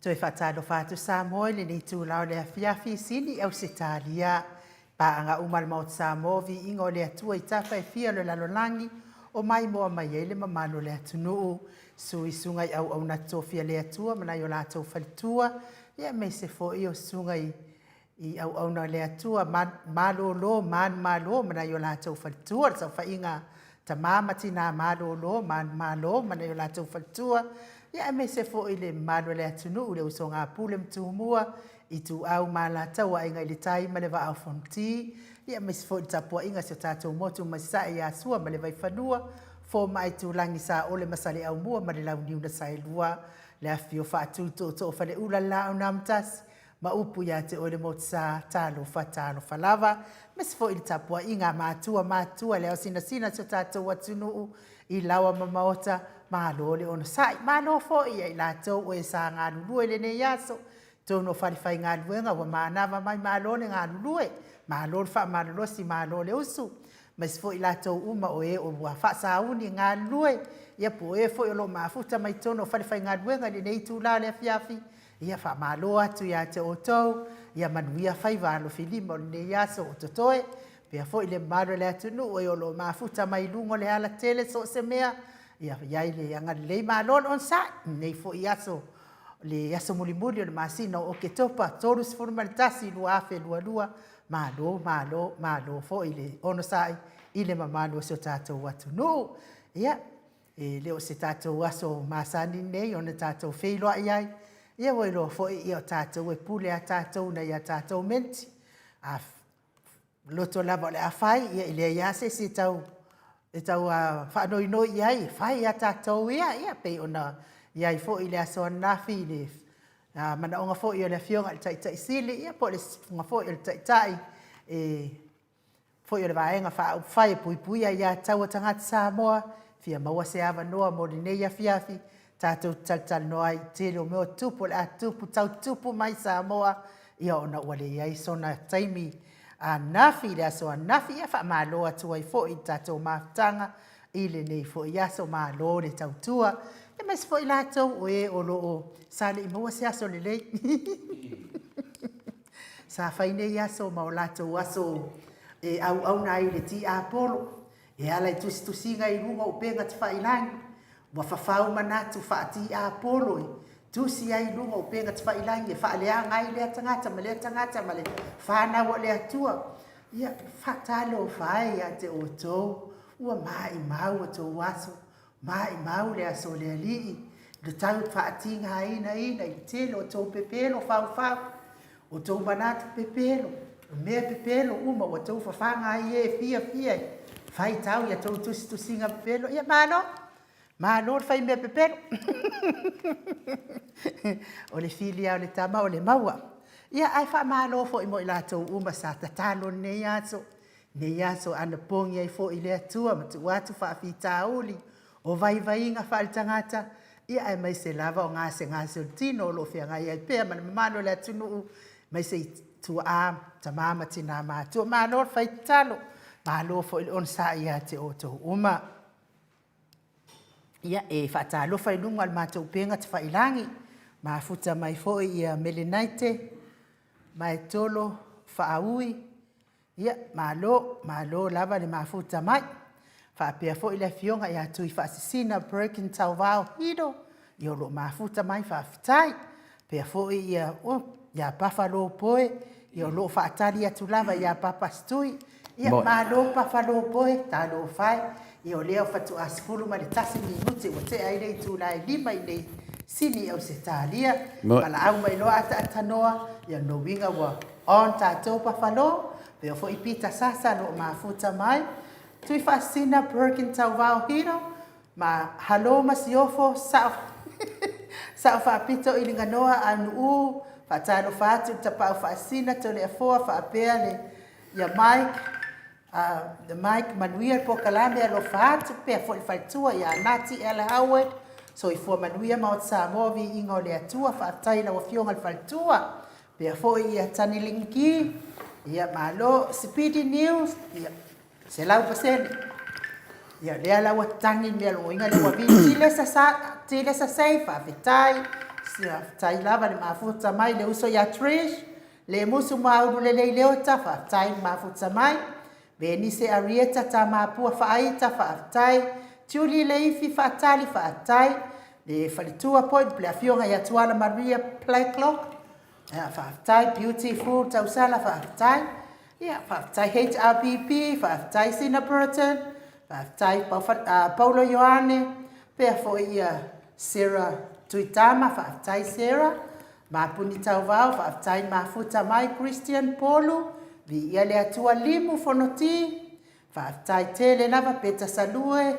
Toi whatalo whātu Samoa le nei tūlau le awhiawhi sini au se tālia. Pāanga umal maut Samoa vi ingo le atua I tawhai fia le lalolangi o mai moa mai ele mamano le atunuu. Sui sungai au au na tofia le atua mana yo lātou whalitua. Ia mei se fo I o sungai I au au na le atua malo lo malo mana yo lātou whalitua. Sa whainga ta mamati nā malo lo malo mana yo lātou whalitua. Ia me se fo I le malo le atunu le usonga pule mtumua I tu au mala tawa inga I le tai ma le wa au fonti. Ia me se fo I tapua inga se tātou motu masa I asua ma le vai whanua. Fo mai tu langi sa ole masale au mua ma le lau niuna sai lua. Le awhio whaatu to whale ula lao namtas. Ma upu ya te ole motu sa talo whalava. Me se fo I tapua inga mātua leo sina se tātou atunu I lawa mamaota. Malo le ono sai, malo fo I lātou o sa ngā lulue le ne yaso. Tono whariwhai ngā luenga wa mānawa mai malo le ngā lulue. Malo le wha malolosi malo le usu. Mas fo I lātou uma o o wa wha sauni ngā lulue. Ia po fo I lo mafuta mai tono whariwhai ngā luenga le nei tūla le fiafi. Ia wha malo atu ia te o tau. Ia manuia whai wālo filima o le ne yaso o totoe. Pea fo I le malo le atunu o lo mafuta mai lungo le ala tele so se mea. Ia iai le anga le malon on sa nei fo iaso le aso mulimuli o le masina o ke topa toru se forma tasi lua afe lua malo fo I le ono sai I le mamalo se tātou atu no ia leo se tātou aso masani nei ona tātou feiloa iai ia wailo fo I o tātou pule a tātou na ia tātou menti a loto lava le afai ia ile iase se tau e tau whanoi noi iai, whai a tātou ia pei ona iai fo I le aso anafi le mana onga fo I o le fionga le tai sili, ia po le funga fo I o le tai fo I o le vaenga whai pui ia tau tangata Samoa, fia maua se awa noa mo le neia fiafi, tātou tal noa I te leo meo tupu le a tupu mai Samoa, ia ona ua le iai sona taimi, nafi le aso nafi ia wha malo atu ai fo I tātou maftanga I le nei fo I aso malo le tautua. E mais fo I lātou o loo sale I maua se aso le lei. Sa whaine I aso mao lātou aso au nai le ti a polo. E ala I tusinga I runga o penga te whailangi. Wa whawhau manatu wha ti a polo tusi ai lunga o penga te whailangi e whaalea ngai lea tangata ma le whanau o lea tua. Ia whatalo whai a te o tō. Ua mai mau o tō waso. Mai mau lea so lea lii. Le tau whaatinga ina I telo o tō pepelo whau. O tō manatu pepelo. O mea pepelo uma o tō whawhanga I fia. Whai tau ia tō tusinga pepelo. Ia mano. Malo fai me pepero. O le filia o le tama o le maua. Ia ai wha malo fo I mo I lātou uma sa tatalo ne yaso ana pongi ai fo I le atua ma tu watu wha afi tauli. O vai inga wha tangata. Ia ai mai se lava o ngase o tino o lo fia ngai ai pea mana mamano le atunu mai se tu a ta mama tina mātua. Malo fai talo. Malo fo I on sa ia te o to uma. Ia whaatalo whai lunga al mātou penga te whailangi. Ma futa mai foi ia melenaite. Mai tolo whaaui. Ia malo lava le mafuta mai. Whaapea foi le fionga ia tui whaasisina breaking tau vau hido. Ia lo mafuta mai whaafitai. Pea foi ia pafalo poe. Ia lo whaatari atu lava ia papastui. Ia malo pafalo poe talo whai. Ia o leo whatu asfulu ma le tasi minuti o te aile I tūlai lima I nei sini au se tālia. Mala au mai loa atanoa. Ia no winga wa on tātou pawhalo. Peo fo I pita sasa no mafuta mai. Tui whaasina Birkin tau vau hiro. Ma halo masiofo sao whaapito I linga noa anu whaatano whaatu tapau whaasina tole a foa whaapea le ia Mike. The Mike Manuia po kalame alo faatu pe fo faitua ya nati ela Howard so I fo Manuia ma Samoa vi ingo le atua fa taina o fionga faitua pe fo ia tanilingi ia malo Speedy News ia se lau paseni ia le ala wa tani me lo inga le wa vi tile sa sai fa fitai tai lava le mafuta mai le uso ya Trish le musu mauru le leo tafa tai mafuta mai be ni se Arieta ta mapua faaita faatai tiuli le ifi faatali faatai le falitua point ple afionga ya tuala Maria play clock faatai beautiful tausala faatai faatai HRPP faatai Sina Burton faatai Paulo Ioane pe fo ia Sarah Tuitama faatai Sarah mapuni tauvao faatai mafuta mai Christian Polu vi ia le atua limu fonoti faatai tele lava peta salue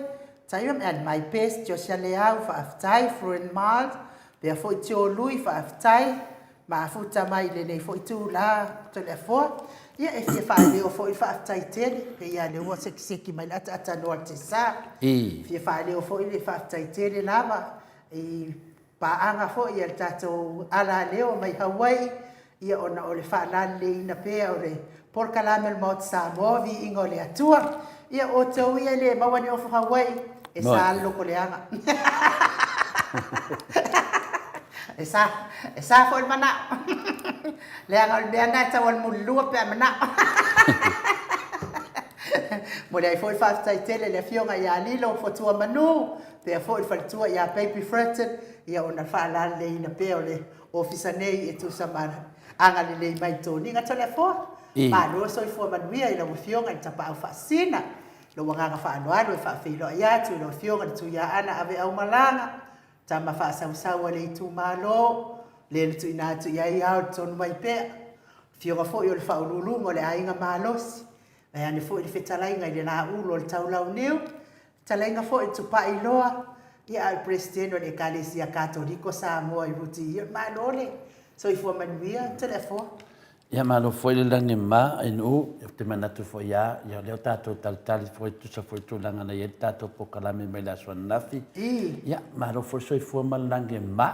taiam and my best Josia Leau faatai Friend Miles pe fo tio lui faatai mafuta mai le nei fo tu la telefon ia e fa leo fo faatai tele pe ia le wo seki mai ata no artisa fa leo fo ile faatai tele lava paanga fo ia tato ala leo mai Hawaii ia ona o le whaalale ina pea o le porkalamel mot Samoa vi ingo le atua ia o tau ia le mawani o Hawaii e sa loko le anga e sa fo il mana le anga le anga tau al mulua pe mana mo le fo il faatai tele le fionga ia lilo fo tua manu pe fo il fatua ia baby Fretton ia ona whaalale ina pea o le ofisa nei e tu samara anga le mai toni nga telefon ma lo so fo manuia ina mo fionga i tapa au fasina lo wanga fa anuano fa filo ia tu lo fionga tu ya ana ave au malanga tama fa sa le tu malo le tu ina tu ya ia ton mai pe fionga fo yo le fa ululu mo le ainga malos e ane fo i fetalainga i na ulo le taulau neu talainga fo i tu pa iloa ia al presidente le Kalesia Católico Samoa i ruti ma lole so i fo manuia telefon ia malo foi le lange ma inu te manatu foi ia le tato tal foi tu sa foi tu langa na ia tato po kalame mai la sua nafi ia malo foi so i fo mal lange ma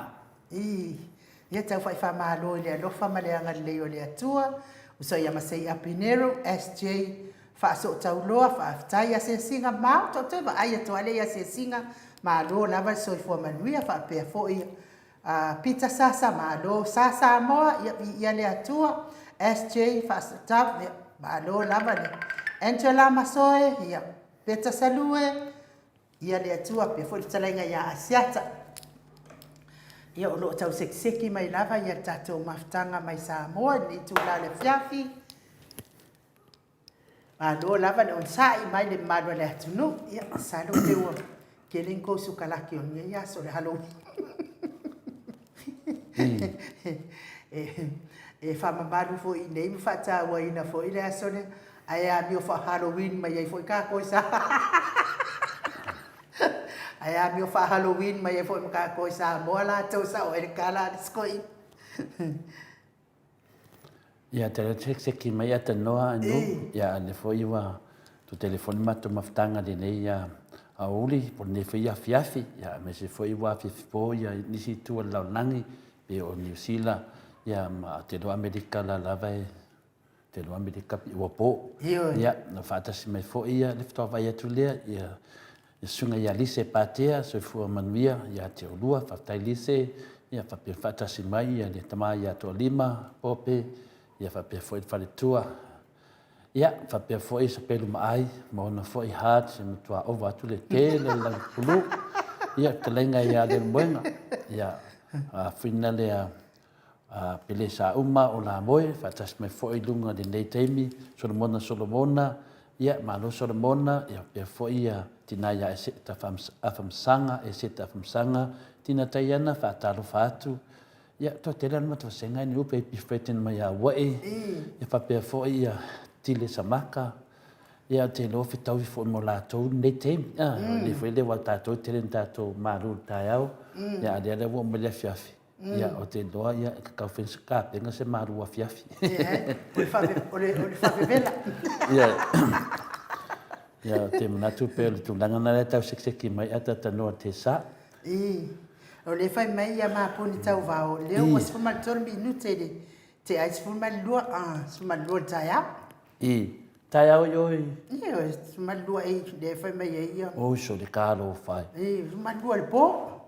ia tau fai fa malo le lo fa male anga le o le atua uso ia masei apinero SJ fa so tau loa fa tai a se singa ma to te va ai to ale ia se singa ma lo lava so i fo manuia fa pe fo ia pizza sasa malo sasa mo ia le atua SJ fast tap ma lo lava le Angela Masoe ia pizza salue ia le atua pe fo tsalenga ia asiata ia o lo tau sekseki mai lava ia tato maftanga mai Samoa ni tu la le fiafi ma lo lava le on sai mai le malo le atunu ia salo te o kelinko sukalaki o ia so le halo e fa mamalu fo i nei fa ta wa ina fo ile asone aya mi fa Halloween mai fo ka ko sa aya mi fa Halloween mai fo ka ko sa mola to sa o e kala skoi ia te se ki mai ata noa no ia le fo iwa tu telefoni mato maftanga de nei ia auli por ne fo ia fiafi ia me se fo iwa fi po ia nisi tu la langi e o New Zealand ia ma te do Amerika la lava te do Amerika i wapo ia na fata si mai fo ia le fto vai atu le ia sunga ia lise patea so fu manuia ia te olua fata lise ia fa pe fata si mai ia le tama ia to lima ope ia fa pe fo i fale tua ia fa pe fo i sa pelu mai mo na fo i hat se mutua over atu le te le la pulu ia te lenga ia le buena ia fina le pele sa uma o la moe fatas me foi lunga de nei temi Solomona ia malo Solomona ia pe foi ia tina ia se ta fam sanga e se ta fam sanga tina tayana fa talo fatu ia to telan ma to senga ni upe pi feten ma ia wae ia fa pe foi ia tile samaka ia te lo fitau fo mo la to nei temi le foi le wa ta to telen ta to maru tayau ia dia le wo mo le fiafi ia o te doa ia ka fens ka penga se maru fiafi o le vela ia te manatu pe tu langa na tau sekseki mai ata tano te sa o le fai mai ia ma puni tau vao leo mo se ma tor minute te ai se ma lua se ma lua taya tai au yo se ma lua e le fai mai ia o so de caro fai ma lua le po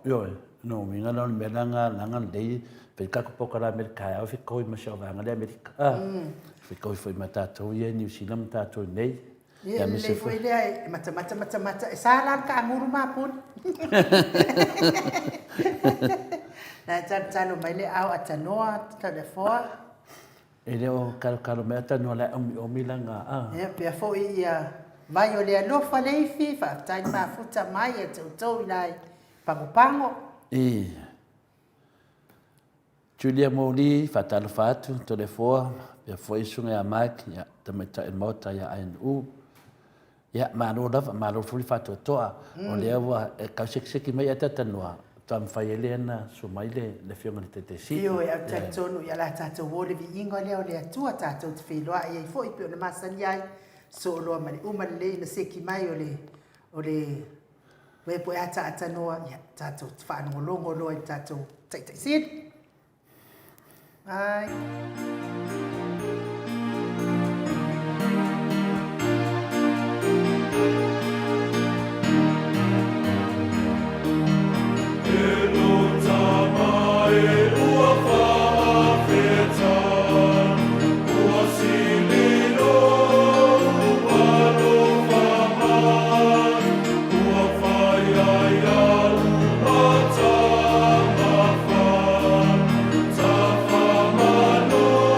yo no minga no me langa dei pe ka ko poka la Amerika au fi koi ma sha vanga le Amerika fi koi foi mata to ye New Zealand mata to nei ya me se foi le mata e sala ka nguru ma pun na talo mai le au atanoa telefona ele o kalo me ata no la o milanga e pe fo ia vai o le alofa leifi fa tai ma futa mai e tau lai pango Julia Moli fatalo fatu telefona pe foi sunga ya mak ya tamata e mota ya ANU ya malo fuli fatu toa o le wa e ka seki mai ata tanua tam failena sumaile le fiona te si io e atatono ya la tato wole vi ingo le o le tua tato te filoa e foi pe na masani ai so lo mali uma le na seki mai o le we po ata atanoa ya tato fa no longo lo tato tai sit ai Tafamano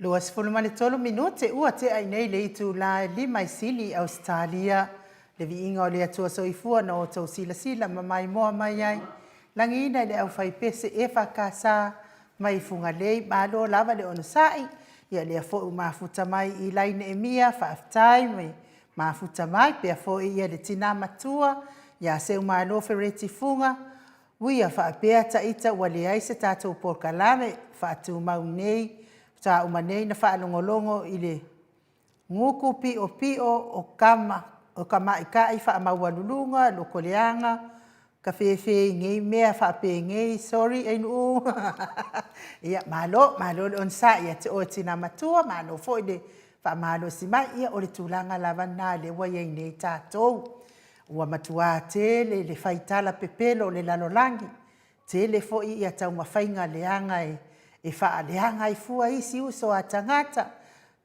2:23 minute ua te ai nei le itu la lima sili Australia le viinga o le atua soifua na o tau sila ma mai moa mai ai langina le au fai pese e whakasa mai funga lei malo lava le ono sai ia le fo mafuta mai i laine e mia whaaftai mai mafuta mai pia fo ia le tina matua ia se malo fereti funga Wia whaapea ta ita wale ai se tātou porkalame whaatu mau nei ta umanei na whaalongolongo i le nguku pio o kama i kai whaamaualulunga lo koleanga ka whewhe ngei mea whaape ngei sorry einu ia malo le onsa ia te o tina matua malo fo i le whaamalo si mai ia o le tūlanga lawana le wai nei tātou ua matua tele le faitala pepelo le lalolangi tele foi ia tau mawhainga leanga e wha leanga i fua isi uso a tangata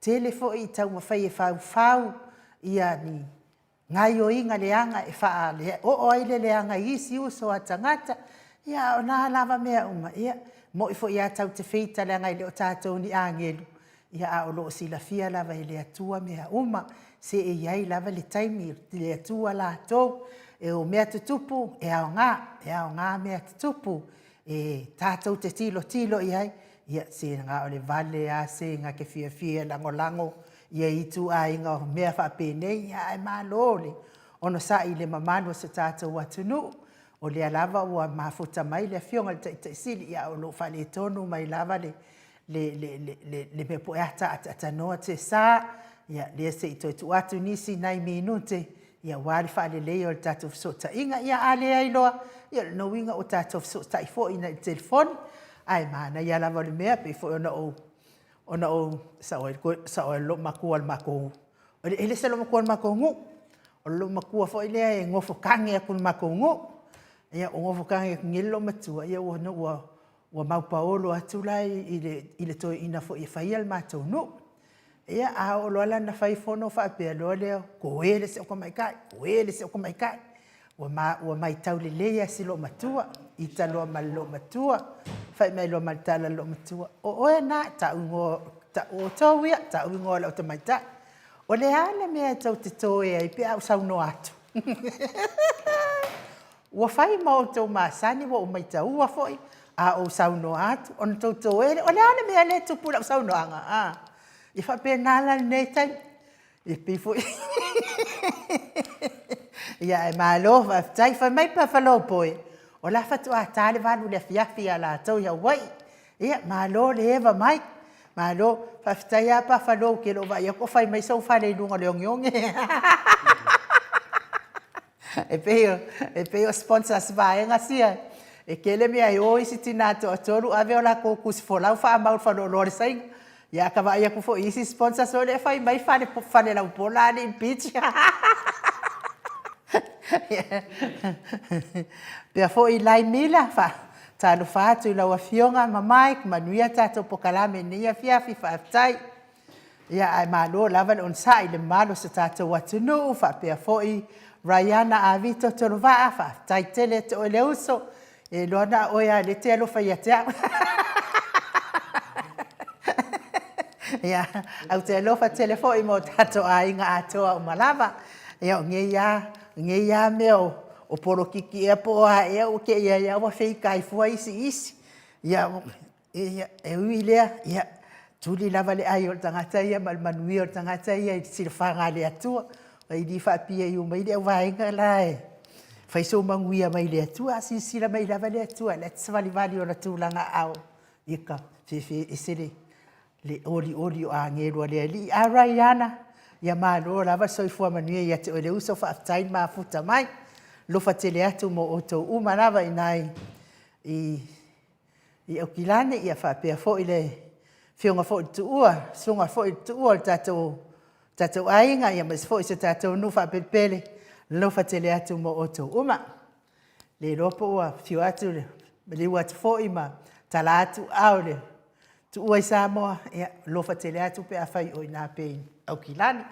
tele foi tau mawhai e whau ia ni ngai o inga leanga e wha o aile leanga isi uso a tangata ia o nā lava mea uma ia mo i foi ia tau te feita leanga i le o tātou ni angelu ia a o loo sila fia lava i le atua mea uma se e iai lava le taimi le atua la tau e o mea tutupu e ao ngā mea tutupu e tātou te tilo iai ia se ngā o le vale a se ngā ke fia lango ia i tu a inga o mea whapene ia e mālole ono sa i le mamano se tātou atunu o le alava ua mafuta mai le fionga le taisili ia o lo whale tonu mai lava le me poeata atanoa te sa ia le se i tu atu nisi nai minute ia wari whaale leo le tātou fisota inga ia ale ai loa ia no winga o tātou fisota i fo ina i telefoni ai mana ia lava le mea pe fo ona o sa o lo makua le makou o le ele se lo makua le makou ngu o lo makua fo ile e ngofo kange aku le makou ngu ia o ngofo kange ngilo matua ia o no ua maupaolo atu lai i le toi ina fo i whaia le mātou nu. Ia a o loala na whai whono whaapea loa leo, ko ele se o ka mai kai. Ua mai tau le leia si lo matua, i ta loa ma lo matua, whai mai loa ma tala lo matua. O oe nā, ta o tau ia, ta ungo lau ta mai tai. O le ale mea tau te toe ai pe au sauno atu. Ua whai mau tau maasani, ua o mai tau ua foi, a o sauno atu, on tau ele, o le ale mea le tupu lau sauno anga, I whape nala nei tai, I pifo. Ia e malo, tai whai mai pa whalo poe, o la whatu a tāle wanu le fiafi a la tau ia wai, ia malo le ewa mai, malo, whaftai a pa whalo ke lo vai, ko whai mai sau whale lunga leongyonge. E peo sponsors vai ngasia. E kele mea i o isi tinato a toru ave o la kōkus wholau wha amau whano lore saing. Ia ka vai aku fo isi sponsors o le whai mai whane lau pola ni beach. Pea fo I lai mila wha. Tālu whātu I lau a fionga mamai manuia tātou pokalame nia fiafi whaaftai. Ia ai malo lava on sai le malo sa tātou atunu wha pea fo I Rayana a vito tonu waa whaaftai tele te o le uso. E loana oia le te alofa ia te au. Ia, au te alofa telefoi mo tato a inga atoa o malava. Ia o nge ia meo o poro kiki e poa e o ke ia wa whika I fua isi. Ia, e ui lea, ia, tuli lava le ai o tangata ia, malmanui o tangata ia, I silwhanga le atua. I di whapia I umai le wainga lai. Fai so manguia mai le atua, sisira mai lava le atua, le tsavali o na tūlanga au. Ika, fefe esere, le ori o a ngerua le ali. A Rayana, ia malo lava soifua manuia ia te o le uso whaaftain maa futa mai. Lofa tele atu mo o tau umanava inai I Aukilane, ia whapea fo I le whionga fo I tuua, sunga fo I tuua tātou ainga, ia mas fo I se tātou nufa pepele. Lofa tele atu mo o tau uma. Le ropo ua whiu atu le watu fo ima tala atu au le. Tu ua I Samoa, ia lofa tele atu pe a whai o I nā pein Aukilani.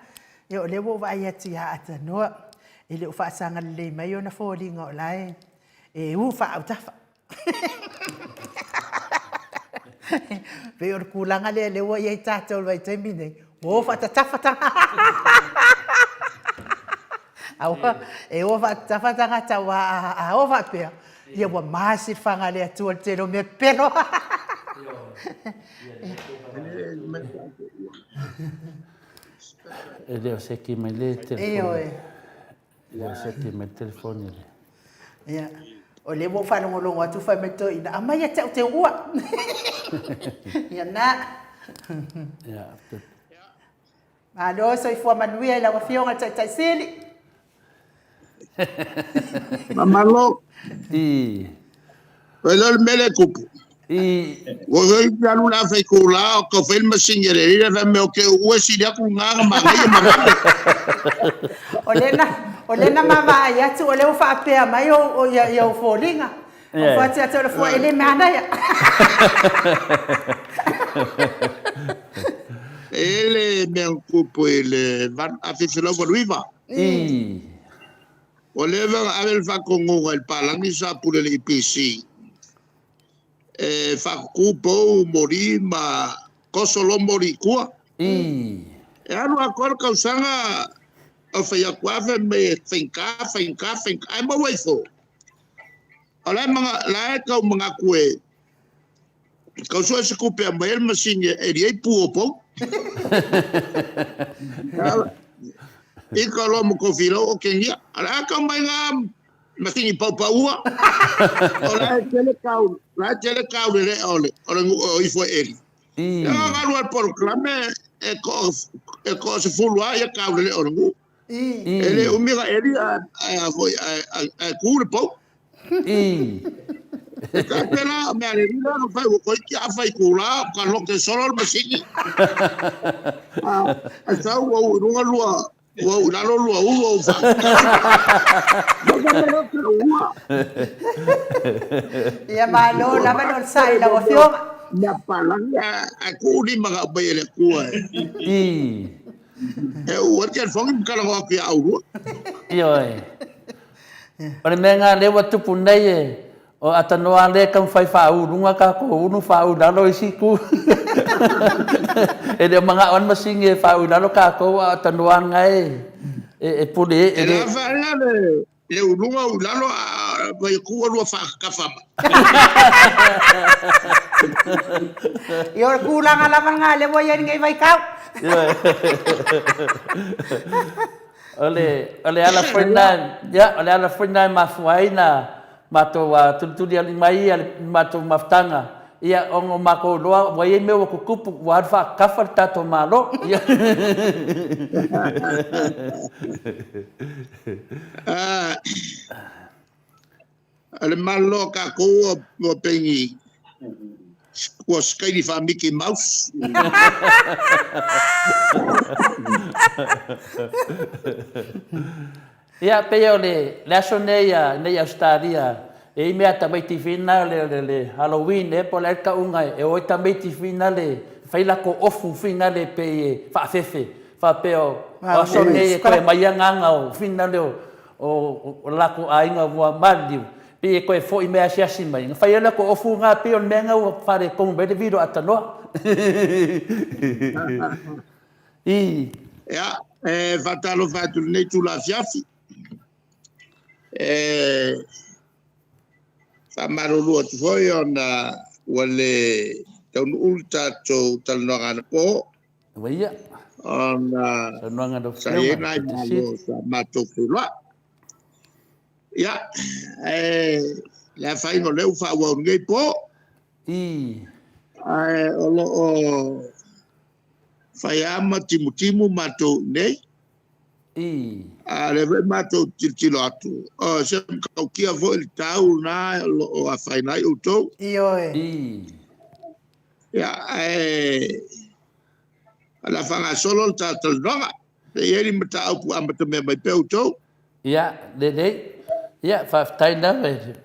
Ia o le wo vai atu ia ata noa. E le ufa asanga le mai o na fo linga o lai. E u wha au tafa. Pe o kulanga le wa ye tatou vai te mine. O fa tafata. Awa e o fa tafata ngata wa a o va pe. Ia wa masi fanga le atu te no me pero. E leo se ki me le telefoni. Leo se ki me telefoni le. Ia. O le mo fa ngolo atu fa me to ina ama ia te ua. Ia na. Ia. Alo so i fua manuia la wa fionga tai sili. Mamalo. I. Pelo mele kupu. I. Wo ga lu la fe ko la ko fe ma singere ira fa me o ke o si dia ku nga ma ga ma. O lena mama ia tu o le o fa pe mai o ia o folinga. O fa tia te fo ele mana ya. Ele me kupu ele van a fe se lo viva. I. O le va a ver fa con el palangi sa pure le PC. Fa kupo mori ma kosolo mori kua. I. E anu akor ka usanga o fe ya kwafe me finka ai mo weifo. Ala mga la ka mga kue. Ka so se kupe a mai masinye e ri pu opo. I ka lo mo ko filo o kenya. Ala ka mai nga masinye pau ua. Ola tele kau le ole o ifo eri. Ya ngalu al proclame e ko se fulwa ya kau le ole ngu. Ele umiga eri a kule pau. Ka pela me ale rila no fai ko ki a fai kula ka lo ke solo masini. A sa wo runga lua wo la lo lua wo fa. Ia malo la ba non sai la wa fionga. Na palanga aku ni mga bayele kuwa. E o te fongi kala ko ki au. Ioi. Ore menga le wa tupu nei e o atanoa le kam fai fau runga ka ko unu fau da lo isiku. E de mga on masinge fau da lo ka ko atanoa ngai e pule e le fa le runga u la lo vai ku lo fa ka fa. Yo kulang ala nga le mo yan ngai vai kau. Ole ala Fernand, ya, ole ala Fernand mafuaina mato wa tutuli ali mai mato maftanga. Ia ongo mako loa wa ye me ko kupu wa fa kafar tato malo. Ale malo ka ko mo pengi. Was kaini fa Mickey Mouse. Ia peo le asoneia nei Australia e mea tamai tifina le Halloween e po le ka unga e o tamai tifina le faila ko ofu fina le pe fa fefe fa peo asoneia ko mai nganga o fina le o lako ainga wa maliu pe ko fo mea siasi mai faila ko ofu nga pe on menga o fare ko be de video atano Ja, fatalo fatu nei tu la fiafi. Fa marulu tu foi ona wale taun ulta to talnoga ko. Waya. Ona talnoga do sai nai malo sa mato fulwa. Ja, la fai no leu fa wa ngai po. O fai ama timu mato nei. Le mato tilo atu. Se kau kia vo il tau na o a fai nai uto. Ya, ala fanga solo ta talnoga. Pe yeri mata au pu amata me mai pe uto. Ya, de. Ya, fa taina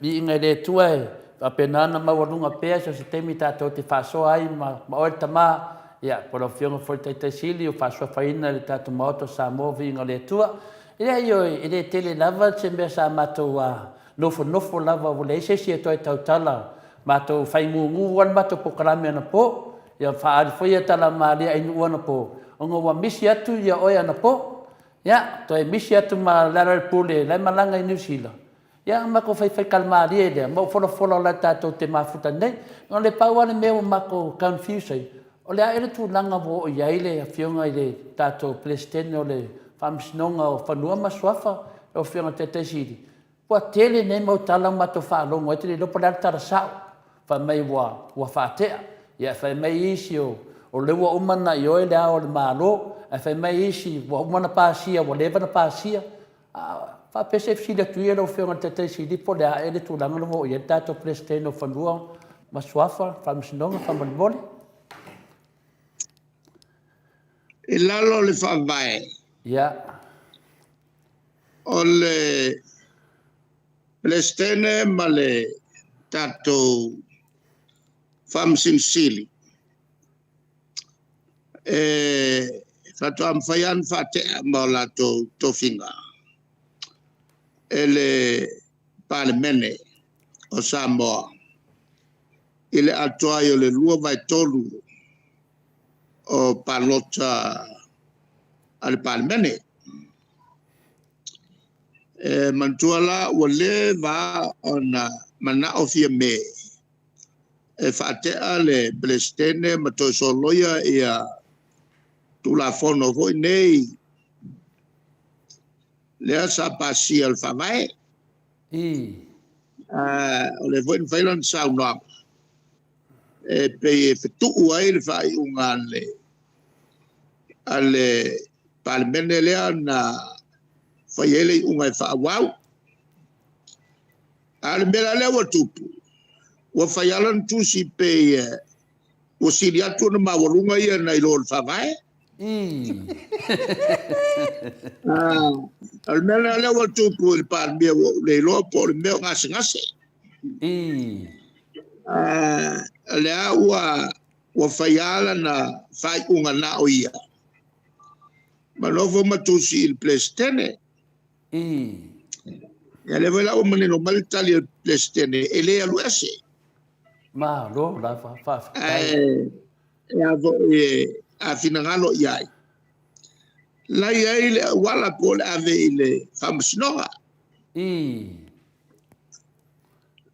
bi inga de tuai. Apenana mawalunga pea so se temi tatou te whasoa ai ma oe tama ia poro fionga foi te sili o whasoa whaina le tatou maoto sa movi inga le tua ia ioi i le tele lava se mea sa matou a nofo lava o le se si e toi tautala Mato fai ngu wan mato po karame ana po. Ia whaari whaia tala maria inu ana po. Onga wa misi atu ia oia ana po. Ia, toi misi atu ma lara pule, lai malanga i New Zealand. Ia, mako fai kalmaria lea. Mau whola la tātou te mafuta nei. Ngā le pauane mea mako confusei. O le aere tu langa wo o iaile a fionga i le tātou Palestine o le whamsinonga o whanua maswafa o fionga te tesiri. Pua tele nei mau talang mato whaalongo e te le lopo lara tara sao. Wha mai wa whaatea. Ia whai mai isi o lewa umana i oe le ao le malo. E whai mai isi wa umana pāsia, wa levana pāsia. Wha pese fsila tuia lo fionga te tesiri po le aere tu langa wo o ia tātou Palestine o whanua maswafa, whamsinonga, whamanimole. E lalo le whawai. Ia. O le Palestine ma le tātou whamsinsili. E whatua mwhaian whatea ma o lātou tofinga. E le Parlemene o Samoa. I le atoai o le lua vai tolu o palota al Parlemene. E mantuala o le va ona mana ofia me. E whaatea le Palestine mato soloia ia tula fono hoi nei. Lea sa pasi al whawai. O le voin whailan saunanga. E pe fetu ai le fai unga ale Parlemene lea na fai ele unga fa wau ale mera le wa tupu wa fai alan tu si pe o silia tu na mawalunga ia na ilo fa vai al mera le wa tupu il Parlemene le lo por me ngase lea ua whaiala na whai unga na o ia. Manovo matusi il Palestine. Ia le wela o maneno malitali il Palestine. E lea luese. Ma, lo, la fa. A finangalo iai. La iai le wala po le ave ile whamsinoga.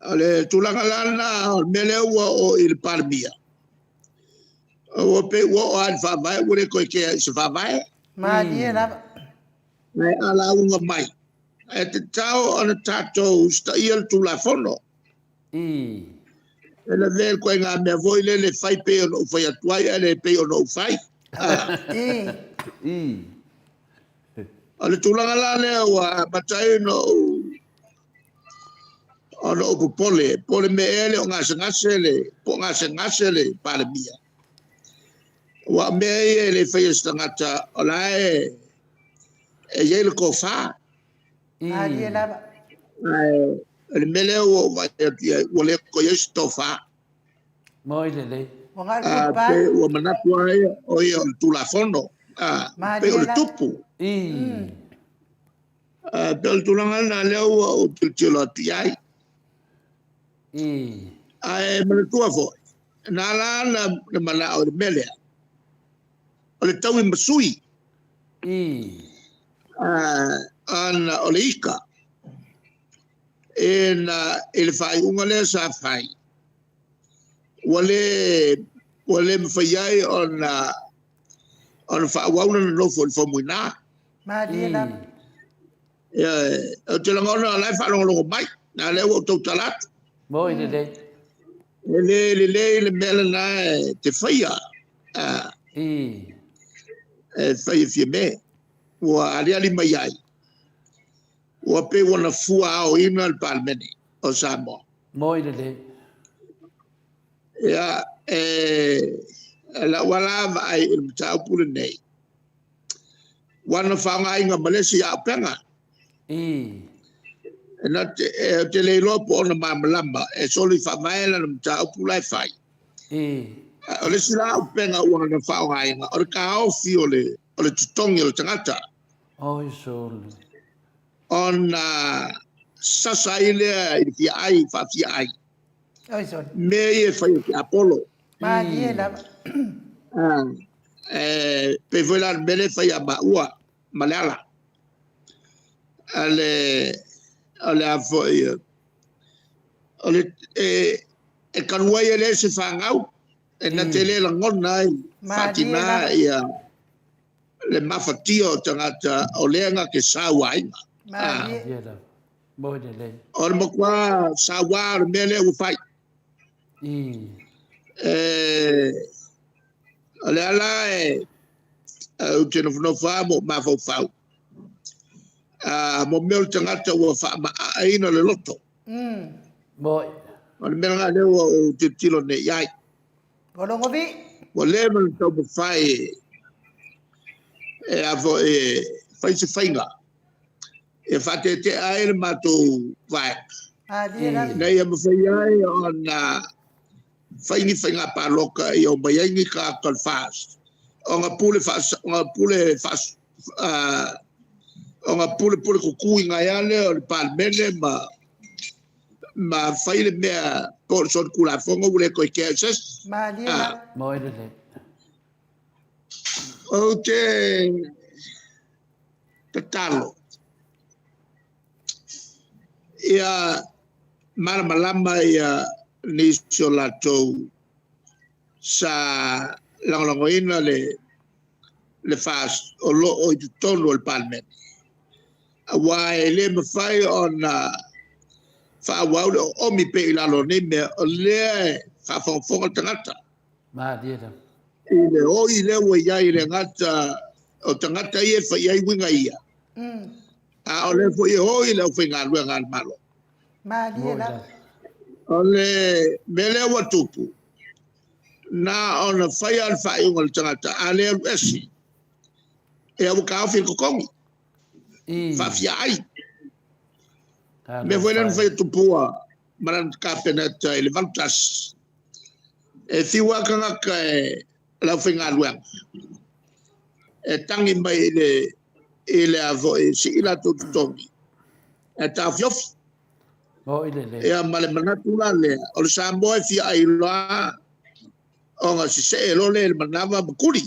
Ale tulanga lana mele ua o il Parmia. O pe o al favai ure ko ke se favai. Ma dia la. Mai ala unga mai. E te tau ana tato sta il tu la fono. Ele ver ko nga me voi le fai pe o fai atuai ele pe o no fai. Ale tulanga lana ua matai no ono o pole me ele o ngase le Parlemia. Wa me ele fai stangata ola e ele ko fa. Ali la. El mele o va o le ko yestofa. Moi le. O ngal ko pa. O manapua o yo tulafono. Pe o tupu. Pel tulanga na le o tilo tiai. Ai manatua foi na la na mana o mele o le tau masui ana o le ika ele fai unga le sa fai wale mfaiai on fa wauna no fo muina ma dia la o te langona lai fa lo mai na le o to talat Moi le. Le mele na te faia. Faia fia me. Ua ali mai ai. Ua pe wana fua o ina al Parlemene o Samoa. Moi le. Ia la wala vai il tau pule nei. Wana whanga inga Malaysia penga. Na te le lopo ona mamalamba e soli whamaela na mta upulai whai. O le sila upenga ua na whaongainga o le ka ofi o le tutongi o le tangata. Oi soli. On sasa ile i fia ai, wha fia ai. Oi son. me e fai ki Apollo Ma die la. pe foi la mele fai a ua malala ale a foi ole e kanua ele se fangau e na tele la ngona ai fatina ia le mafatio tangata o lenga ke sawai Ma die. Dia la. Mo de le. o mo kwa sawar mele u fai ale ala o tino no fa mo ma fo fa mo mel tangata o fa ma ai no le loto Mo. o le mel ngale o tilo ne yai Golongo vi. o le mo to mo fai e avo fai se fainga e fate te ai ma to vai Ma die la. na ia mo fai ai ona faingi fainga pa loka i o bayangi ka kal fast o nga pule fast o nga pule ko kui nga yale o pa mele ma faile me ko son kula fongo ule ko keses Ma die la. Mo de le. o te talo ia malama ia ni solato sa langoina le fast o lo o tonu al palmen wa ele me fai on fa wa o mi pe la lo ne me le fa fo tangata Ma dia la. ile o ile we ya ile ngata o tangata ie fa ia winga ia a o le fo ie o ile o finga lu ngal malo Ma die la. ole mele watupu na ona fai al fai ngol tangata ale esi e au ka fi ko kongi fa fiai me volen fai tupua maran kapenet ele vantas e fiwa kanga ka la finga luang e tangi mai ele avo e si ila tutongi e ta fiof Mo ile le. e male manatula le o sambo e fi ai la o nga si se lo le manava kuri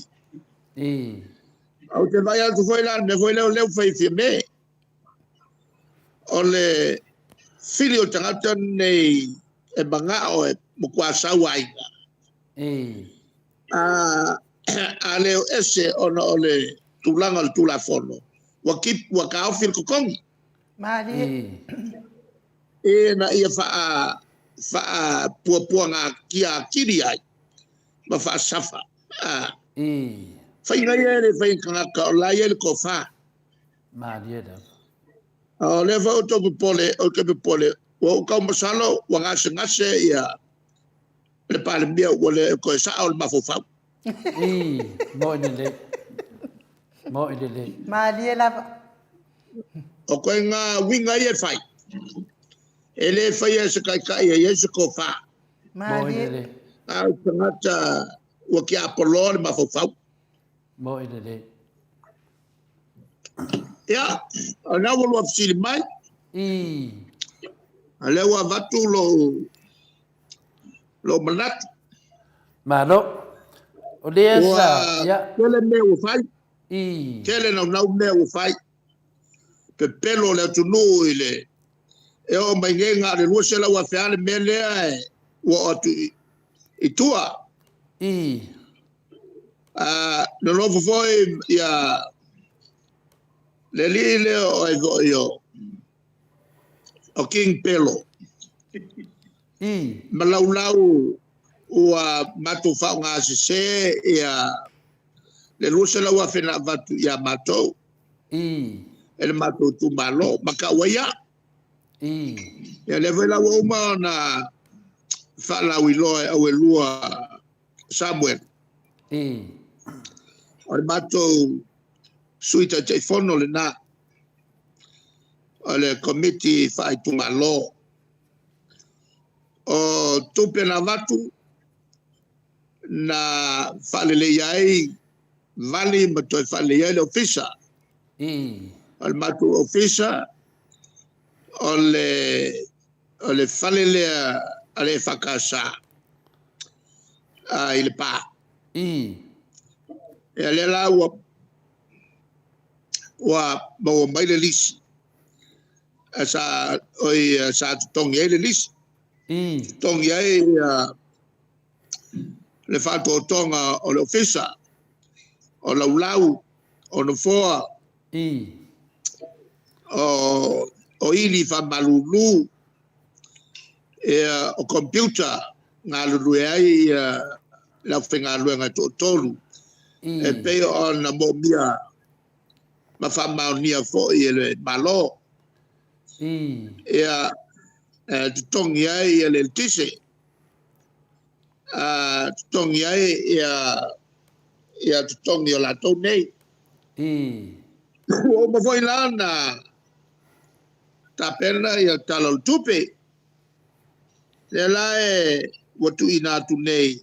au te vai al tu foi la me foi le fai fi me o le filio tangata nei e banga o e mo kwa sawai ale ese ona ole tulanga tula fono wa kip wa ka ofil ko kong Ma die. e na ia fa pua nga kia kiri ai ma fa safa fa inga ele fa inga ka la ele ko fa Ma dia la. o le fa to pole o ka masalo wa ngase ia le pale bia o le ko sa o ma fo fa Mo de le. Mo de le. Ma die la. o ko nga winga ia fai ele fa ia se kai ia se ko fa Ma Mo die. de le. a tangata o ki apollo ma fo fa Mo de le. ya ana wo lo fili mai I. ale wa vatu lo manat Ma no. O le sa. Ya. kele me o fai I. kele no me o fai pe pelo le tunu ile e o mai ngenga le lo se la wa fa le mele wo atu itua I. no foi ya le lile o yo o king pelo I. malaulau ua matu fa nga se ya le lo se la wa fa na vatu ya mato I. ele matu tu malo maka waya I. ya le vela wo ma na fa la wi lo o lua Samuel I. o mato suita te fono le na o le committee fa tu malo o tupe na vatu na fa le yai vali ma to fa le yai le ofisa I. o mato ofisa o le fa le ale whakasa i le pā. I. E ale la ua maua mai le lisi. Sa tutongi ai le lisi. I. Tutongi ai le whātotonga o le ofisa, o laulau, o na foa, I. o ili whamalulu, o computer, ngā lulu ai lau whenga luenga tōtolu. E peo o na mo mia ma whamaunia fo i le malo. Tutongi ai le tise. Tutongi ai tutongi o la tau nei. O ma foi lana ta pena ia talo tupe. Le lae watu ina tu nei.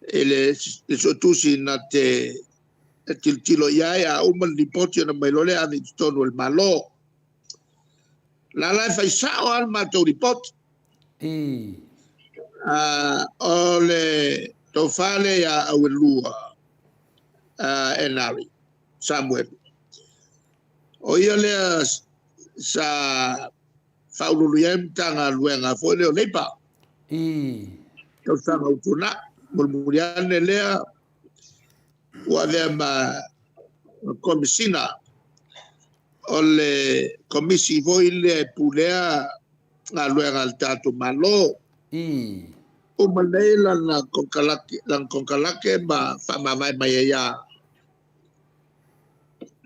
Le sotusi na te tilo iai a uman lipoti na mailole ani tonu el malo. La lae fai sao al matou lipoti. O le tofale ya awelua enari Samuel. O ia lea sa faululu yem tanga luenga fo leo leipa. Tau sanga utuna. Mulmuriane lea ua lea ma komisina o le komisi voi le pulea ngā luenga al tātu malo. O malei lan konkalake ma whamamai mai ea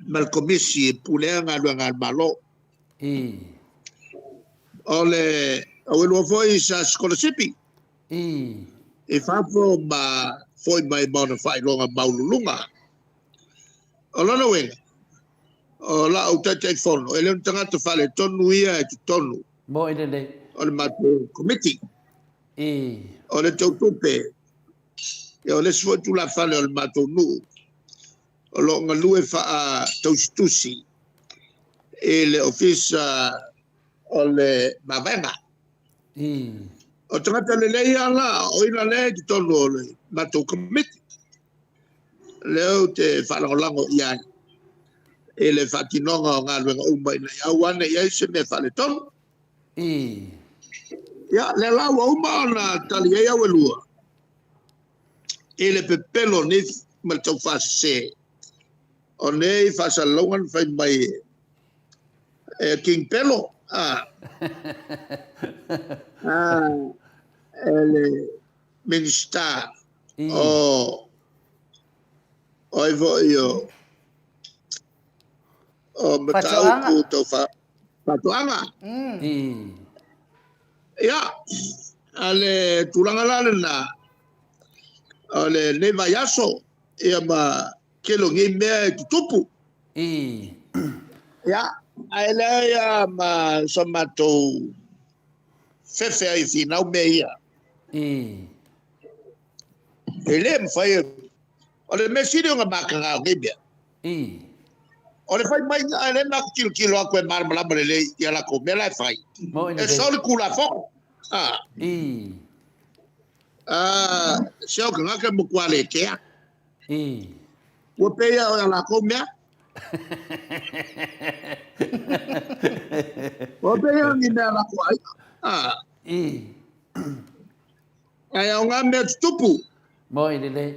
mal komisi pulea ngā luenga al malo. O le awelua foi sa scholarship. E whafo ma foi mai mauna whailonga maululunga. O lana wenga. O la au taitei whono. E leo tangata whale tonu ia e tu tonu. Mo ine nei. O le matu committee. O le tautupe. E o le sifo tu la whale o le matu nuu. O lo ngalue wha taustusi. E le ofisa o le mavenga. O tangata le lei ala, o ina lei ki tonu o le matou committee. Leo te whalagolango iai. E le whatinonga o ngā luenga umba ina iau ane iai se me whale tonu. Ia, le lawa umba o na tali ei au elua. E le pepelo ni ma tau whase. O nei whasalongan whai mai King Pelo. Le minister o ivo io o matau ku to Patoanga. Ia, ale tulanga na ale neva yaso ia ma kelo ngi mea tutupu. Ia, ele ia ma somato fefe ai finau meia. Ele me fai ole me sirio nga makanga ngibia. Ole fai mai ele na kilo a koe marmala le ia la ko mela fai. E sole kula fo. Seo ka ngaka mo kwale kea. Wo pe ia la ko mea. Wo pe ia ni mea la ko ai. Ai o ngā mea tupu. Mo i le.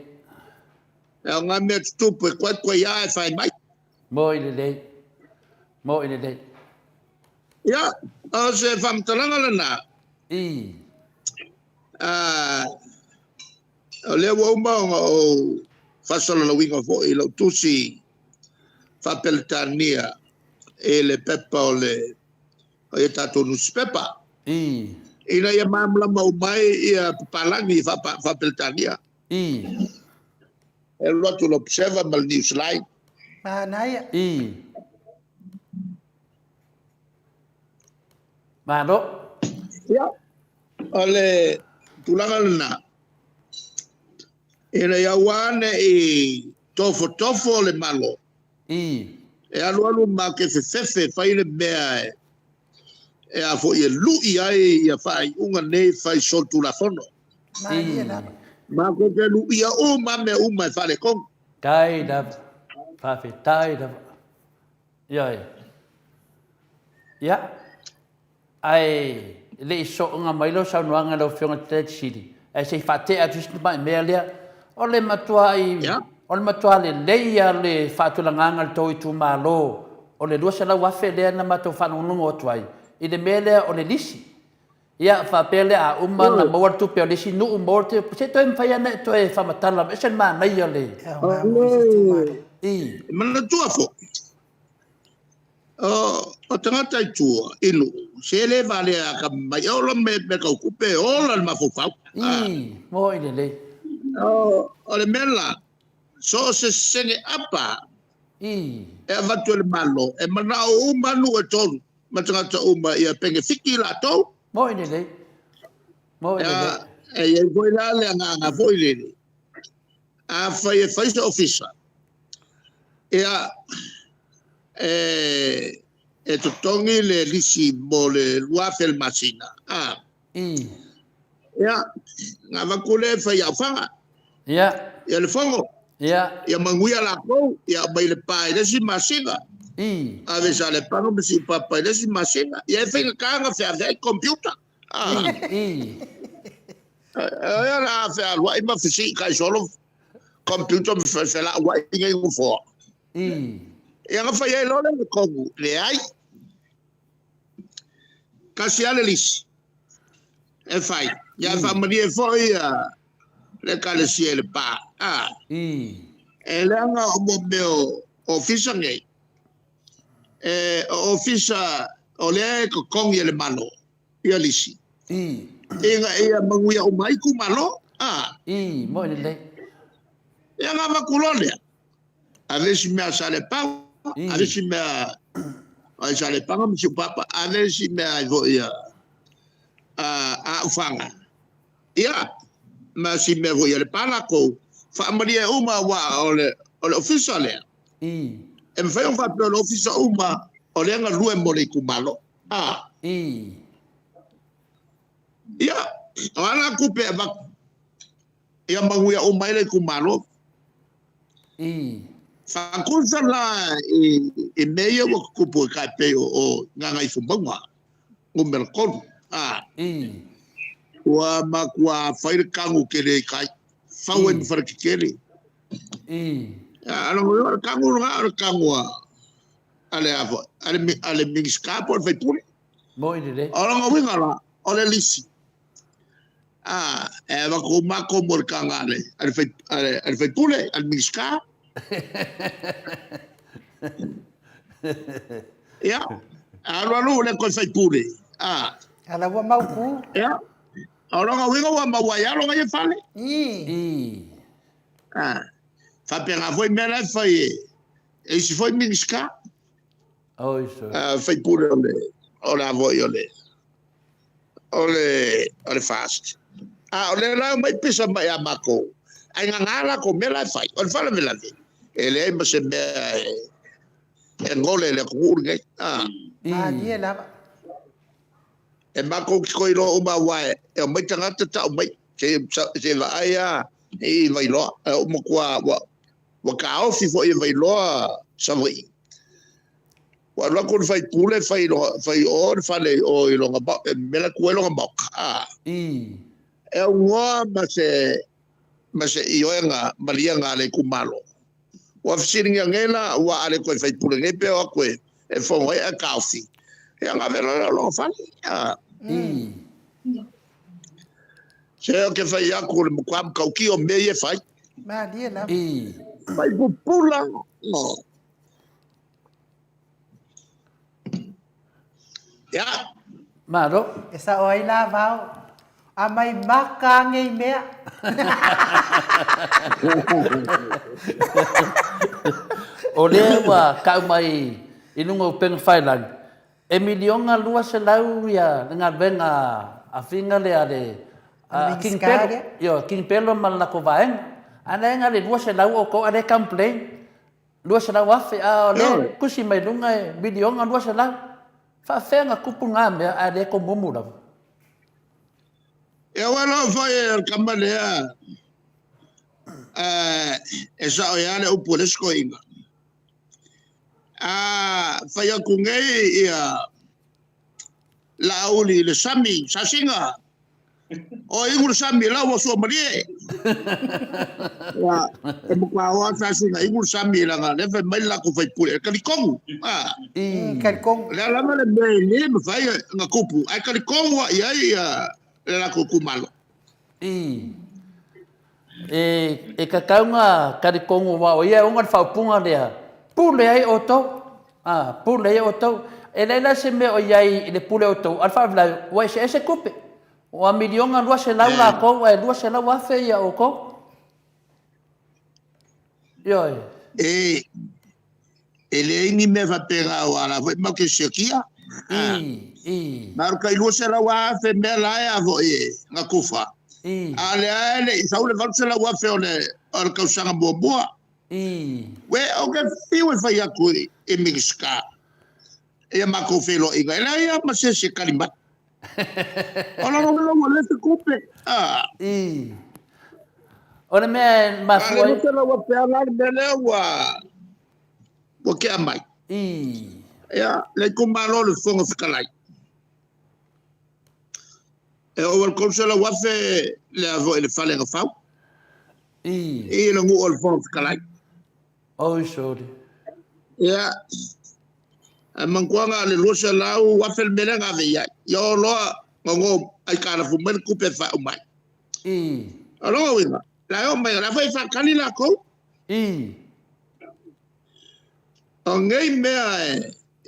Ai o ngā mea tupu e koe ia e whai mai. Mo i le. Mo i le. Ia, o se whamtalanga lana. O lea wau maunga o whasala la winga fo i lau tusi whapeletania e le pepa o e tato nusi pepa. Ina ia mamla mau mai ia papalangi whapeletania. E lotu lo pseva mal news line. Naya. Mano. Ia. Ole tulanga lana. Ina ia wane i tofo le malo. E alu ma ke fefe fai le mea e a fo ia lui ai ia fai unga nei fai soltu la fono Maria la. ma ko te lui ia o ma me o mai fale kon Kai da whawhetai da. Ioi. Ia. Ai, le iso ngā mailo sau nuanga lau whionga te siri. Ai sei whatea tu sinu mai mea lea. O le matua ai, o le matua le leia le whaatulanganga le tau i tu malo. O le luasa lau wafe lea na mato whanonungo o tuai. I le mea lea o le lisi. Ia whapele a umanga mawar tu peo lisi nu umor te. Se toi mwhai ana e toi whamatala. E sen maa nei o le. mana tua fo o tangata i tua inu se le vale a ka mai o me ka kupe o la ma fo fa mo i le o le mela so se senge apa e va tu le malo e mana o manu e tonu ma tangata uma ia penge fiki la to mo i le mo i le e voi la le nga voi le a fai se officer ia e totongi le lisi mo le lua fel masina ia nga vakule fai a fanga ia le fongo ia manguia la ko ia mai le pai le si masina ave sa le pano me si papa le si masina ia fai ka nga fa de computer ia la fa lua ima fisi ka solo computer me fa la wa inga ngu fo ia nga fai lo le kongu le ai kasi ale lis e fai ia fa mari e foi le kale si le pa e le nga o mo meu ofisa ngai ofisa o le ko kongi le malo ia lisi ia manguia o mai ku malo mo le ia nga makulole avesi me sale pa avesi me ai sale pa mo si papa avesi me ai vo ia a ufanga ia ma si me vo ia le pala ko fa maria uma wa ole official e me fai un fa pro official uma ole nga lue mo le ku malo ia ana ku pe ba ia manguia o mai le ku malo Fakulsa la e meia o kupu ka pe o nganga i fumbanga o melkon wa makwa fair kangu kele kai fawen far kele ano o kangu nga kangu ale avo ale mingska por fe pure mo ile ora ngo winga la ole lisi e va ko mako mor kangale ale fe pure al mingska ia alo le ko fai pure ala wa mau ku ia ora nga winga wa mau ya lo nga fale fa pena foi mera foi e se foi mingska isso fai pure ora voi ole fast ole la mai pesa mai amako ai ngala ko mela fai ole fala mela ele ma se me ngole le kurge dia la e ma ko ko ilo uma wa e mai tanga ta mai se va ai e vai lo mo kwa wa ka ofi fo e vai lo sa vai wa lo ko fai pule fai o fale o ilo nga mela ko ilo nga e wa ma se io nga maria nga le kumalo wa fisiringa ngela wa ale ko fai pule nge pe o ko e fo e kaofi e nga velo lo fale se o ke fai ya ko mo kwa ka ki o me ye fai ma dia la fai pula no ya maro esa oi la vau a mai maka ngei mea o le wa ka mai inungo peng failan emilionga lua se lau ya nga venga a finga le ale king pelo king pelo mal na ko vaeng ana nga le lua se lau o ko ale complain lua se lau afe a le kusi mai lunga milionga lua se lau Whawhenga kupu ngā mea a re ko mumura. E wala whai kamalea. E sa o yale upu lesko inga. Whai aku ngei ia lauli le sami, sasinga. O ingu le sami lau wa sua marie. E mukwa hoa sasinga ingu le sami langa lewe mai lako whai pule. E kalikongu. Kalikongu. Le alama le mei le me whai ngā kupu. Ai kalikongu wa iai le lako kumalo. E kakaunga karikongo wa o ia unga whaupunga lea. Pule ai o tau. Pule ai o tau. E leila se me o iai i le pule o tau. Alfa vla, wai se ese kupe. O a milionga lua se lau la kou, e lua se lau afe ia o kou. Ioi. E le ingi me whapega o ala, wai mau ke sekia. Maru kai lua se lau afe me lae avo ngā kufa. Ale ale i saule valsela wa fe ole or kausanga boa. We o ke fiwe fa ya ku e mixka. E ma ko felo i ga ya ma se kalimat. Ola no lo le se kupe. Ora me ma foi. Ale no wa fe ala bele wa. Wa ke amai. Ya le kumalo le fongo fikalai. E o wal konsela wafe le avo ele fale nga fau. E le ngu ol fong kalai. Oh, sorry. Ya. Mangkwanga le losa lau wafe le mele nga veya. Yo loa ngongo ai kara fu mele kupe fa umai. Alo winga. La yo mai la fai fa kali la ko. O ngei mea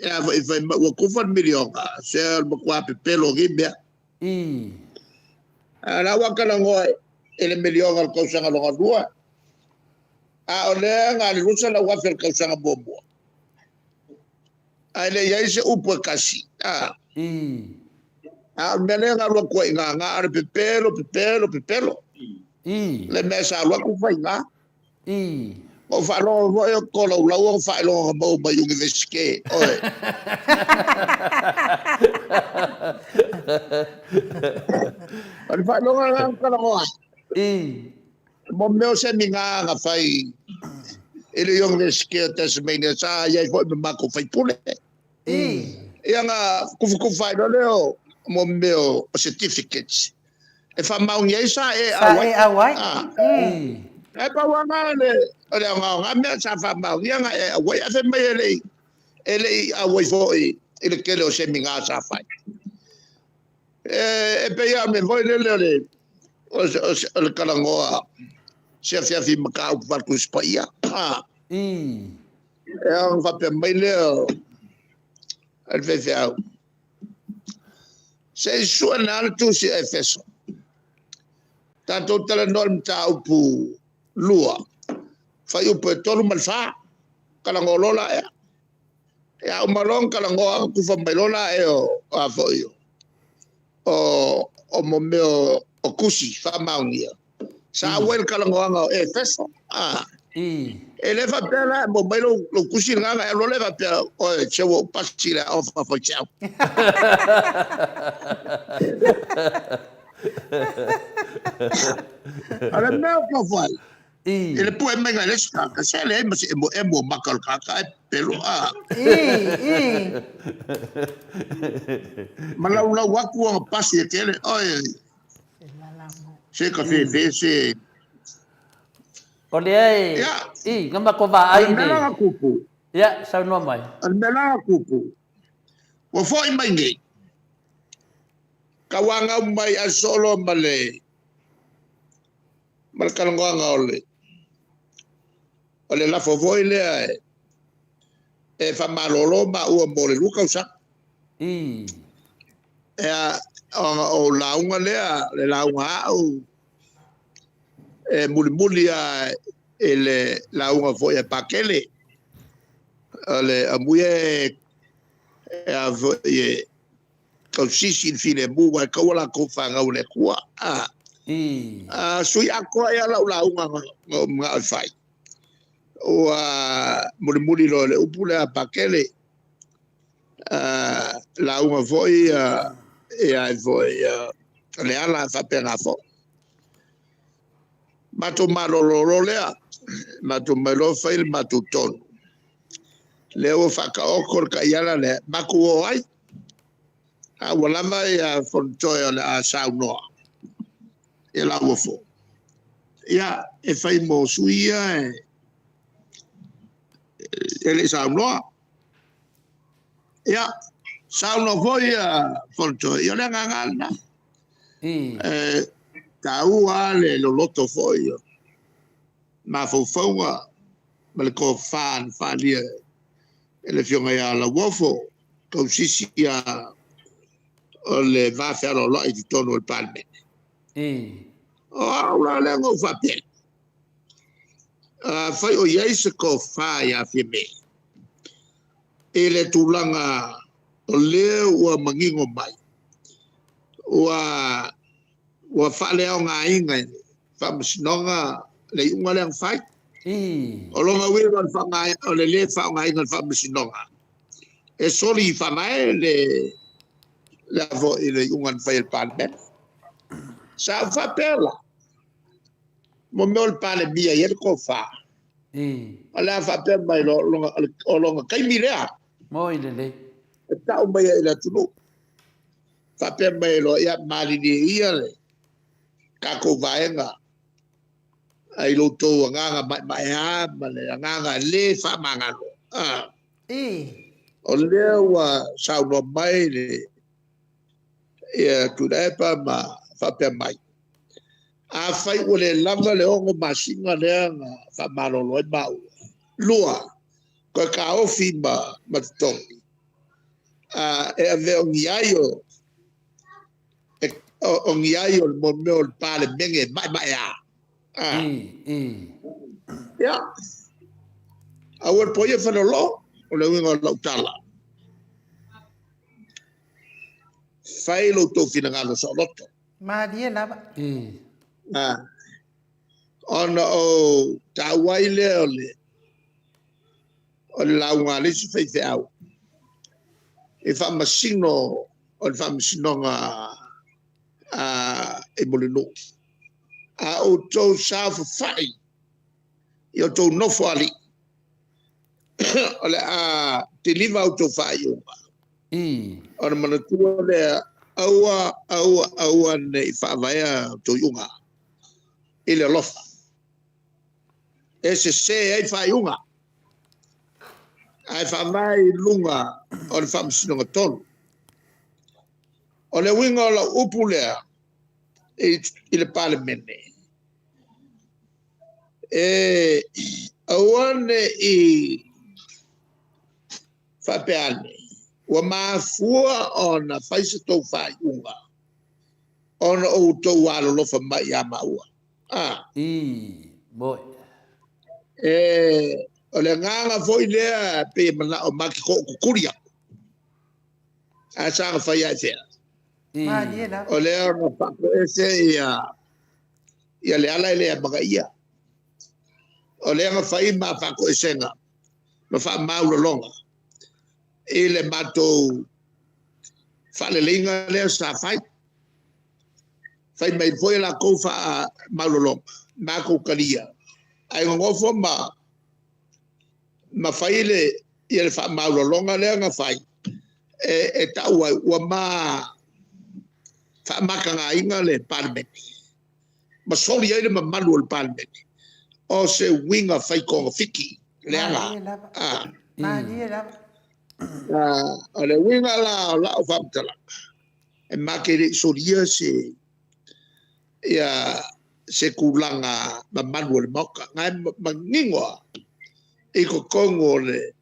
e avo e fai wa kufan milionga. Se al makwa pe pelo ngi mea. La waka la ngoe ele milionga al kausanga longa dua. O le nga le rusa la wafe al kausanga bombo. Ele yai se upo kasi. Mele nga lua kua inga nga are pepelo. Le mesa lua kufa inga. O whaelo voe o kola ulau o whaelo o mau mai ungi veske. Oe. Ani whaelo nga kala ngoa. Mo meo se mi ngā whai. Ele ungi veske o Tasmania sa iai voe me mako whai pule. Ia ngā kufu whaelo leo mo meo certificates. E wha maungi ei sa e awai. Sa e awai. E pa wanga le ngā mea sa wha mau ianga e awai afe mai ele i awai foi ele kele o se mi ngā sa whai. E pe ia me voi le o le kalangoa se fiafi maka upu walku spa ia. E ang whape mai leo al fefe au. Se sua nana tu si e feso. Tato tala nol mta upu lua. Fai upu e tolu malfa. Kalangolola e. E au malong kalangoa kufa mailola e o afoio. O momeo o kusi fa maungia. Sa wel kalangoa e feso. E le fa pela mo mailo lo kusi nga e lo le fa pela o chewo pasila o fa chao. Ala mea ka fai. Ele pue menga leska ka se le mas emo makal kaka e pelo Malaula waku ang pasi tele. Oi. Se ka fe se. Ole ai. Ngama ko va ai. Mela kupu. Ya, sa no mai. Mela kupu. Wa foi mai ngi. Kawanga mai a solo male. Malkalonga ole. Ole la foi le e fa malolo ma o mole luka usa. O launga le launga o muli ele launga foi e pakele. Ole amuye a foi consisi fine buwa kawala ko fanga ule kwa sui ako ya la unga nga fai o muli lo le upule pakele la unga foi e ai foi le ala fa penga fo mato malolo lea mato melo fail mato ton leo fa ka okor ka yala le maku ai a wala mai a fontoy a sauno e la wofo ya e fai mo suia e le sauno ya sauno foi a fontoy yo le nganga Taua le loto foi ma fofonga ma le ko fan lia ele fionga ya la wofo ko sisia o le va fer lo i tono il palme la le ngo fa pe fai o yeise ko fa ya fime ele tulanga o le o mangingo mai wa fa le nga inga fa msnonga le unga le fai o longa wi ron fa nga o le fa nga inga fa msnonga e soli fa mai le vo ile unga fa il palme sa fa perla mo mol pale bia yer ko fa ala fa per mai lo longa kai mi le mo ile le ta o mai ile tulu fa per mai lo ya mali ni ile ka ko vaenga ai lo to nga mai ha male nga le fa mangalo o le wa sa no mai le e tu dai pa ma fa per mai a fai o le lava le ongo masinga le nga fa malo lo ba lua ko ka o fi ba to e ave o ngiayo o ngiayo mo me o pale benge mai ya ya a wer poye fa lo o le wingo lo tala fai lo to fina ngalo so lotto ma dia lava ona o tawai le o la unga le si fai fe au e fa masino o fa masino nga e molino a o to sa fai yo to no fali ole te liva auto fai ona mana tu le aua ne fa vai to yunga ile lofa ese se ai fai unga ai fa mai lunga o le famsino ton o le winga la upulea ile parlamento awane i fa peane wa mafua ona faisa to fai unga ona o to walo lofa mai ya maua boy o le nganga foi lea pe mana o maki ko kuria a sa fa ya se ma dia lava o le no pa ese ya le ala le baga ia o le nga fai ma fa ko esenga no fa ma lo longa ele mato fa le linga le sa fai mai foi la ko fa ma lo longa ma ko kalia ai ngofo ma faile ia fa ma lo longa le nga fai e ta wa ma fa ma kanga inga le palme ma soli ele ma malu le palme o se winga fai ko fiki le nga ma dia lava ale winga la fa tala e ma ke solia se ia se kulanga ma malu le moka ngai mangingo e ko kongo le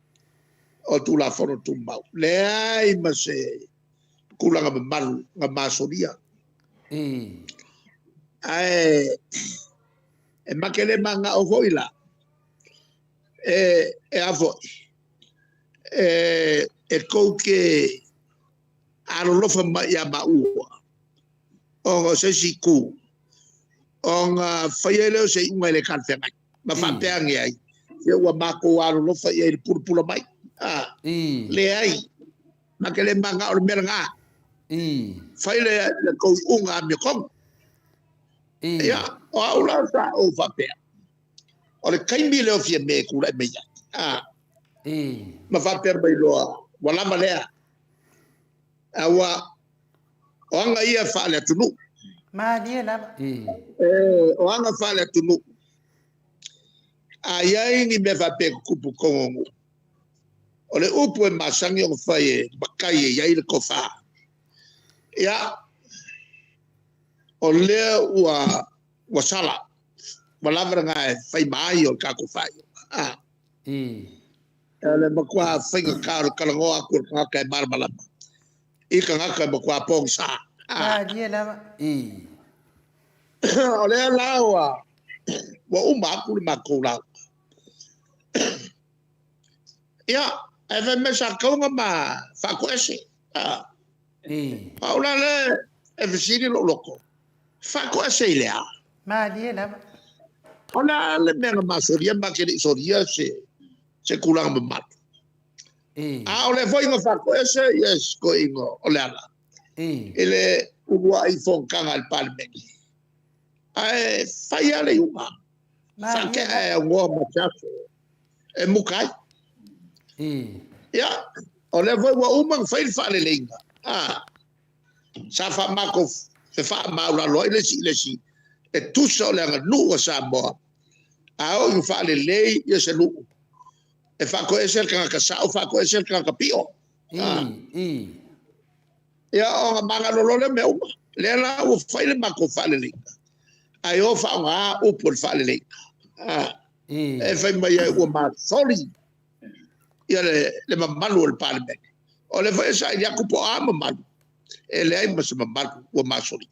o tu la fono tu mau le ai ma se kulanga ma malu nga masolia ai e makele manga o voila e avo e ko ke aro lofa ma ya ma ua o se siku o nga faiele se unga le kan fenga ma fa peangi ai e wa mako aro lofa e purpula mai le ai makele manga o meranga faile le ko unga me kom ya o aula sa o fa pe o le kaimi le o fie me ku la me ya ma fa per bai lo wala malea awa o anga ia fa le tunu ma dia la o anga fa le tunu ai ni me fa pe kupu kongo o le upu e masangi o fai bakai e iai le kofa ia o le ua sala walavara ngai fai mai o kako fai le makua whainga kāro karangoa kur ngaka e marmalama I ka ngaka e makua pong sa ma dia la o le lawa wa umaku le makou lau ia e ve me sa kaunga ma whako ese paula le e visiri lo loko whako ese I lea ma dia la ona le mea masoria makere soria se kulang mamatu o le foi ngo whako ese yes ko ingo o le ala ele ua I whonkanga al palmengi ai whai ale uma whake e ngoa mataso e mukai ia o le foi ua umang whai whale leinga sa wha mako se wha maura loa ilesi e tusa o le anga nua sa moa o I whale lei ia se nuu e whako esel kanga ka sao whako esel kanga ka pio ia o nga manga lolole me uma le la ua whaile mako whale leinga ai o whaonga upo le whale leinga e whai mai e ua mathori ia le mamalu o le parliament o le whai sa ia kupo a mamalu e le ai masa mamalu ua masori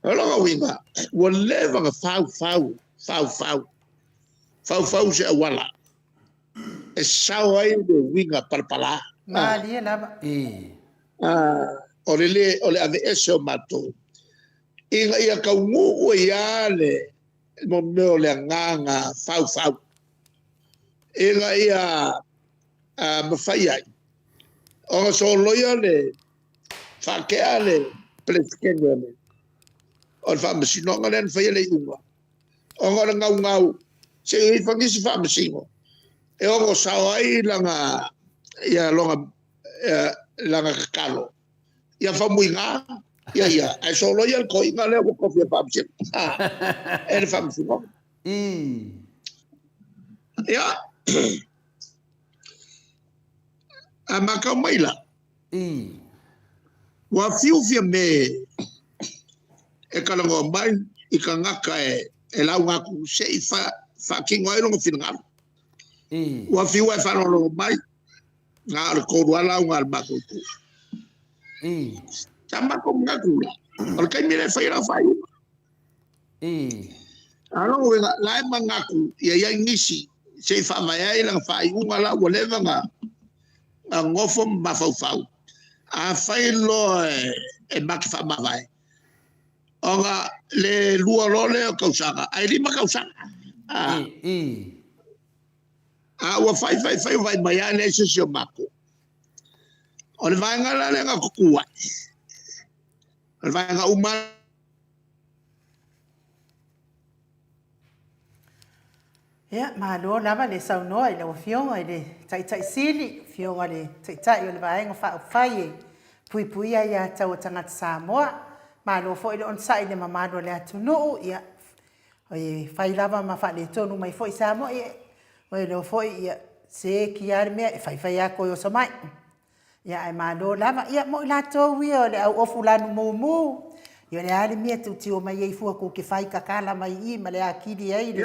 Alonga winga ua leva nga fau se awala e sao ai de winga palpala ma dia la o le ave ese o matou inga ia kaungu o ia le mo meo le nganga fau inga ia mawhai ai o nga so loia le whakea le pleskenya le o le whaamasinonga le an whai le unga o nga ngau se I whangisi whaamasingo e o ngo sao ai langa ia langa kakalo ia whamuinga ia ai so loia ko inga le o kofi whaamasingo e le whaamasingo ia a makau maila wa fiu me e kalango mai I ka ngaka e lau ngaku se I whakingo ai longo whingalo wa fiu e whanolo mai ngā ala kōrua lau ngā ala mako ta mako ngaku o kai mire whaira whai alongo wenga lai mangaku ia ngisi se I whamai ai langa whai unga lau wa lewa ngā ngofo mawhau a whai lo e maki whamawai o nga le lua role o kausanga ai lima kausanga ua whai mai ane se o mako o le vai ngala le nga kukua o le vai nga uma ia ma lo lava le saunoa I le fionga I le tai sili fionga le tai o le vai nga whai pui ia tau tangata Samoa ma lo fo I le on sai le mamado le atunu ia Oi fai lava ma fa le tonu mai foi Samoa oi lo foi ia se ki ar me fai a ko yo samai ia ai ma lo lava ia mo la to wi o le o fulano mumu ia le ali me tu tio mai ai fu ko ke fai kakala mai I ma le akidi ai le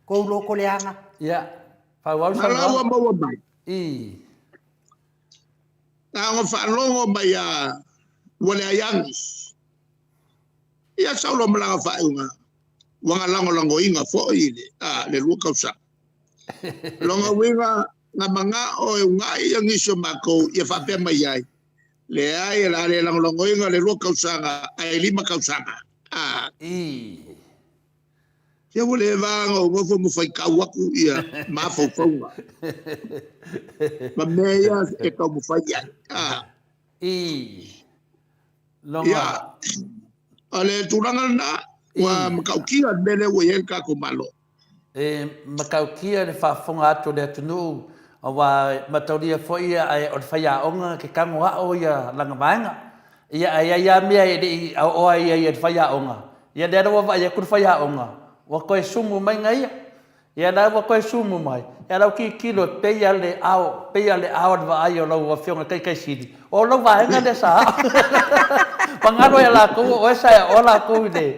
ko lo ko le anga ia fa wa sa Malawa mawa mai na ngo fa longo mai a wale ayangis ia saulo malanga fa unga wanga lango inga fo ile le luka usa longa winga na manga o unga ia ngiso mako ia fa pe mai ai le ai la le lango inga le luka usa ai lima kausanga Ia wale vanga o ngofo mo fai kawaku ia ma fofonga. Ma mea e ka mo fai ia. I. Ia, Longa. ale turanga na wa makaukia mele wo yen ka ko malo. Makaukia le whaafonga ato le atunu a wa matauria foi ai o whaia onga ke kango o ia langa maenga. Ia mea e o ai ia whaia onga. Ia lera wa vai kur whaia onga. Wa koe sumu mai ngai. Ia la wa koe sumu mai. Ia lau ki kilo peia le ao wa ai o lau wa whionga kai siri. O lau vaenga le sa. Pangaro ia la kou o esa o la kou le.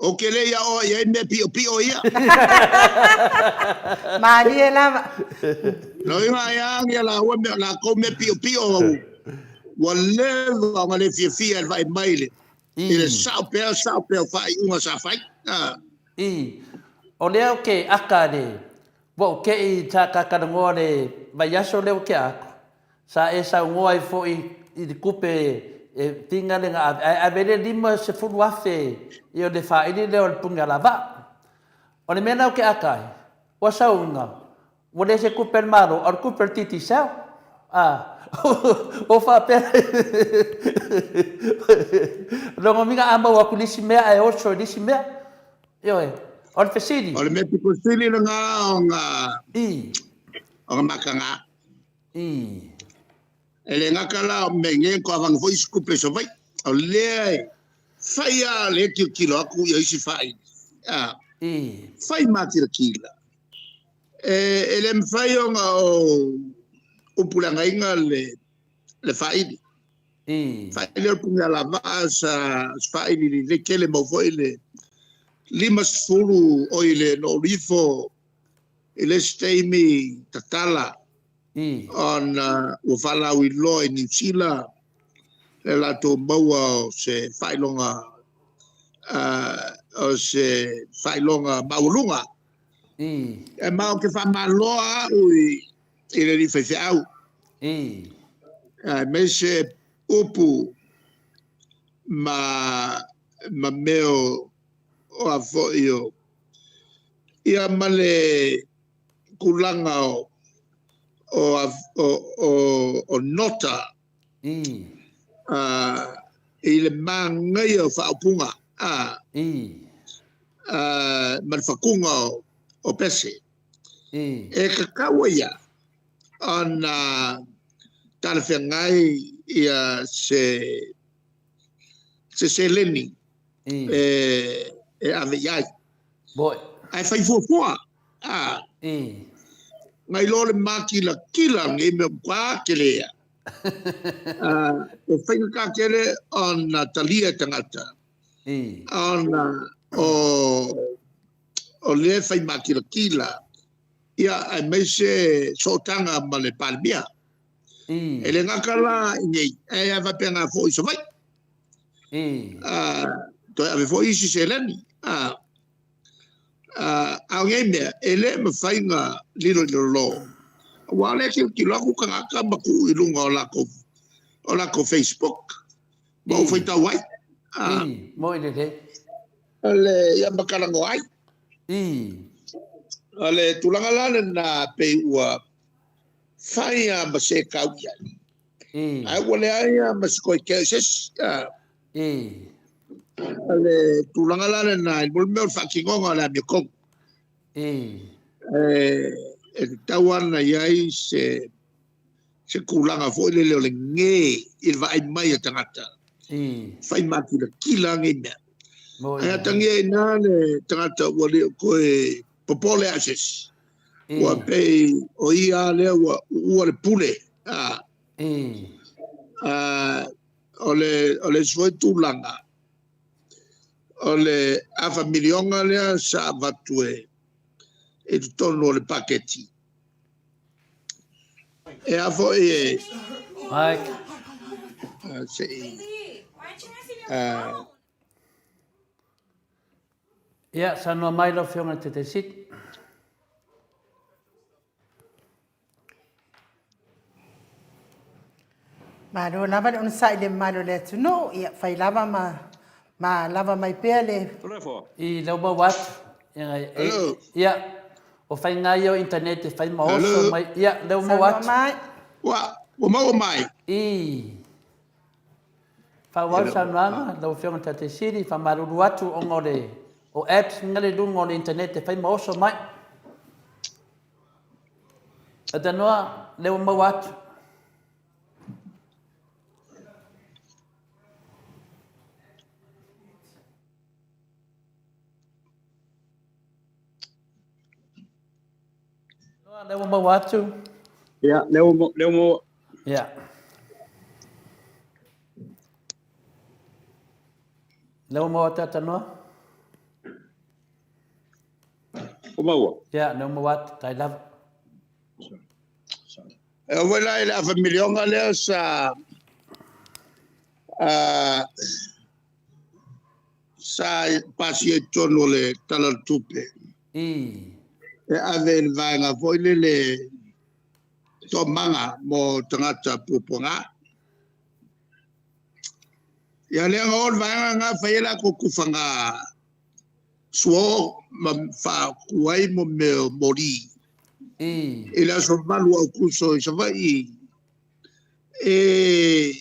O ke le ia o ia me pio ia. Mali e lava. No ia ia la o me la ko me pio. Wa le wa le fia vai maile. Ile sao pe fai unha sa fai. O leo ke aka le. Wo ke I ta kakangoa le vai aso leo ke ako. Sa e sa ngoa I fo I kupe e tinga le nga a vele lima se fulu afe I o le whaini leo le punga lava. O le mena o ke akai. O sa unga. O le se kupe le maro. O le kupe le titi sao. O whapera. Longa minga ama waku lisi mea e oso lisi mea. Yo e. O le fesiri. O le me piko sili nga o nga makanga. Ele nga kala me ngen ko avang foi skupe so vai. O le fai le kilo aku ia isi fai. Fai mati kila. Ele me fai o pulanga inga le fai. Fai le punga la vasa fai le kele mo foi le limas fulu o ile no rifo ile steimi tatala. On wafala wi lo I New Zealand le la to maua se failonga o se failonga maulunga e mau ke fa maloa ui ile ri fe au me se upu ma meo o afo io ia male kulanga o nota ile mangai o whaapunga man whakunga o pese e kakawa ia ana tala whengai ia se leni e ave iai ai whai fuafua ngai lole makila kila ngai me kwa kelea o whainga ka kere on talia tangata on o le whai makila kila ia ai meise sotanga ma le palmia e le ngakala ngai e ava penga fo iso vai to ave fo isi se leni a ngai me ele me whainga lilo lo wale ki lo ku ka ka ba ku ilunga o la ko Facebook mo foi ta wai mo ile de ale ya bakala ngoi ale tulanga lana na pe ua faia ba se ka ya ai wale ai ma ko ke ses ale tulanga lana na bol me fa ki ngonga la me ko tawana iai se kulanga fo le nge il vai mai tangata fai maki la kilanga ina ai tangi na le tangata wale ko popole ases wa pe o ia le wa le pule ole foi tulanga ole a familionga le sa vatue e tono le paketi e a foi ai ia sa no mai lo fiona te sit Malo lava on sa ile malo le tuno ia fai lava Ma lava mai pea le. I leo ma wat. Hello. Ia. O whai ngai o internet e whai maoso Hello. mai. Ia, leo ma Sa wat. mai. Wa mau mai. I. Wha wau sa nuanga, leo whionga ta te siri, wha maruru atu o ngore. O apps ngare lunga o internet e whai maoso mai. A te noa, leo ma wat. Leo ma watu. Ya, leo mo Yeah. Leo ma watu ata noa? o mau. Yeah, leo ma watu. Tai lava. E o wela i la familionga leo sa pasi e tono le tala tupe. I. E ave il vaenga foi le to manga mo tangata puponga. Ia le ngol vaenga nga faila ko kufanga suo ma fa kuai mo me mori. I. E la so malu au kuso i sa vai e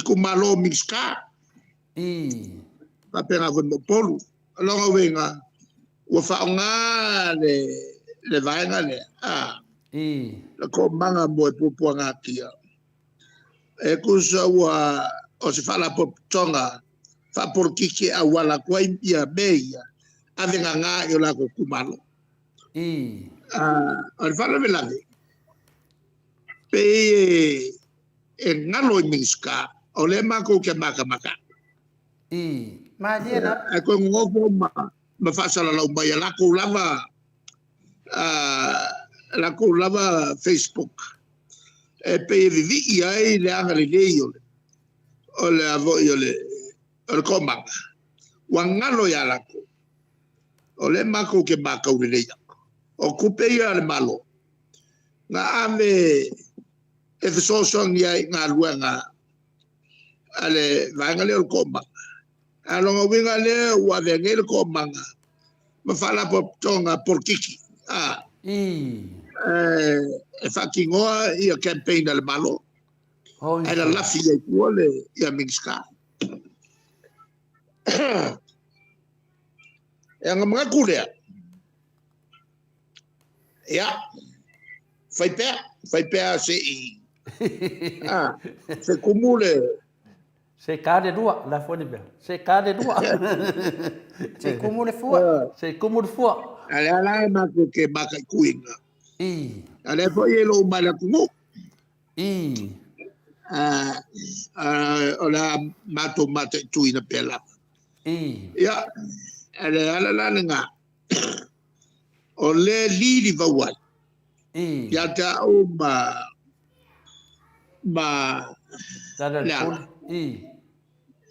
ku malo miska I. pa pena vo mo polu. Alonga wenga wa fa nga le vaenga le I. la ko manga mo e puponga kia. E kusa wa o se fala po tonga fa por kiki a wala kwa impia beia avenga nga yo la ko kumalo I. al fala velave pe e ngalo minska o le mako ke maka I. Ma dia na. e ko ngofo ma fa sala la ba ya la ko lava Facebook e pe vivi ai le anga le yo o le avo yo le koma wangalo ya lako o le mako ke maka ule ya o kupe ya le malo na ame e so ya nga luanga ale vanga le koma alonga winga le wa venge le koma ma fala po tonga por kiki I. e fakingoa ia campaign le malo Hoi. era la figlia vuole ia minska e nga mga kulea ya fai pea se i se kumule Se kare dua, la fone bea. Se kare dua. Se kumu le fua. Se kumur fua. ale ala mako ke maka kuinga I. ale po yelo mala kumu I. ola mato mate tuina pela I. ya ale ala la nga o le lili vawai I. ya ta o ma Dada Lea. pun. I.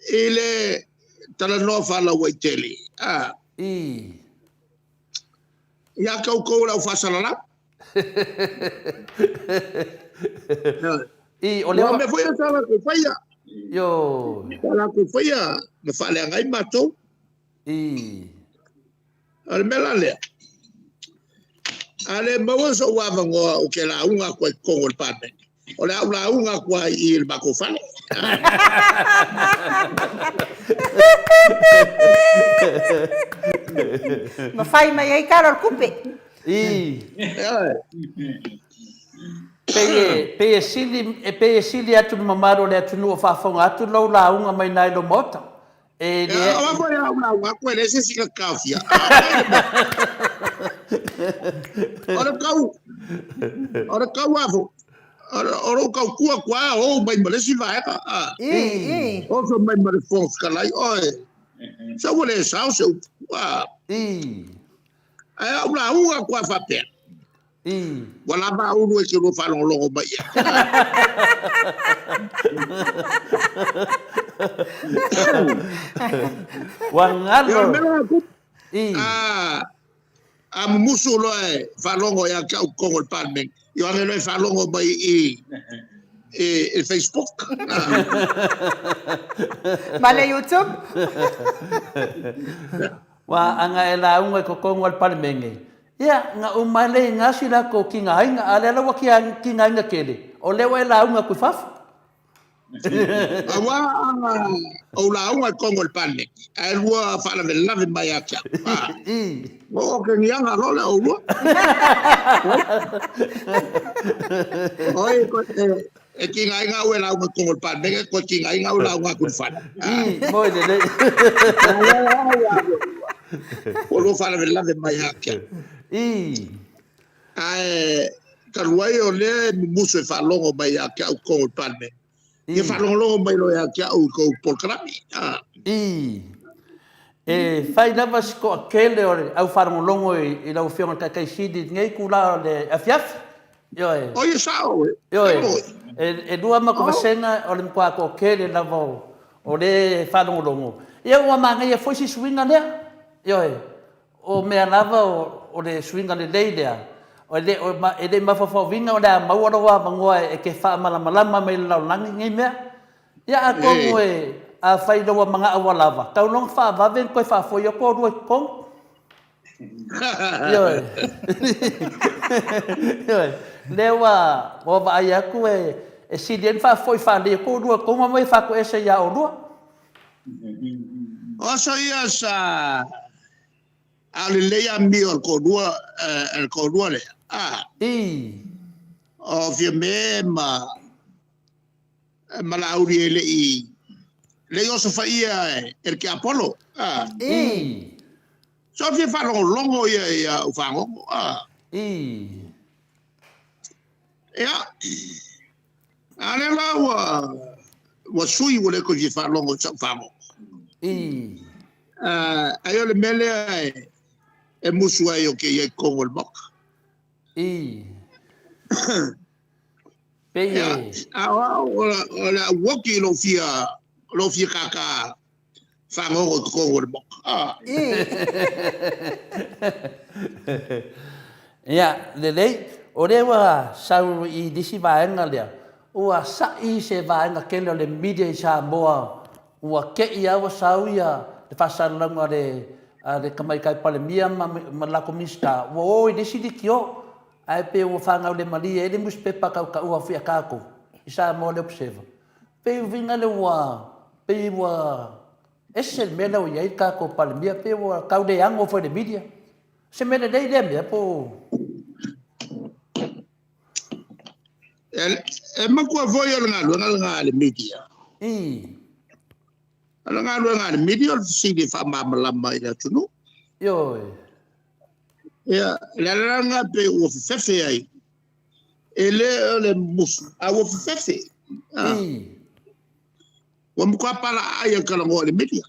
ile tala no fala waiteli I. ya kau la fasala la I. O le leo. me foi a sala ko faia Yo. sala ko faia me fale ngai mato I. al mela le ale mawa so wa vango o ke la unga ko ko el padre o la unga ko i el bako fale Ma fai mai ai caro al kupe. I. Pe sili atu mamaro le atu no fafonga atu lo la unga mai nai lo mota. E le ya wa ya unga ko le se sika kafia ora kau avo ora kau kua kwa o mai male si vai I. o so mai male fon kalai oi sa wole sa so I. ai unga kwa fa pe I. wala ba unu ke ro fa lo ba ya Wangalo. I. musu lo e fa longo ya ka ko el palmen yo ave lo fa longo ba Facebook. Ma le YouTube? Wa anga e la unga ko kongo al palemenge. Ia nga umale nga sila ko kinga ainga ale la waki kinga ainga kele. O lewa e la unga ku fafu. Awa o la unga kongo al palemenge. Ai lua fala de lave mai acha. O ke ngianga rola o lua. Oi ko e kinga ainga o la unga kongo al palemenge ko kinga ainga o la unga ku fala. Moi de de. O lo fala de lave mai acha. Ai karuai o le muso e falongo mai acha o kongo al palemenge. Ia whalongolongo mai loe a kia au kou polkarami. E whai nawa siko a kele ore au whalongolongo i lau whionga kakai sidi ngai kula le afiafi. Ioe. O ia sao e. Ioe. E dua mako wasenga o le mkua ko kele nawa o le whalongolongo. Ia ua maa ngai e foisi swinga lea. Ioe. O mea nawa o le swinga le leilea. O le mawhawhau vinga o le a mauaroa mangoa e ke wha malamalama me lau langi ngai mea. Ia a kongo e a whailawa mga awalawa. Tau long wha wawen koe wha fo i o kōrua i kong. Ioe. Ioe. Lewa o wa ai aku e sidien wha fo i wha le kōrua konga mai wha ko ese ia o rua. Oso ia sa ale leia mi o kōrua lea. O fia me ma lauri ele i le oso faia e ke Apollo. So fia whalongolongo ia uwhangongo. Ia. Ale la wa sui wale ko fia whalongo sa uwhangongo. Ai ole mele e musu ai o ke ia kongo le moka. Peye. Awa ola woki lo fia kaka whangongo kongo le moka. Ia, lelei, o rewa sau i disi vaenga lea, ua sa i se vaenga kele o le media i sa moa, ua ke i awa sau ia, le whasalalanga le kamaikai palemia ma lako mista, ua o i disi diki o, ai pe ua whangau le malia, e le muspepa kau ka ua fia kako, i sa moa le observa. Pe uvinga le ua, pe ua, ese mena o iai kako palemia, pe ua kau de ango foi le media. Se mena dei le mea po. E makua foi o ngā le media. Ala ngā le media o sidi whamamalama i la tunu. Ioi. Ia, le ranga pe ua whiwhewe ai. E le musu, a ua whiwhewe. Ua mukua para ai a karangoa le media.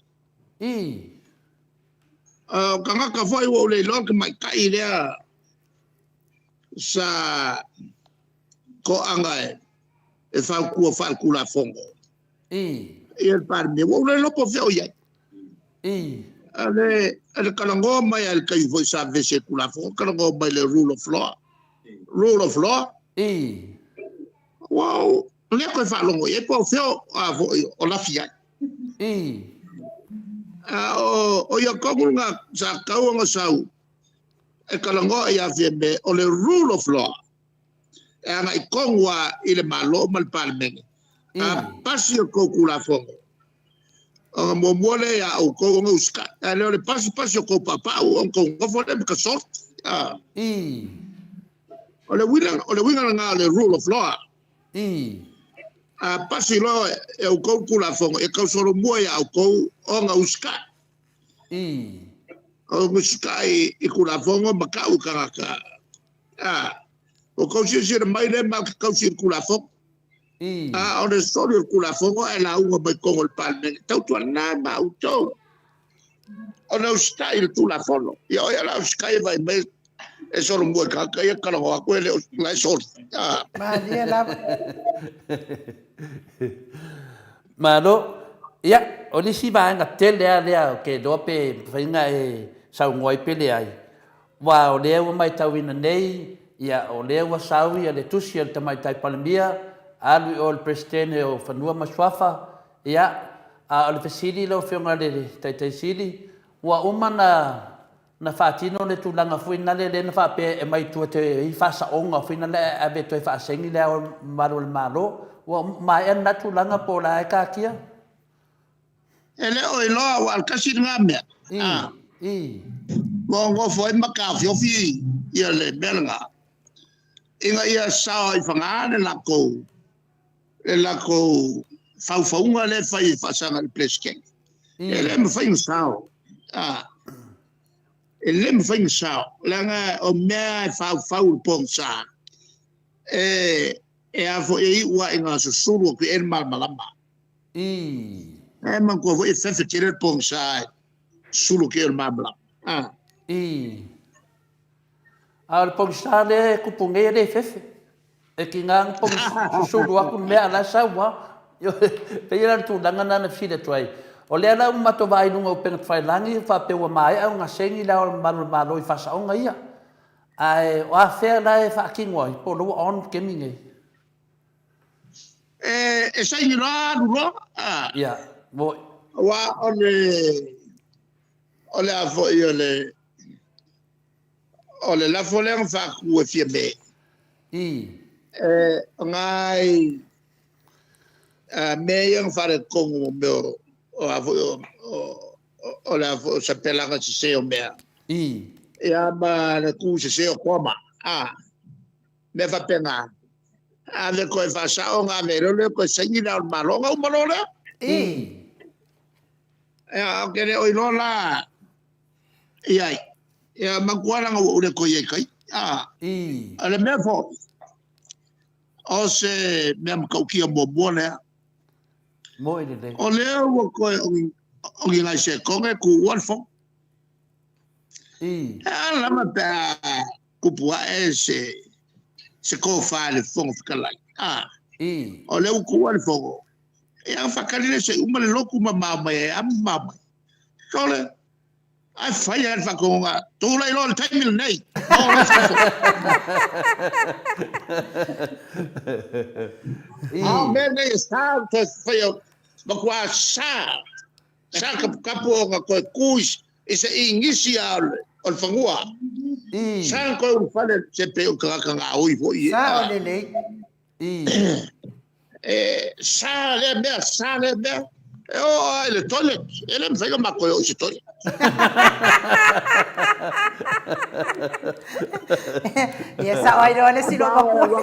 Ka ngaka foi ua ule loke mai kai lea sa ko anga e whau kula fongo. Ia le pare me, ua ule lopo whio iai. Ale karangoa mai al kai foi sa vese kula fongo, karangoa mai le rule of law. Rule of law. Wow, lea koe whalongo, e po whio o lafi ai. O ia kongunga sa kauanga sau e kalangoa ia fia me o le rule of law e anga i kongua i le malo ma le parlemene a pasi o kou la fongo o nga momuole ia au kou nga uska e leo le pasi o kou papau o kou ngofo le mika sort o le winga nga le rule of law a pasi lo e au kou kula fongo e kau soro mua ia au kou o nga uska o uska i kula fongo ma kau karaka o kou siri mai le ma kau siri kula fongo o le sori o kula fongo e la unga mai kongo le palme tau tua na ma utou o na uska i le kula fongo i o ia la uska i vai mai e soro mua karaka i kala hoa koe le lai sori Malia lava. Mano, ia, o nisi vaenga tele a lea ke dope whainga e sau ngoi pele ai. Wa o lea ua mai tauina nei, ia o lea ua sau ia le tusi al tamai tai palemia, alu o le presidente o whanua masuafa, ia, o le fesili lo whiunga le taitaisili, ua na whaatino le tūlanga fuina le na whape e mai tua te i whasaonga fuina le a veto e whaasengi le o maru le malo, ua mai an na tūlanga po la e kākia? Ele o iloa wa kasi nga mea. Mo ngo foi maka fiofi ia le belga. Inga ia sao I whanga le lako faufaunga le whai whasanga le pleskeng. Ele me whai sao. Ele me whai sao. Langa o mea fau le pong sa. E afo e ua inga susuru ki el malmalama. E man ko e fefe tire pong sa sulu ki el malmalama. A le pong sa le kupunge le fefe. E ki ngā pong susuru aku mea la saua. Peira tūlanga na while tuai. O lea la umato vai nunga upenga whailangi, whapewa mai au ngā sengi la o malo I whasaonga ia. Ai, o a whea la e whaakingwa, po lua on keminge. E sa ingi rā rua? Ia, moi. Wa ole a fo I ole la fo le whaku e fia me. Ngai me yang whare kongo meo o la fo sa pelanga si seo mea. Ia ma le ku si seo koma. Me fa pena. Le koe whasao ngā mero le koe sengi na malonga umalora. Ia o kere oi lola. Ia makuaranga ure koe e kai. Ale mea fo. O se mea makaukia mo lea. Moi le. O lea ua koe o ngai se konge ku uanfo. Lama pea kupua e se ko whaare whonga whakalai. O lea ku uanfo. E a whakalile se umale loku mamama e amama. Kole, ai whai a whakonga. Tūlai lo le taimil nei. Mea nei sā te whai o makua sā. Sā kapu o ngā koe kuis I se ingisi a o le whangua. Sā koe u whale se pe o kakaka ngā ui hoi. Sā o le nei. Sā le mea. E o ai le toilet. E le mwhainga makoe o se toilet. Ia sa oi ro le sino makua.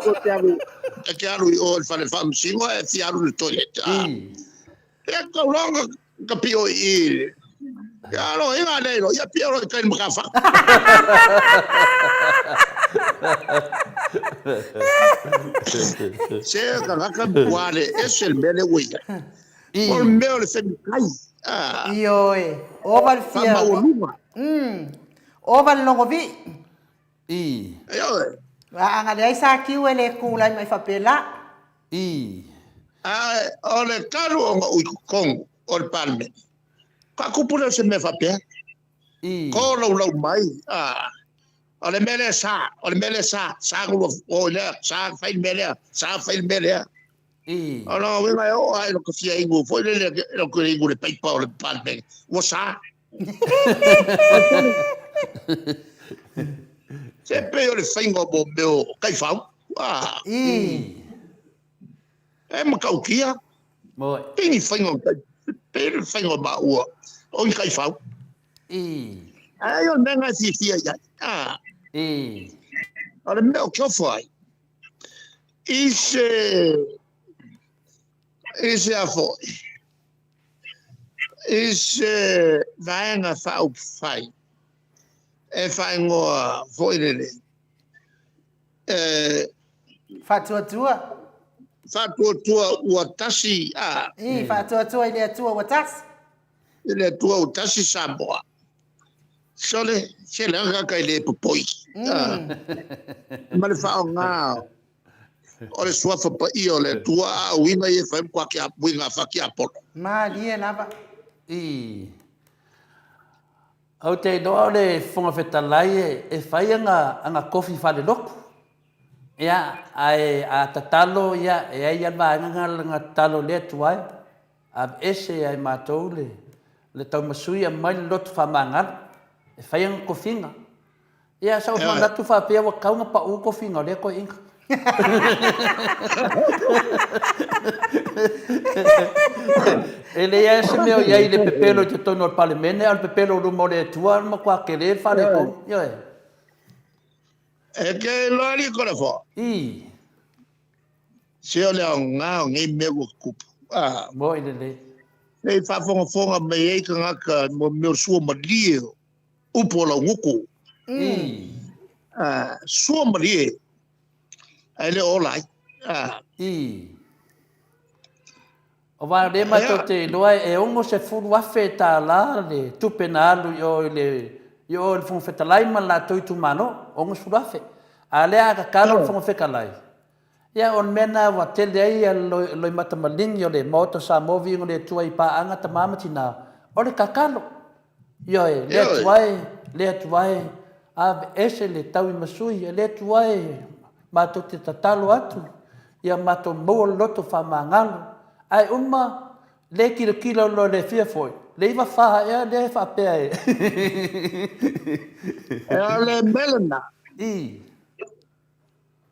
E ke aru I o le whale whamsingo e fi aru le toilet. E kaulonga ka pio I. E alo inga leiro. Ia pio ro I kain makafa. Se ka ngaka buare e se le mele uia. O le meo le whemi kai. Ioe. Oval fia. Oval longo vi. Ioe. Anga le ai sa kiu ele kulai mai whapela. O le karu o ngā ui kongo o le palme. Ka kupule se me whapea. Ko lau mai. O le mele sa. Sa ngulu o lea. Sa whain melea. O no, winga o ai lo kafia ingu. Foi le lo kure ingu le paipa o le palme. Wo sa. Se pe o le whainga mo meo kai whau. E makaukia. Pini whainga o kai. Pini whainga ma ua. O I kai whau. Ai o nenga si fia iai. O le meo kio whai. Ise a foi. Ise vaenga whau whai. E whai ngoa foi lele. Whatuatua. Whatuatua ua tasi. Whatuatua ile atua ua tasi. Ile atua ua tasi Samoa. Sole, se le anga kai le popoi. Ma le whao ngā. O le suafa pa I o le tua a winga I e whaim kwa kia winga whaki a polo. Ma lia nava. Au te noa le whunga whetalai e whai anga kofi whale loku. Ia, ai a tatalo ia, e ai nga talo le tuai. A ese ai mātou le tau masui a mai le lotu whamangara. E whaianga kofinga. Ia, sa ufa natu whapea wa kaunga pa u kofinga, le koe inga. Ele ia se meo iai le pepelo te tono al palemene, al pepelo rumo le tua, ma kua ke le whare ko. Ia e. E ke loari kore fo. I. Se o leo ngā ngai mea kua kupu. Mo ile le. Nei whafonga me ei ka ngaka mo meo sua marie. Upo la nguku. I. Sua marie. Ai le olai. I. O wā le mato te loa e ongo se furu afe tā la le tupe na alu yo le fungo whetalai ma la toi tu mano. Ongo se furu afe. A lea ka karo le fungo whekalai. Ia on mena wa tele ai loi mata malingi o le moto sa movi o le tua i pa anga ta mamati na. O le kakalo. Yo e, le tuai. A ese le tau i masui, le tuai. Mato te tatalo atu. Ia mato mua loto whamangalo. Ai le kilo lo le fia foi. Le iwa whaha ea, le wha pea e. Ea le melena. I.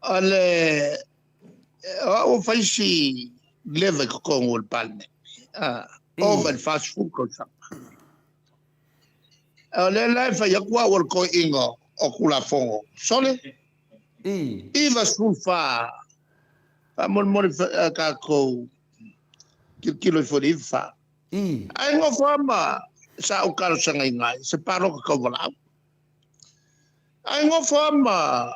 Ale o faisi leve con o palme. O el fast food ko sa. Ale la fa ya kwa o ko ingo o kula fongo. Sole. I. Iva sulfa. Mon ka ko kilo fo ifa. I. Ai ngo fama sa o karo sanga ngai se paro ko wala. Ai ngo fama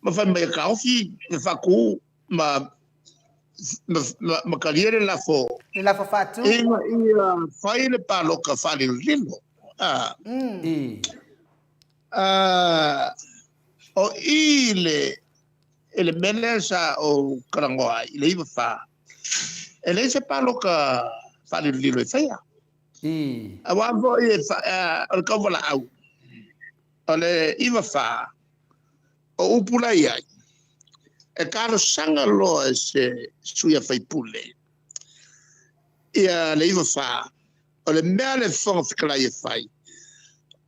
ma fa me kaufi me fa ku ma kaliere la fo. Le la fo fatu. Ia fai le palo ka fali lilo. I. O ele melesa o karangoa ile iba fa. Ele se palo ka fali lilo e faya. I. Awa vo e o ka wala au. Ole iba fa. O upula ia. E karo sanga loa se suia fai pule. Ia le iwa fa. O le mea le whanga whikala ia fai.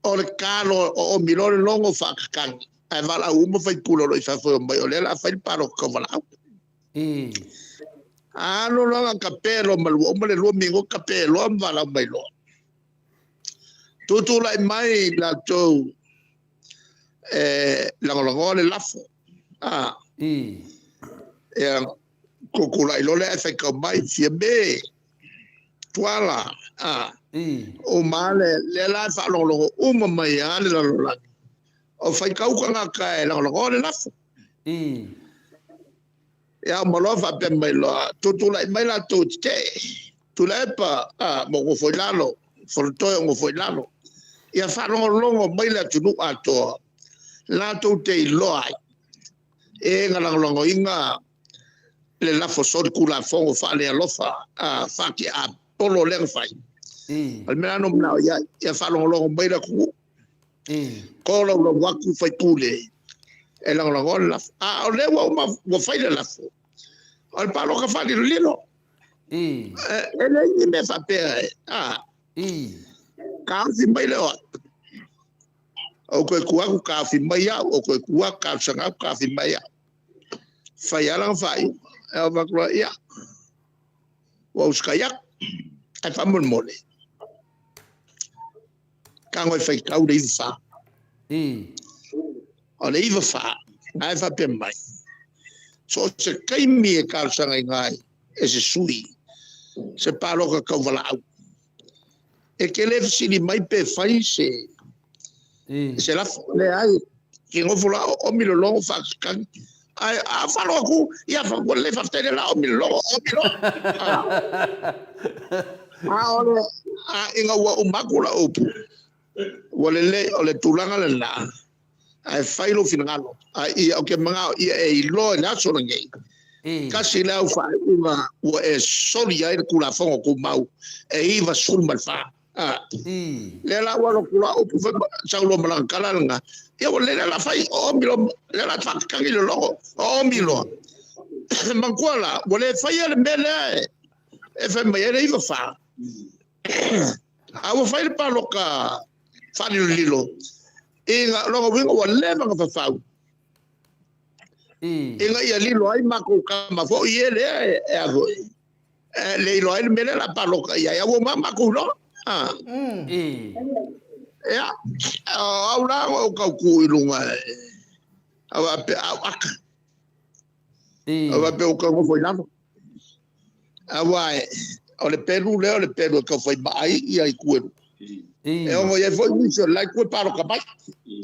O le karo o milore longo whakakangi. Ai wala uma fai pule o i whawhoi o mai. O le la fai paro ka wala au. I. Ano longa ka pēlo malua. Oma le lua mingo ka pēlo am wala mai loa. Tutu lai mai la tau langolango le lafo. I. Kokula ilo le fai ka mai fia me. Tuala. I. O male le la fa longo uma mai ale la la. O fai ka nga ka langolango le lafo. I. Ya malo fa pe mai lo. Tutu lai mai la tu te. Tu le pa mo go foi lalo. Forto ngo foi lalo. Ya fa longo mai la tu ato. La tu te loai. E ngalango inga le la fosori kula fongo fa le alofa fa ki a polo le fai al menano na ya fa longo mai la ku ko lo waku fai pule e la la o le wa fai le la fo al palo ka fa le lilo e le ni me fa pe ka si mai le o ko ka fi mai ya o ko ka sanga ka fi mai ya fai ala fai el vakro ya wa uskayak ai fa mole kango fai kau de fa o le iva fa ai fa pe mai so se kai mi ka sanga ngai e se sui se palo ka wala e ke le fsili mai pe fai se la le ai ki ngofula o mi lo longo fa kan ai a falo ku ia fa le fa tele la o mi lo ole inga wa umakula opu le tulanga le la ai failo finalo ai o ke manga e lo na so ngai kasi la fa uma o e solia e kula fongo ku mau e iva sul mal fa Le la walo kula o pu sa lo mala kala nga. Ia o le la fai o milo le la fa kangi lo o milo. Mankuala, o le fai le mele e fa mai le iva fa. A o fai le palo ka fa ni lilo. E nga lo winga o le nga fa fa. E nga ia lilo ai mako ka ma fo ie le e a le ilo ai mele la palo ka ia o mama ko no. Ya, ahora o kauku ilunga. Awa pe awaka. Awa pe o kauku foi nano. Awa o le peru ka foi mai ia i kueru. E o mo ia foi niso lai kue paro ka pai.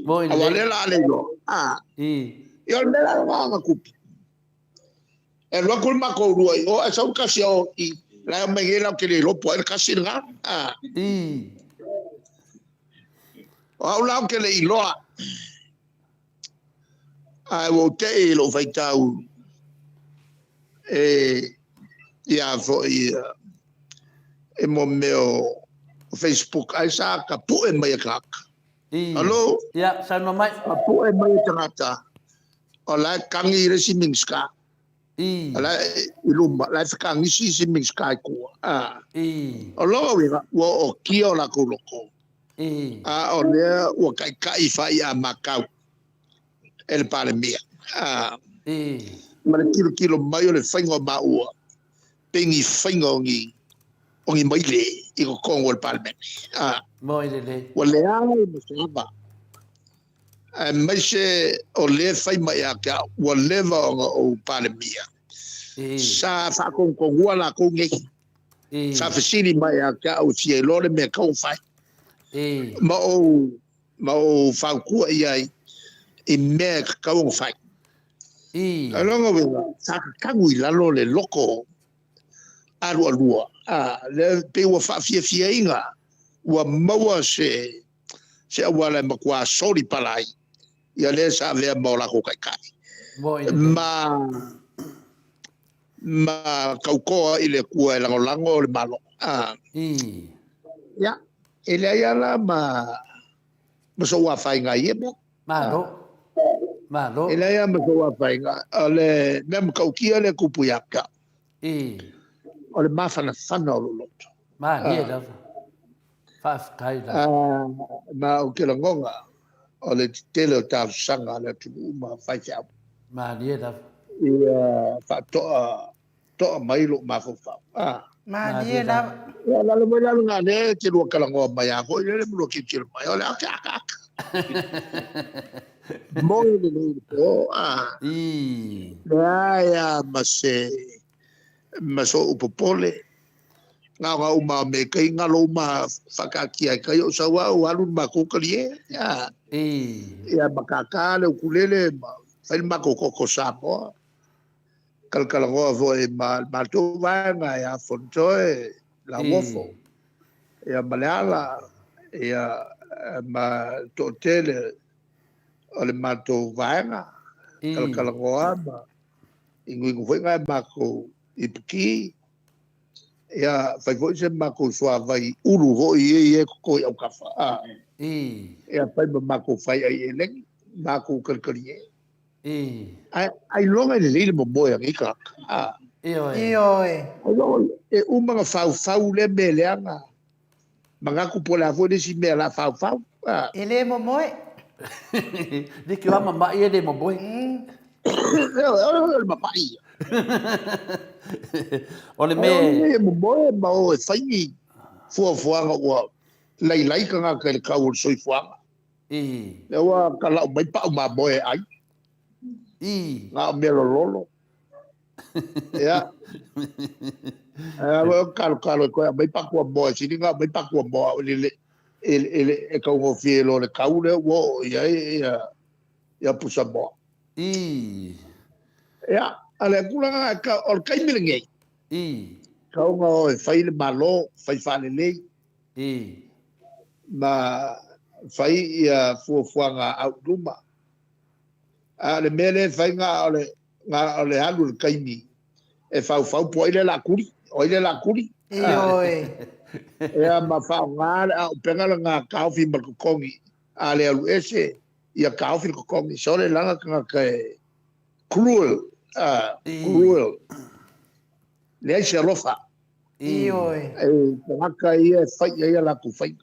Awa le la le no. E o mera nga kupi. E lo kul mako ruai o asa ka sio i la mengela ke le lo poer ka singa. O lau ke le iloa. Ai wo te e lo fai tau. Ia fo e mo meo Facebook ai sa ka pu e mai kaka. Hello? Ya, sa no mai. Ka pu e mai tangata. O la kangi re si mingska. Ala ilumba la kangi si mingska ko. O lo wo o kio la ko loko. O lea ua kai fai a Macau ele pale mea ma le kilo mai o le whaingo maua pengi whaingo ongi mai le i ko kongo le pale mea moi le ua le ai ma saba mai se o le whai mai a kia ua leva o pale mea sa whakongkongua la konge sa whasini mai a kia o sia lore mea kong whai ma o faukua ia i mea kakau ngwhai. Alonga wena, sa kakangu i lalo le loko aru alua. Le pe ua whaafia inga, ua maua se awala makua sori palai. Ia le sa vea maolako kai. Ma kaukoa i le kua e langolango le malo. Ya. Ele ai ala ma so wa fai nga ye mo malo ele ai ma so wa fai nga ale nem ka kia le kupu yaka ole ma fa na lo lot ma ye da fa kai da ma o ke la ngonga ole tele o ta sanga le tu ma fai ya ma ye da ia fa to mai lo ma fa ma dia la la le mola nga ne ke lo kala ngo ma ya ko le mo ke ke ma yo la ka mo le ko ya ma so upopole nga uma me ke nga lo ma fakaki ai ka yo sa wa alu ma ko klie ya makaka le kulele fa ma ko sa po kalkalangoa vo e matou vaega ia fontoe la wofo ia maleala ia ma to'atele o le matou vaega kalkalangoa ma iguigu foi gae makou i piki ia fai fo'i se makou soavai ulu ho'i e kokoi au kafa ia fai ma makou fai ai e legi makou kalikalie ai longa le le mo boya ngika e uma fau le meleanga manga ku pola fo de si mela fau ele mo moe de que ama mai ele mo boy mapai ole me mo boy ma o fai fo nga wa lai ka nga ka ka ul soi fo le wa kala mai pa ma boy ai nga melo lolo ya kalo ko mai pa ko bo si nga mai pa ko bo ele e ka ngo fielo le kaule wo ya pusa bo ya ale kula ka or kai milinge ka ngo fai le malo fai fa le ma fai ya fu nga au duma ale mele fai nga ole halu le kaimi e fau po ile la kuri o ile la kuri Ioi. ea mawhaonga a upengala ngā kauwhi makukongi a le alu ese ia kauwhi makukongi so le langa kanga kai cruel cruel le aise rofa Ioi. e ngaka ia whai ia la ku whai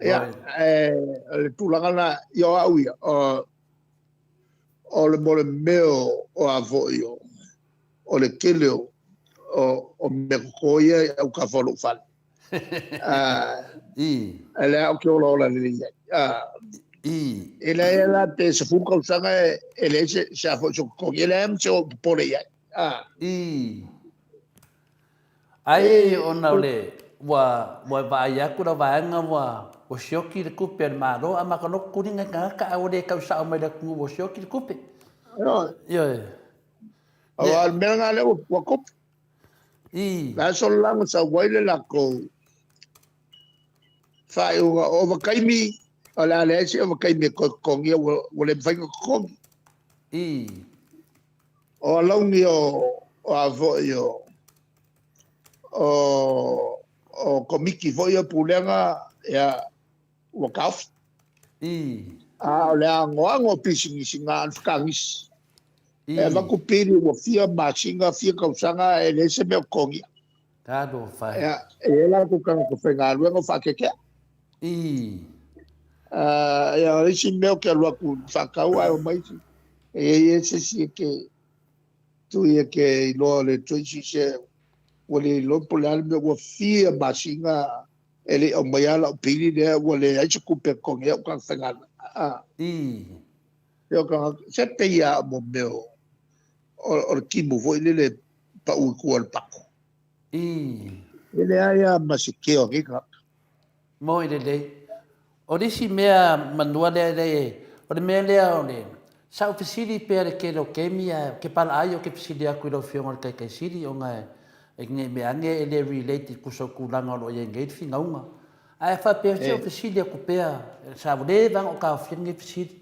ia le tūlanga na ia au ia o le mole meo o a voi o le kele o me ko ia au ka folo fal ele au ke ola ola le ia ele te se fu ko sanga ele se sa fo so ko ele am so pole ia ai ona le wa va ia ku va nga wa o shoki le kupe ma ro ama ka no kuninga ka o le ka sa o me le ku o shoki le kupe yo al menga le wa kop la so lang sa waile la ko fa o va kaimi ala le se o kaimi ko ngia o le fa ko o lo ngi o avo yo o komiki vo yo pulenga ya o kauf a le ngo pising singa fkangis e va ku piri o fia machinga fia kausanga ele se me kongi ta do fa ya e la ku kan ko fenga luego fa ke ya isi me ke lo ku fa kaua o mai e se si ke tu ye ke lo le tu si se o le lo polar me o fia machinga ele o mai ala piri de o le ai ku pe kongi o kan fenga yo kan se pe ya mo meu o kimu vo ile pa u ku al pako ile aya masikeo ki ka mo ile o disi mea manua le o le mea le o le sa ofisili pe ke lo kemia ke pala ayo ke fisili aku lo fio ngal kai sili o nga nge me ange ele related ku so ku langa lo ye ngate finga unga ai fa pe se ofisili ku pe sa le bang o ka fio nge fisili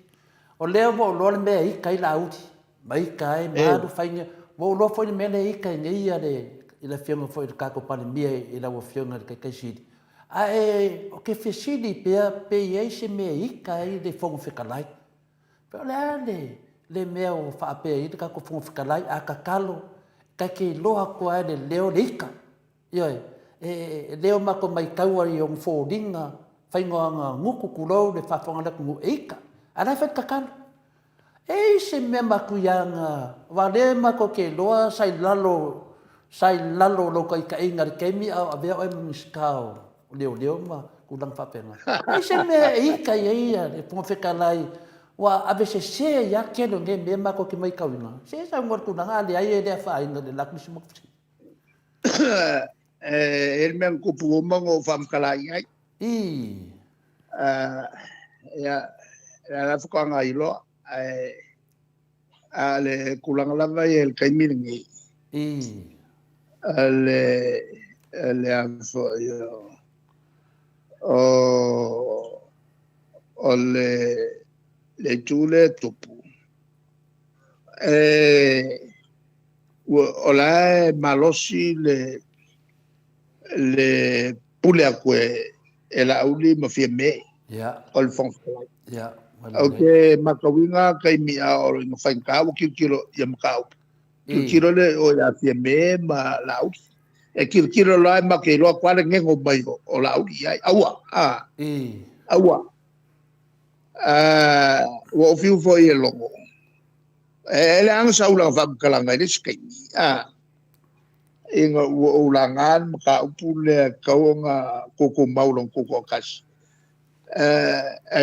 o le mo lo le me i kai la uti mai kai ma do fainga wo lo foi me le i kai ngi ia le ila fio foi ka ko pa le mia ila wo fio ngal kai sili ai o ke fisili pe ye se me i kai de fo fika lai pe le mea fa pe i ka ko fo fika lai a ka kalo ka ke loha ko ai leo lika yo leo ma ko mai kaua i on fo dinga fainga nguku kulo le fa fonga ku ika ana fa ka kalo se me ma ku yanga va le ma ko ke loa sai lalo lo kai ka inga ke mi a be o miskao leo ma ku dang fa pena se me ika ia le fo fika lai wa abese se ya ke lo nge me ma ko ki mai kawinga se sa ngor tu nanga le ai le fa inga de lakmi simo el men ku pu mango fam kala ai ya la fa ka ngai lo ale kulang lava el kaimi ngi le afo yo o le tule tupu o la malosi le pule akwe e la uli mafia me o le fong ok makawinga kai mi a o no fai ka o kilo ya makau kilo le o ya fia me ma la uli e kilo la ma ke lo kwa le ngengo mai o la uli ai awa awa wo fiu fo ye longo ele ang sa ulang fa kalanga ni skai inga wo ulangan maka upule kaunga koko maulong koko kas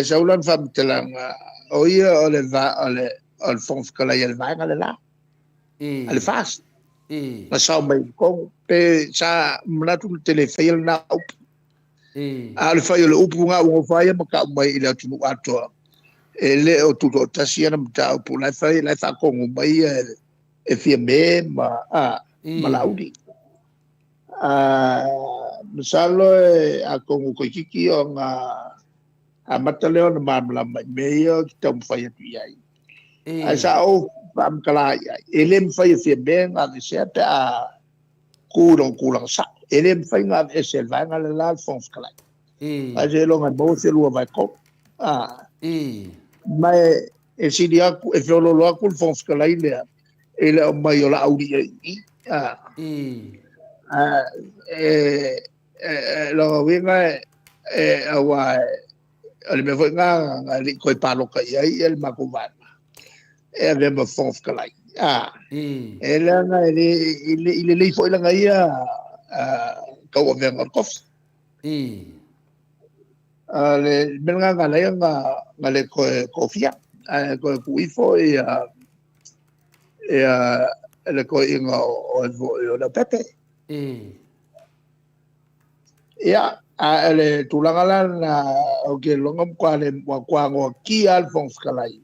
sa ulang fa telanga o ia ole al fons kala ye va ngala la al fast ma sa mai ko pe sa mnatu telefel na al fa yo upunga wo fa ye maka mai ila tunu ato ele o tuto tasia na mta pu la fa ko mai e fie me ma malaudi misalo a ko ko kiki o nga a mataleo na mamla me yo tam fa ye ai a sa o pam kala ele me fa ye fie me nga de seta kulang sa ele fai nga esel vai nga la fons kala a je lo nga bo se lo vai ko mai e si dia ku e folo lo ku fons kala ile ele mai ola audi lo vinga awa ele me foi nga li ko palo ka ia el makuvan e ave ma fons kala ele nga ele le foi nga ia ka o venga kof le benga nga le ko fia ko kuifo le ko inga o la pepe ele tulangala na o ke longam kwa le kwa ngo ki alfons kalai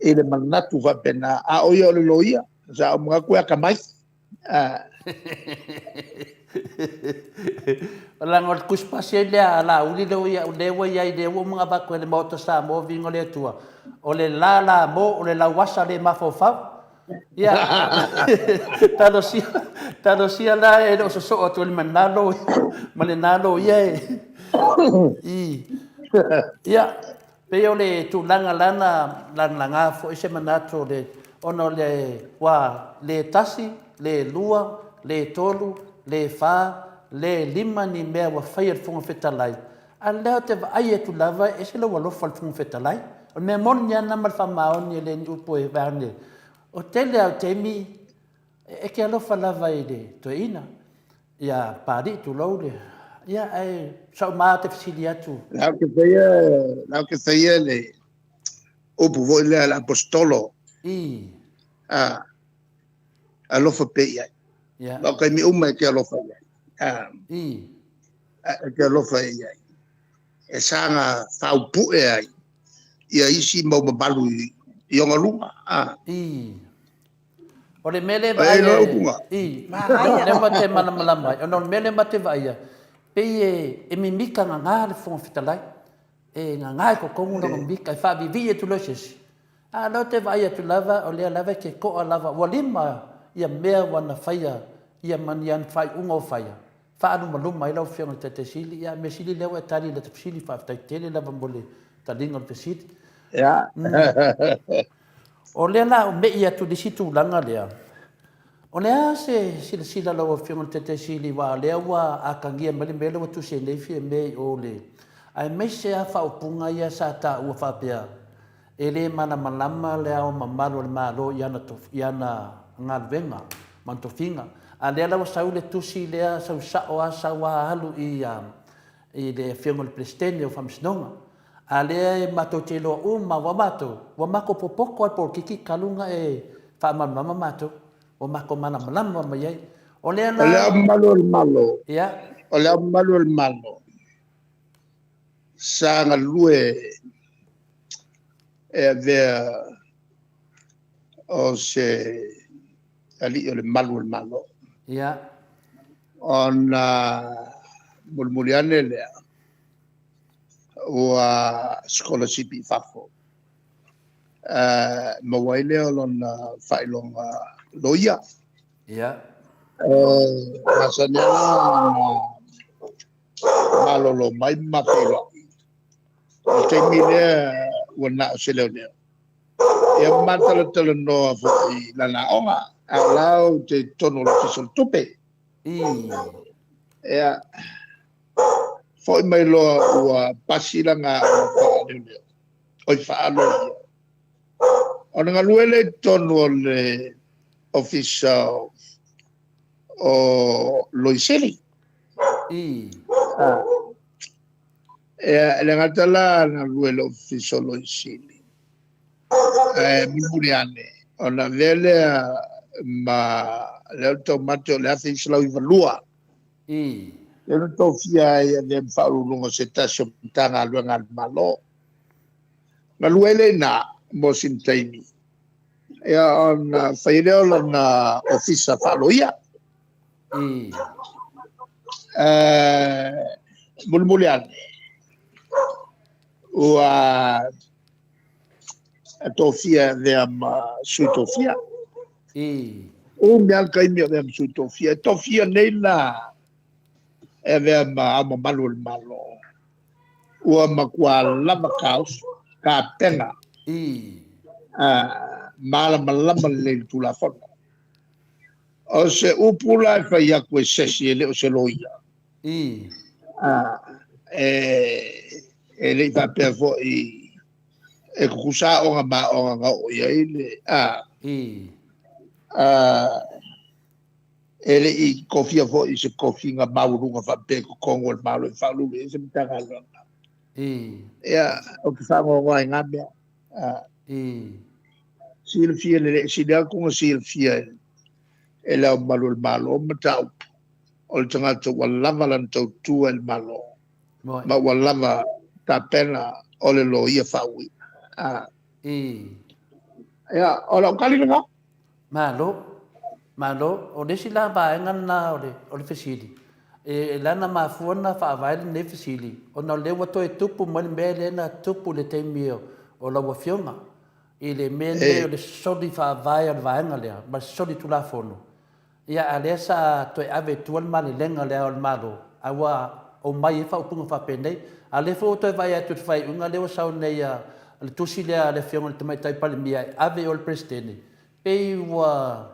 ele manatu va pena a o yo le loia sa mga kwa kamai Langot kuspaselia ala uli lewa ya idewo mga bako le moto sa mo vingo le tua o le lala mo o le lawasa le mafofa ya tanosia la e so so to le manalo ye ya peo le tu langa langa fo ese manato le ono le wa le tasi le lua le tolu le fa le lima ni mea wa fai fonga fetalai a leo te vai tu lava e se lo walo fal fonga fetalai o me mon nya na mal fa maoni le upo e vane o tele au temi e ke lo fa lava ide to ina ya pari tu lole ya ai so ma te fisilia tu la que feia le o puvo le apostolo a lo fa pe ya lo que mi umma ke lo fa ke lo fa ya e sanga tau pu e ai ia isi mo balu i onga lunga o le mele vai le mate malama o no mele mate vai pe e mi mika nga le fon fitalai e nga ko ko no mika fa vivi tu lo ses a no te vai tu lava o le lava ke ko lava walima ia mea wana faia ia manian fai ungo faia fa anu malum mai lau fianga te sili ia me sili lewa tari le te sili fa ta tele lava mole ta dingo te sili o le la o me ia tu disitu langa lea o le se sila lau fianga te sili wa le wa akangia mali mele wa tu se le fi me o le ai me se a fa upunga ia sa ta u fa pia ele mana malama le o mamalo le malo yana ngal venga mantofinga ale la wasau le tusi le sa sa wa halu i le fianga le prestene o famsnonga ale matotelo uma wa mako popoko al porkiki kalunga e fa mama mato o mako mana malama mai o le malo ya o le malo sa ngalue e ver o se ali o le malo ya on mulmuliane le o scholarship i fafo mawaile o lon failong loia ya masanya malolo mai mapelo te mine wana selene e matala no fo la onga alau te tono lo fisol tupe foi mai lo ua pasila nga o faalo o nga luele tono le official o loiseli le ngatala na luele official loiseli muriane ona vele ma le tomato le hace isla ivalua le to fia e de faru lungo setasio tanga luenga malo na luele na mosintaini ya on faileo na office faloia mulmulian wa tofia de am suitofia o mea kai mea mea msu tofia nei la e vea ma malu le malo ua makua lama kaus ka penga malama le tulafona o se upula e fai aku e sesi e le o se loia e le i whapea fo e kukusa o nga ngau ia i le ele i kofia fo i se kofi nga maurunga whapea ko kongo le malo i whalu e se mitanga lona o ki whango ngā ngā mea silfia le sida ko nga silfia e la malo le malo matau o le tangata walava lan tau tua le malo ma walava ta pena o le lo ia whaui o la kali nga Malo, o nesi la vaenga na o le fesili. E lana mafuana whaavaile ne fesili. O na lewa to e tupu mani mea le na tupu le teimio o la wafionga. I le mea ne o le soli whaavae o le vaenga lea, ma soli tula fono. Ia a lea sa to e ave tuan mani lenga lea o le malo. Awa o mai e whaupunga whapenei. A le fo to e vai atu te whai unga lewa sau nei le tusi lea le fionga le tamai taipale mia ave o le presidente. Pei wa...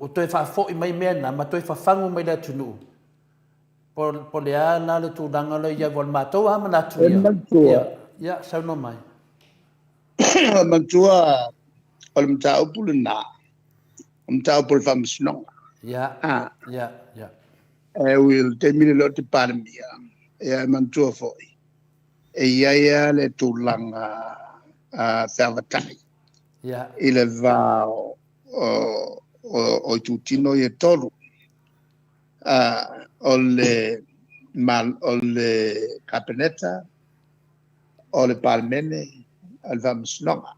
o toi fa fo i mai mena ma toi fa fangu mai la tunu por le ana le tu danga le ia vol mato ama na tu ya sa no mai mantua o le mta upul na mta upul fam sno ya e will te mili lo te parmia e mantua fo e ia le tu langa servatai ya ile va o tutino e tolu o le capeneta o le palmene al vamsnonga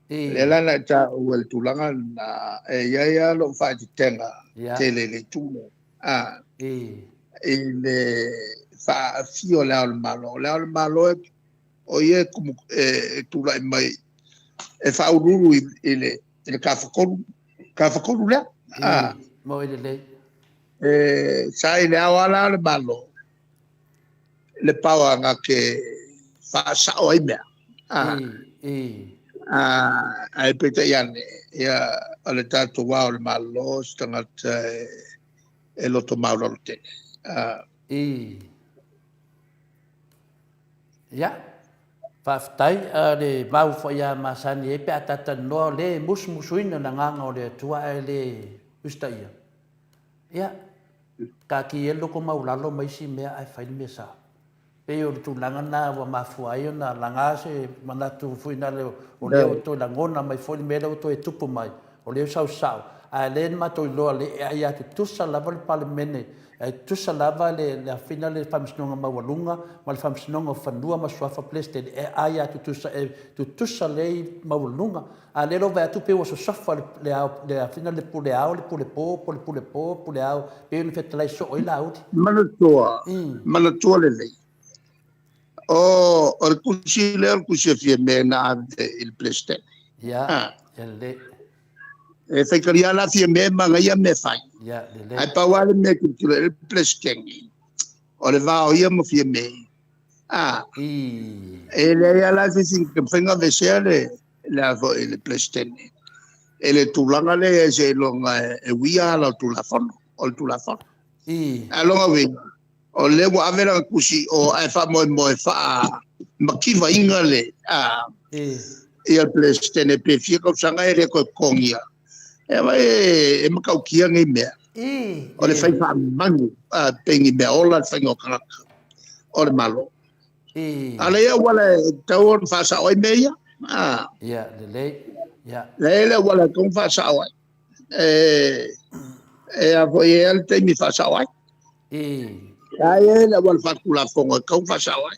le lana ta o el tulanga na ia lo fa tenga tele le tulo le fa fio le al malo o ye como tula mai e fa ururu ile le kafakolu le mo ile sai le awala le malo le pawa nga ke fa sa o ime ai pete yane ya ale tato wa le malo stangat e loto malo te ya Whaftai le mau whaia masani e pe atata noa le musmusuina na nganga o le tua e le ustaia. Ia, ka ki e loko maulalo maisi mea ai whaini mea sa. Pe o le tūlanga na wa mafuai o na langase manatu fuina leo o leo to langona mai foli mea leo to e tupu mai o leo sau sau. A le mato i loa le e ai atu tusa lava le palemene e tusa lava le fina le whamsinonga mawalunga ma le whamsinonga whanua ma suafa pleste e ai atu tusa le mawalunga a le lo vai atu pe o so sofa le fina le pule au le pule po pule au pe ni fetalai so oi lauti manatua le lei o il cusi fie me na il pleste ya le e fai karia la fie me manga ia me fai ai pa wale me kultura il pleskengi o le va o ia mo fie me e le ia la fisi ke fenga vesele la vo il plesteni e le tulanga le se longa e wia la tulafono o tulafono alonga we o le wa avera kusi o ai fa mo fa makiva ingale e il plesteni pe fie ko sanga e ko kongia e vai e makau kia ngai mea o le fai fa mangu pengi mea ola fai ngokaka o le malo ala ia wala tauon fa sa oi mea le wala kong fa sa oi e a foi el te mi fa sa oi ai le wala fa kula fonga kong fa sa oi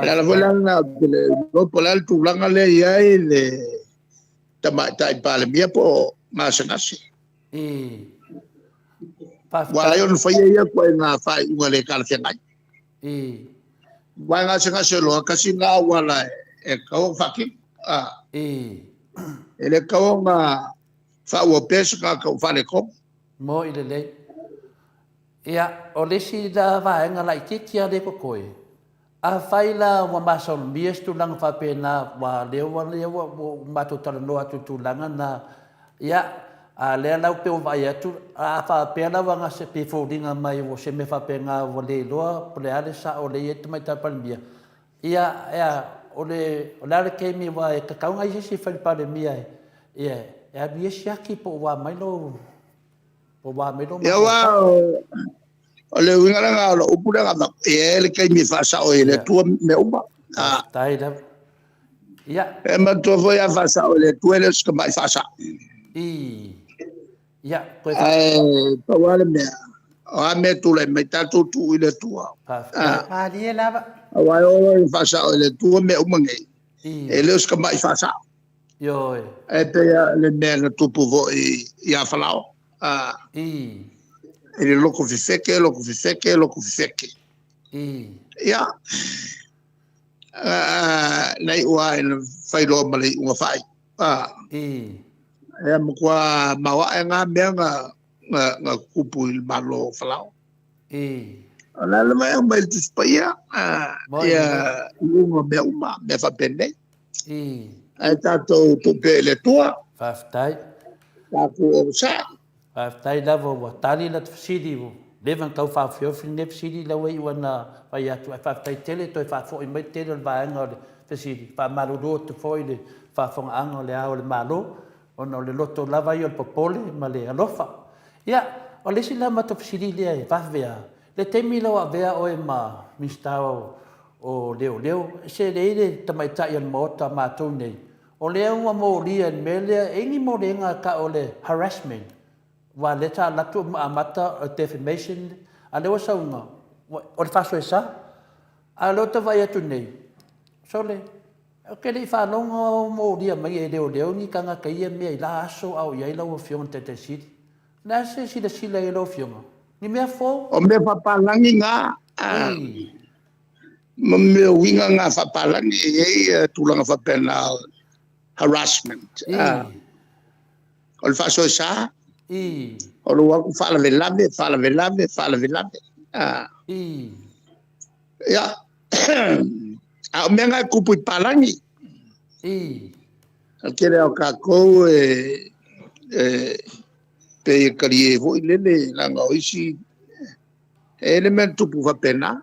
la vola na no polal tu langa le ia le tai pale mia po masanasi wala yon fai ia ko na fai unha le kala fenga wa nga se lo kasi nga wala e ka faki ele ka nga ua pesa ka whane kom. Mo i le lei. Ia, o lesi da vaenga lai kikia le ko koe. A whaila wa masol mies tu langa whapena wa leo wa mato tala noa tu langa na ia a lea lau pe o vai atu a whapena wa ngase pe fōringa mai o se me whapenga wa le loa pole ale sa o le etu mai tapalmia. Ia o le ale keimi wa e kakaunga i si whalipare mia ia e a mia siaki po wa mailo po wa mailo. Ia wa o le wingaranga o le upuranga ma e le keimi whasa o le tua me uma. Tai da. Ia. E ma tua foi a whasa o le tua le ska mai whasa. Ia. Pawale mea. O a me tu le me tatu tu i le tua. Lie lava. Awai o le whasa o le tua me uma ngei. E le ska mai whasa. Yo. E pe le mea na tupu vo i a whalao. E le loko fifeke. Ia. Nei ua e na whailoa mali unga whai. E mkua mawa e ngā mea ngā kupu i malo whalao. Ala le mai mai tu spaia. Ia unga mea uma, mea whapene. E tātou tupe le tua. Whaftai. Tātou o sa. Whaftai lava wa tali la tfasiri wo. Levan kau whawhiofi ne fsiri la wei wana wai atu. Whaftai tele toi whafo i mai tele le vaenga o le fsiri. Whamaro roa te foi le whafonga anga o le ao le malo. Ona o le loto lava i o le popole ma le alofa. Ia, o lesi la mato fsiri lea e whawhea. Le teimi lau a vea o e ma mistao o leo. Se le ere tamaitai an mota mātou nei. O lea ua mo lia me lea engi mo renga ka o le harassment. Wa leta latu amata defamation. A lewa saunga. O le whaso e sa. A lota vai atu nei. So le. Ke le whanonga mo lia mai e leo ni kanga ka ia mea i la aso au iai lau o fionga te siri. Nā se sila i lau fionga. Ni mea fō? O mea whapalangi ngā. Mea winga ngā whapalangi e tūlanga whapena harassment. O le whaso e sa. O le waku whalawe lave. Ia. A mea ngai kupu i palangi. A kere au kākou pe e kari e hoi lele langa o isi. E le mea tupu whapena.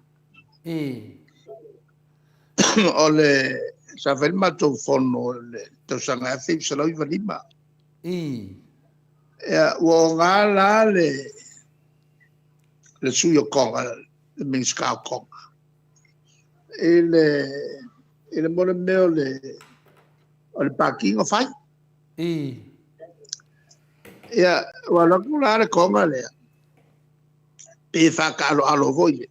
O le sa wheli matou whono le tausanga e whip salau i walima. Ua o ngā la le sui o konga, le minska o konga. E le mole meo o le parking o whai. Ia, ua laku la le konga lea. Pe whaka alo voi.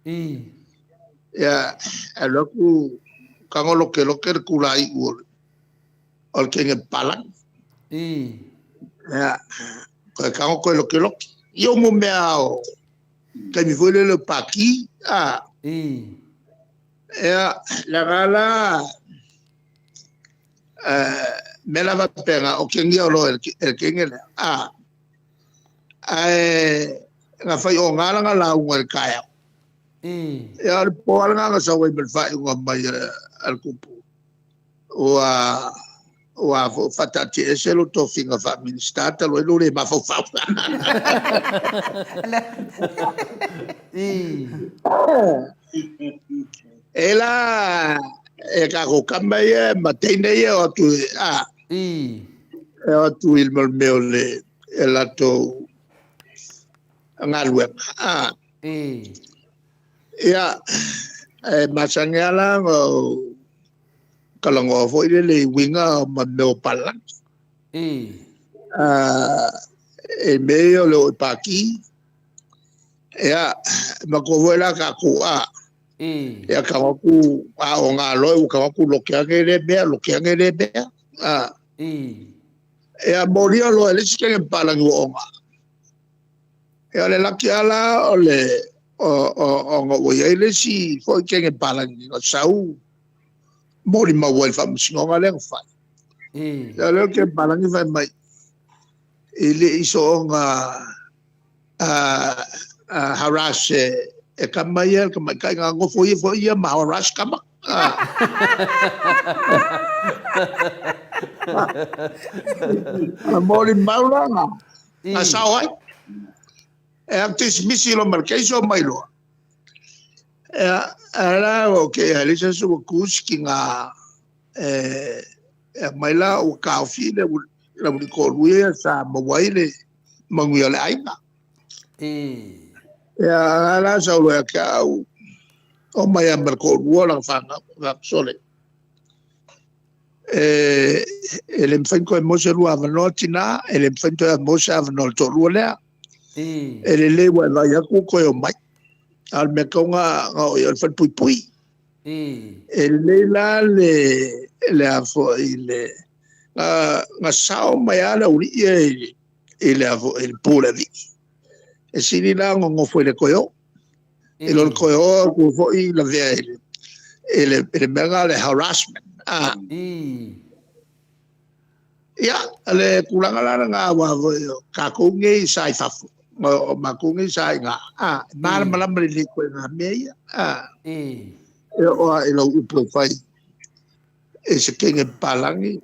Ia, a laku kangoloke le kulai ua. O le kenge palang. Ia, koe kango koe loke. Io mo mea o kai mi foi le paki. Ia, la gala me la va pega o kengi o lo el kenge le. Nga fai o ngala nga la unga el kaya. Ia, le poala nga sa wei mel fai unga mai al kupu. Ua fatati e se lo to finga fa ministata lo le ma fa. Ela e ka ko kamba ye matene ye o tu o tu il meo le ela to ngalwe ia masangala o kalango foi le winga ma meo pala e meio lo paki ia ma ko vola ka ko ia ka ku o nga lo ka ku lo ke ngere be ia moria lo ele ke pala ngo ia le lakiala o le o ngo ia ele si foi ke pala ngo sau mori ma wal fam singa le fa ia le ke pala ni vai mai Ili iso nga harass e kamaya kamay kay nga ngofo ia ma harass kama. Mori maula nga. Asawai. E aktis misi lo markeiso mai lo. Ala okay, halisa su kuski nga mai la o kafi le la ko ruia sa mawaile manguia le aina. Ya ala sa lo ka o mai amber ko ruola fanga ga sole. Ele mfenko e mose rua vanotina, ele mfento e mose avanol to ruolea. Ele le wa la yaku ko yo mai. Al me konga o yo fan pui pui. Ele la le afo ile nga sao mai ala uri ele afo ele pula vi. E sini la ngo foi le koyo. Ele o koyo ko foi la via ele mega le harassment. Ya, ale kulanga la nga wa ka ko nge sai fafu. Ma ko nge sai nga. Mal malam ri ko nga meia. O ilo upo fai. E se kenge palangi.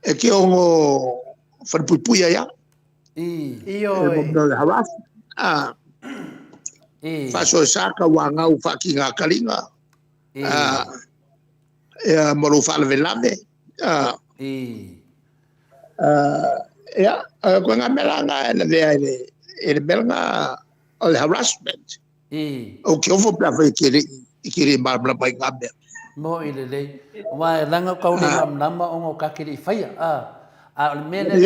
E ke ongo fa pupuia ya. Iyo. No harass. Fa so saka wa nga u fa ki nga kalinga. Moro fa le velave. Ya, ko nga melanga na vea ele belga o harassment. O que eu vou para ver que ele mal mai ngabe. Mo ile le. Wa langa ka ule nama ongo ka kiri faia. Al mene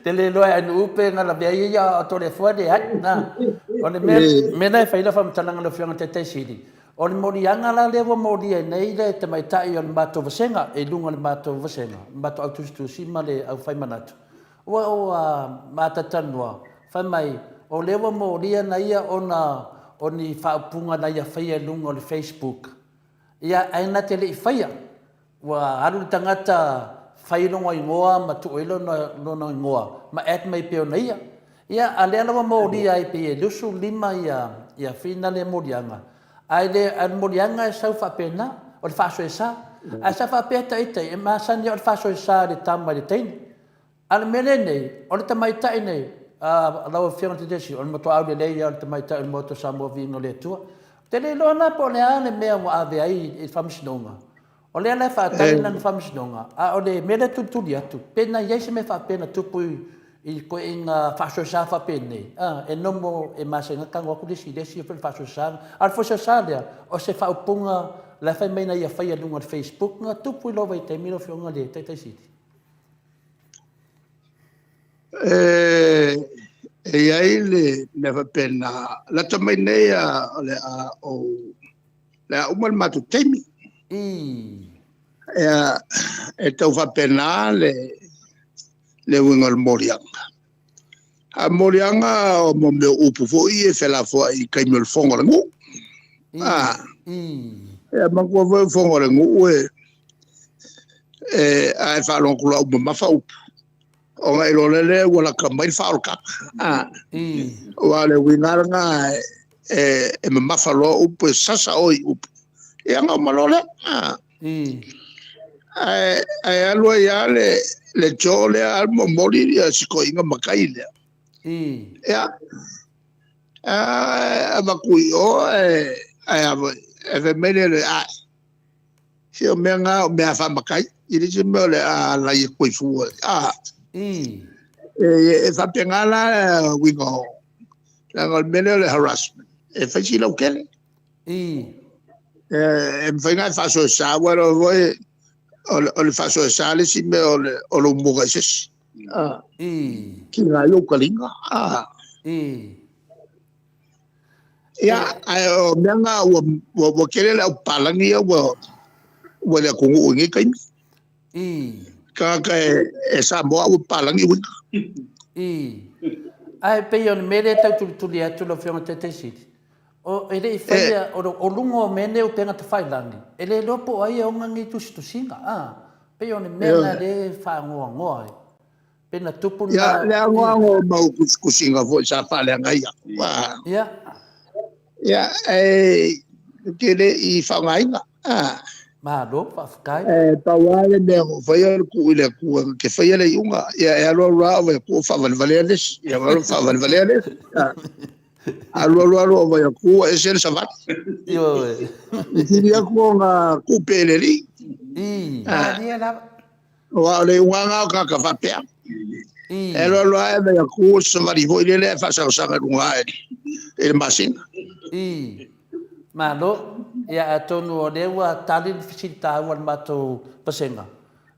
tele lo ai upe nga la vea ia to le fuade na. Ole mena faila fam tananga lo fianga tete sidi. O le morianga la lewa moria nei le te mai tai o le mato vasenga e lunga le mato vasenga mato autustusi ma le au fai manatu ua o mata tanua fai mai o lewa moria na ia o ni whaapunga na ia whaia lunga o le Facebook ia aina te le i whaia ua haru tangata whailonga i ngoa ma tu oilo no ngoa ma et mai peo na ia a le alawa moria i pe e lusu lima ia whina le morianga ai le an morianga e sau whapena o le whaso e sa a sa whapea taitei e masani o le whaso e sa le tama le teini ale mele nei o le tamaitai nei lau whianga te desi o le moto au le leia o le tamaitai o le moto sa mua vino le tua te le lona po le ane mea mo ave ai e whamisinonga o le ala whaatari lana whamisinonga a o le mele tutuli atu pena yeise me whapena tupui i ko inga faso sa fa penne e nomo e masenga kang wa ku desi pe faso sa al faso sa dia o se fa upunga la fa mena ia fa ia lunga Facebook nga tu pu lo vai te miro fionga le te siti e ai le fa pena la tamene ya o la umal matu temi e tau fa pena le winga morianga. A morianga o mo me upu fo i e fela fo i kaimel fongo ngu. E mango fo fongo ngu a fa lon kula upu mafa upu. O nga ilolele wala kambai fa ka. Wale winga nga e me mafa lo upu sasa oi upu. E nga malole. Ai alwa ya le chole al momori ya siko inga makaile ya abakui o ave mele le si o menga me afa makai ili si mele la yekoi fu fa pengala wingo la ngol mele le harassment e fa si lo kele mfenga fa so sa wala voi o le faso sale si me o lo muga ses ki nga yo kalinga ya o menga wo kele la palangi wo le kungu ngi kai ka e sa mo o palangi wi ai pe on mele ta tu lia tu lo fiona te siti o ele i faia o lungo mene o penga te whailangi. Ele lopo ai o ngangi tu singa. Pe o ne mena le whaangoa. Pena tupu Ya na... le ango mau kusinga fo sa pale ngai ya. Ia. Ya kele I whangainga. Mahalo, whaafukai. Tawale me ko faya ku ile ku ke faya le yunga ya ro we ku whavalvaleles ya ro whavalvaleles. Alo vai ku esel savat. Yo. Ikiria ku nga ku peleri. Maria la. Wa le wanga ka ka vapea. I. Elo vai ku savari ho ile le fa sa nga lunga ele masin. I. Mahalo, ia atonu o lewa talin fisita wan mato pasenga.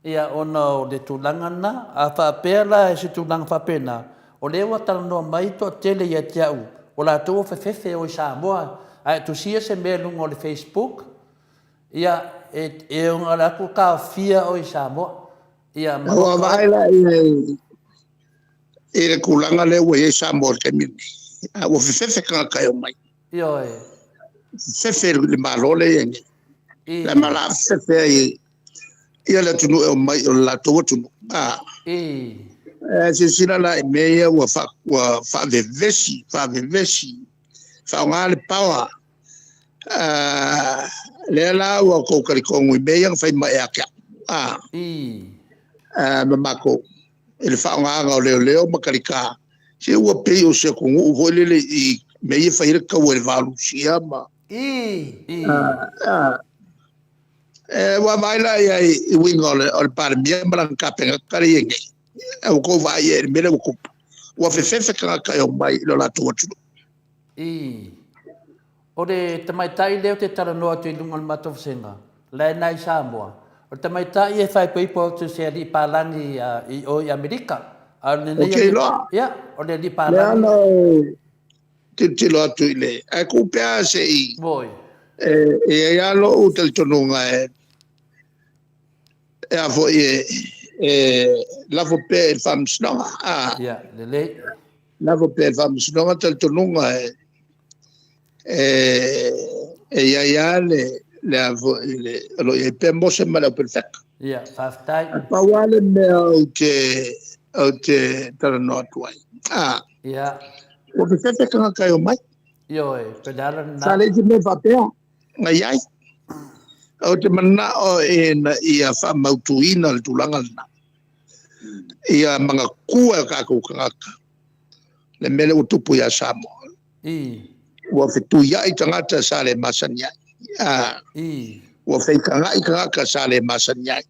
Ia ona o le tulangana, a whaapela e si tulanga whapena. O lewa talanoa mai to tele ia te au. O la tō whewhewhe o I Samoa. Ai tu sia se mea lunga o le Facebook. Ia e unga laku ka fia o I Samoa. Ia Wa vai la ele kulanga le we Samoa ke mi. O fefe ka ka mai. Io e. Fefe le malole yengi. La mala fefe ia la tunu o mai o la tō tunu. Se sina la mea wa fa vevesi fa ngale power le la wa ko kari ko ngui mea fa mai aka mamako ele fa nga leo makarika se wa pe o se ko ngu volele I mea fa ira ka wel valu sia ma wa vai la ia I winga o par mia blanca pe kari yengi o ko vai e mele o ko wa fefe ka o mai lo la tu o le tamaitai leo te taranoa te lunga mato whasenga le nai Samoa o tamaitai e whai peipo tu se li palangi o I Amerika okay lo ia o le li palangi no te lo tu ile e ko pea se I voi ya lo o tel tonunga e a vo la vo pe il fam snoga ia le la vo pe il fam snoga tel tonunga ya le avo lo e pe mo se mala perfect ia whaftai pa wale me o te tara no tuai ia o pe te ka ka o mai io e pedala na sale ji me va pe ngai ai o te mana o na ia fa mautuina le tulanga na ia manga kua ka le mele o tupu ya Samoa ua fitu ia I tangata sa le masanya ua whaikanga I kangaka sa le masanya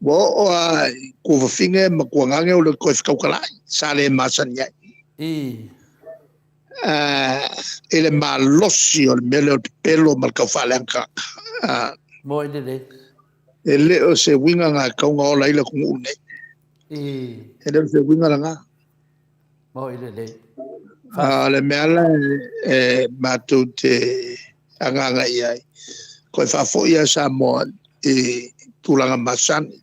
ua kua whawhinge ma kua ngange o le koe whakaukalai sa le masanya ele malosi o le mele o te pelo ma le kauwhaleanka mo le ele o se winga ngā kaunga o laila kungu nei ele o se winga la ngā mo le le meala mātou te anganga iai koe whafo ia Samoa tulanga masani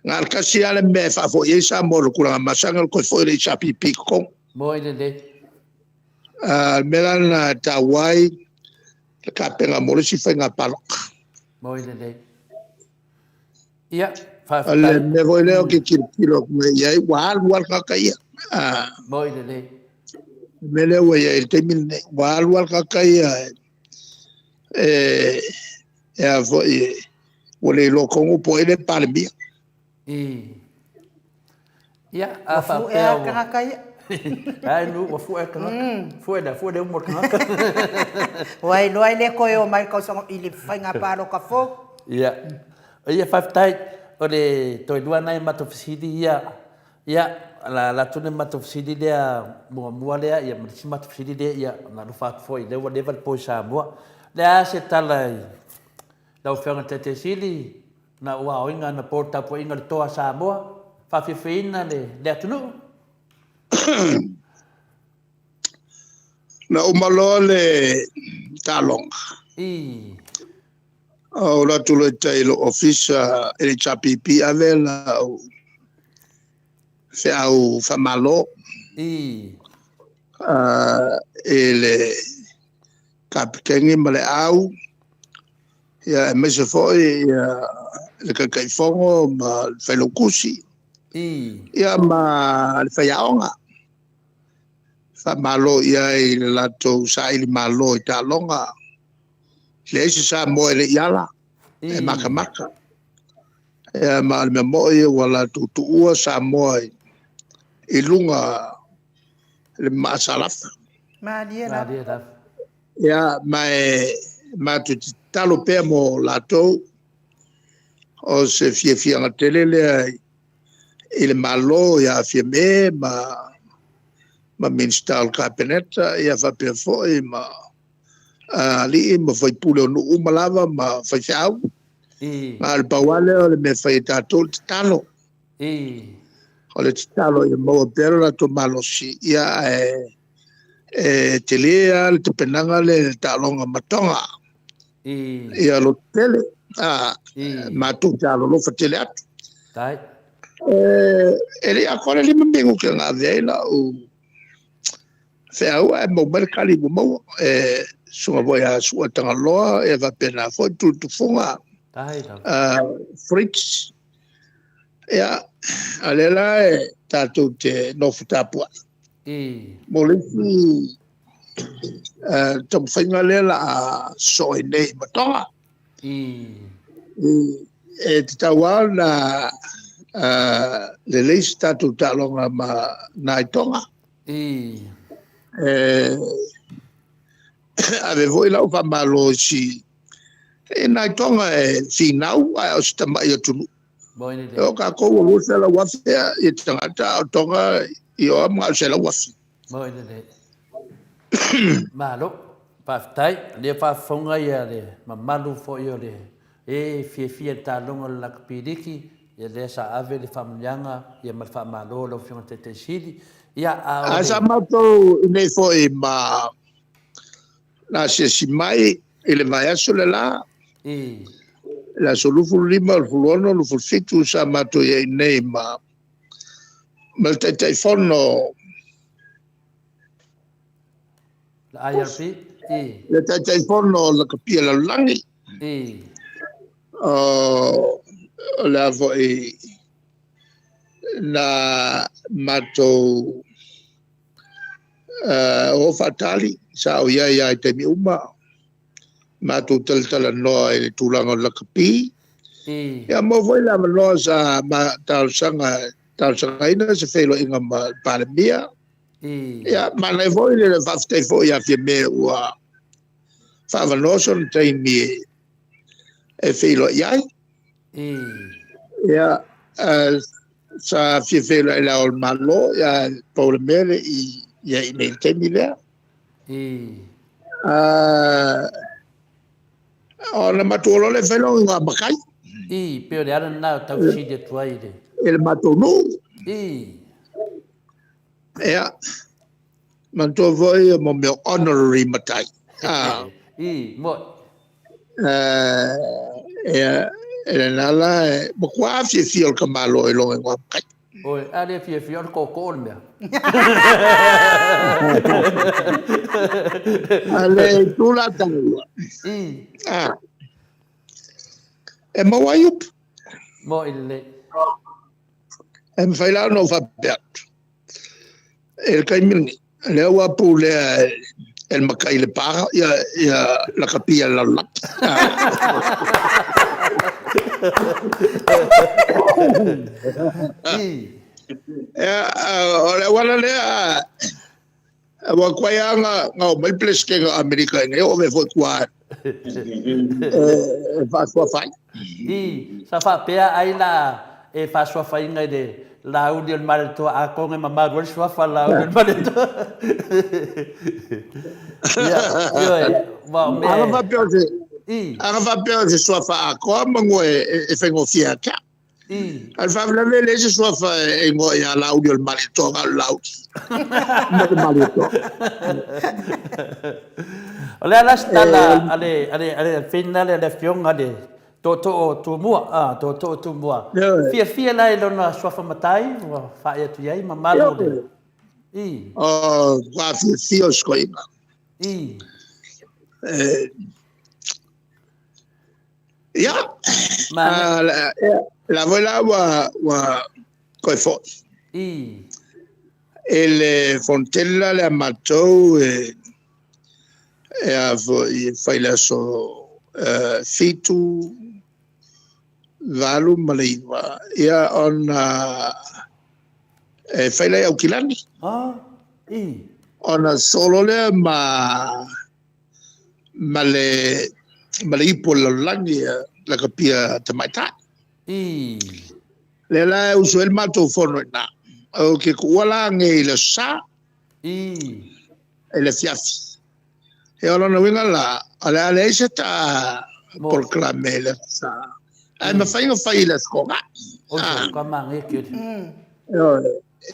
ngā kasi ale me whafo ia Samoa tulanga masanga koe fo ia sapi piko mo le mela na Tawai ka penga morisi whainga paloka mo le ia ale me voi leo ki kilo me iai wal kaka ia mo le me leo ia te mine wal kaka ia a voi ole lo kongo po ele palmia ia a fa Fu e ka ka ia. ai nu wa fu e ka fu de mo ka Wai loai le koe o mai kau songo ili whainga paro ka fo. ia ia whaftai o le toi dua nai matofisidi ia la tune matofisidi lea mua lea ia marisi matofisidi lea ia na rufa foi le wa level po Samoa le a se talai lau whenga te sili na ua oinga na porta po inga le toa Samoa whawhiwhina le atunu na umalo le talonga o la tu le tailo office ele chapipi avela se au famalo ele kapitengi male au ya me se foi le kaifongo ma whailokusi. Ia ma le whaiaonga. Wha malo ia i le lato sa ili malo i ta longa. Le isi sa moe le iala. E maka maka. Ia ma le moe wala tu ua sa moe i lunga le maasalafa. Malia Ia ma tu talo pea mo lato o se fia nga tele le il malo ia fia me ma minister kabineta ia fa pe foi ma ali ma foi pule no umalava ma foi chau ma al pawale o le me foi tato talo o le talo ia mo pero la to malo si ia telea le tupenanga le talonga matonga ia lo tele ma tu talo lo fa tele atu tai ele agora ele me pegou que na vela o feo é mo mercali mo sua voia sua tangaloa e va pena foi tudo funga tai fritz ja alela tatu te no futapua molesi tom fingalela so nei matonga te tawana le leisi tatu talonga ma naitonga ave voi lau fa malo si naitonga finau o stama ia tunu o ka ko wo se la wa se i tangata tonga i o ma se la wa si malo pa tai le fa fonga ia le ma malu fo ia le fia talonga la pidiki ia le sa ave le familianga ia ma fa malo lo fiona te sili ia a sa mato nei fo e ma na se si mai ele vai aso le la la solufu lima o fulono lo fitu sa mato ia nei ma te telefono la IRP le telefono la capia la langi la voi na mato o fatali sa o ia te mi uma mato tala no e tulanga la kapi ya mo voi la no sa ma tal sanga ina se felo inga ma palemia ya ma le voi le fafte foi ya fi me wa fa no son te mi e felo ia ya sa fifela ila o malo ya por mele i ya nei temile ona matolo le felo nga bakai pero le ana na tau si de tuaide el matonu ya manto voi mo me honorary matai mo ya nala mo kwa fi o kamalo e lo ngwa kai oi ale fi ko mea ale tu la tangua e mo ayup mo ile em faila no fa bet el kaimini le wa pule el makai le para ya la capilla la ole wala le wa kwayanga nga mai place ke America ne o me fo kwa fa so fa sa fa pe ai la e fa so fa inga de la udio mal to a con ma ma gol so fa la udio mal to yo va me aga va pe so fa ko mo e fengo fia ka al fa la vele se so fa e mo ya la udio mal to ga la mal to ole la stala ale finale le fionga de to mua to mua fia la lo na so fa matai fa ya tu yai ma malo de va fia sko ia Ma la vola wa koe fo i ele fontella le amatou a i faila so fitu valu malaiwa ia ona faila au kilani ah i ona solo le male ipo langi la kapia tamaita i le la uso el mato fono na o ke kuala nge le sa i ele fiafi e ona no winga la ala se ta proclame le sa ai ma fai le skoga o so ka mange ke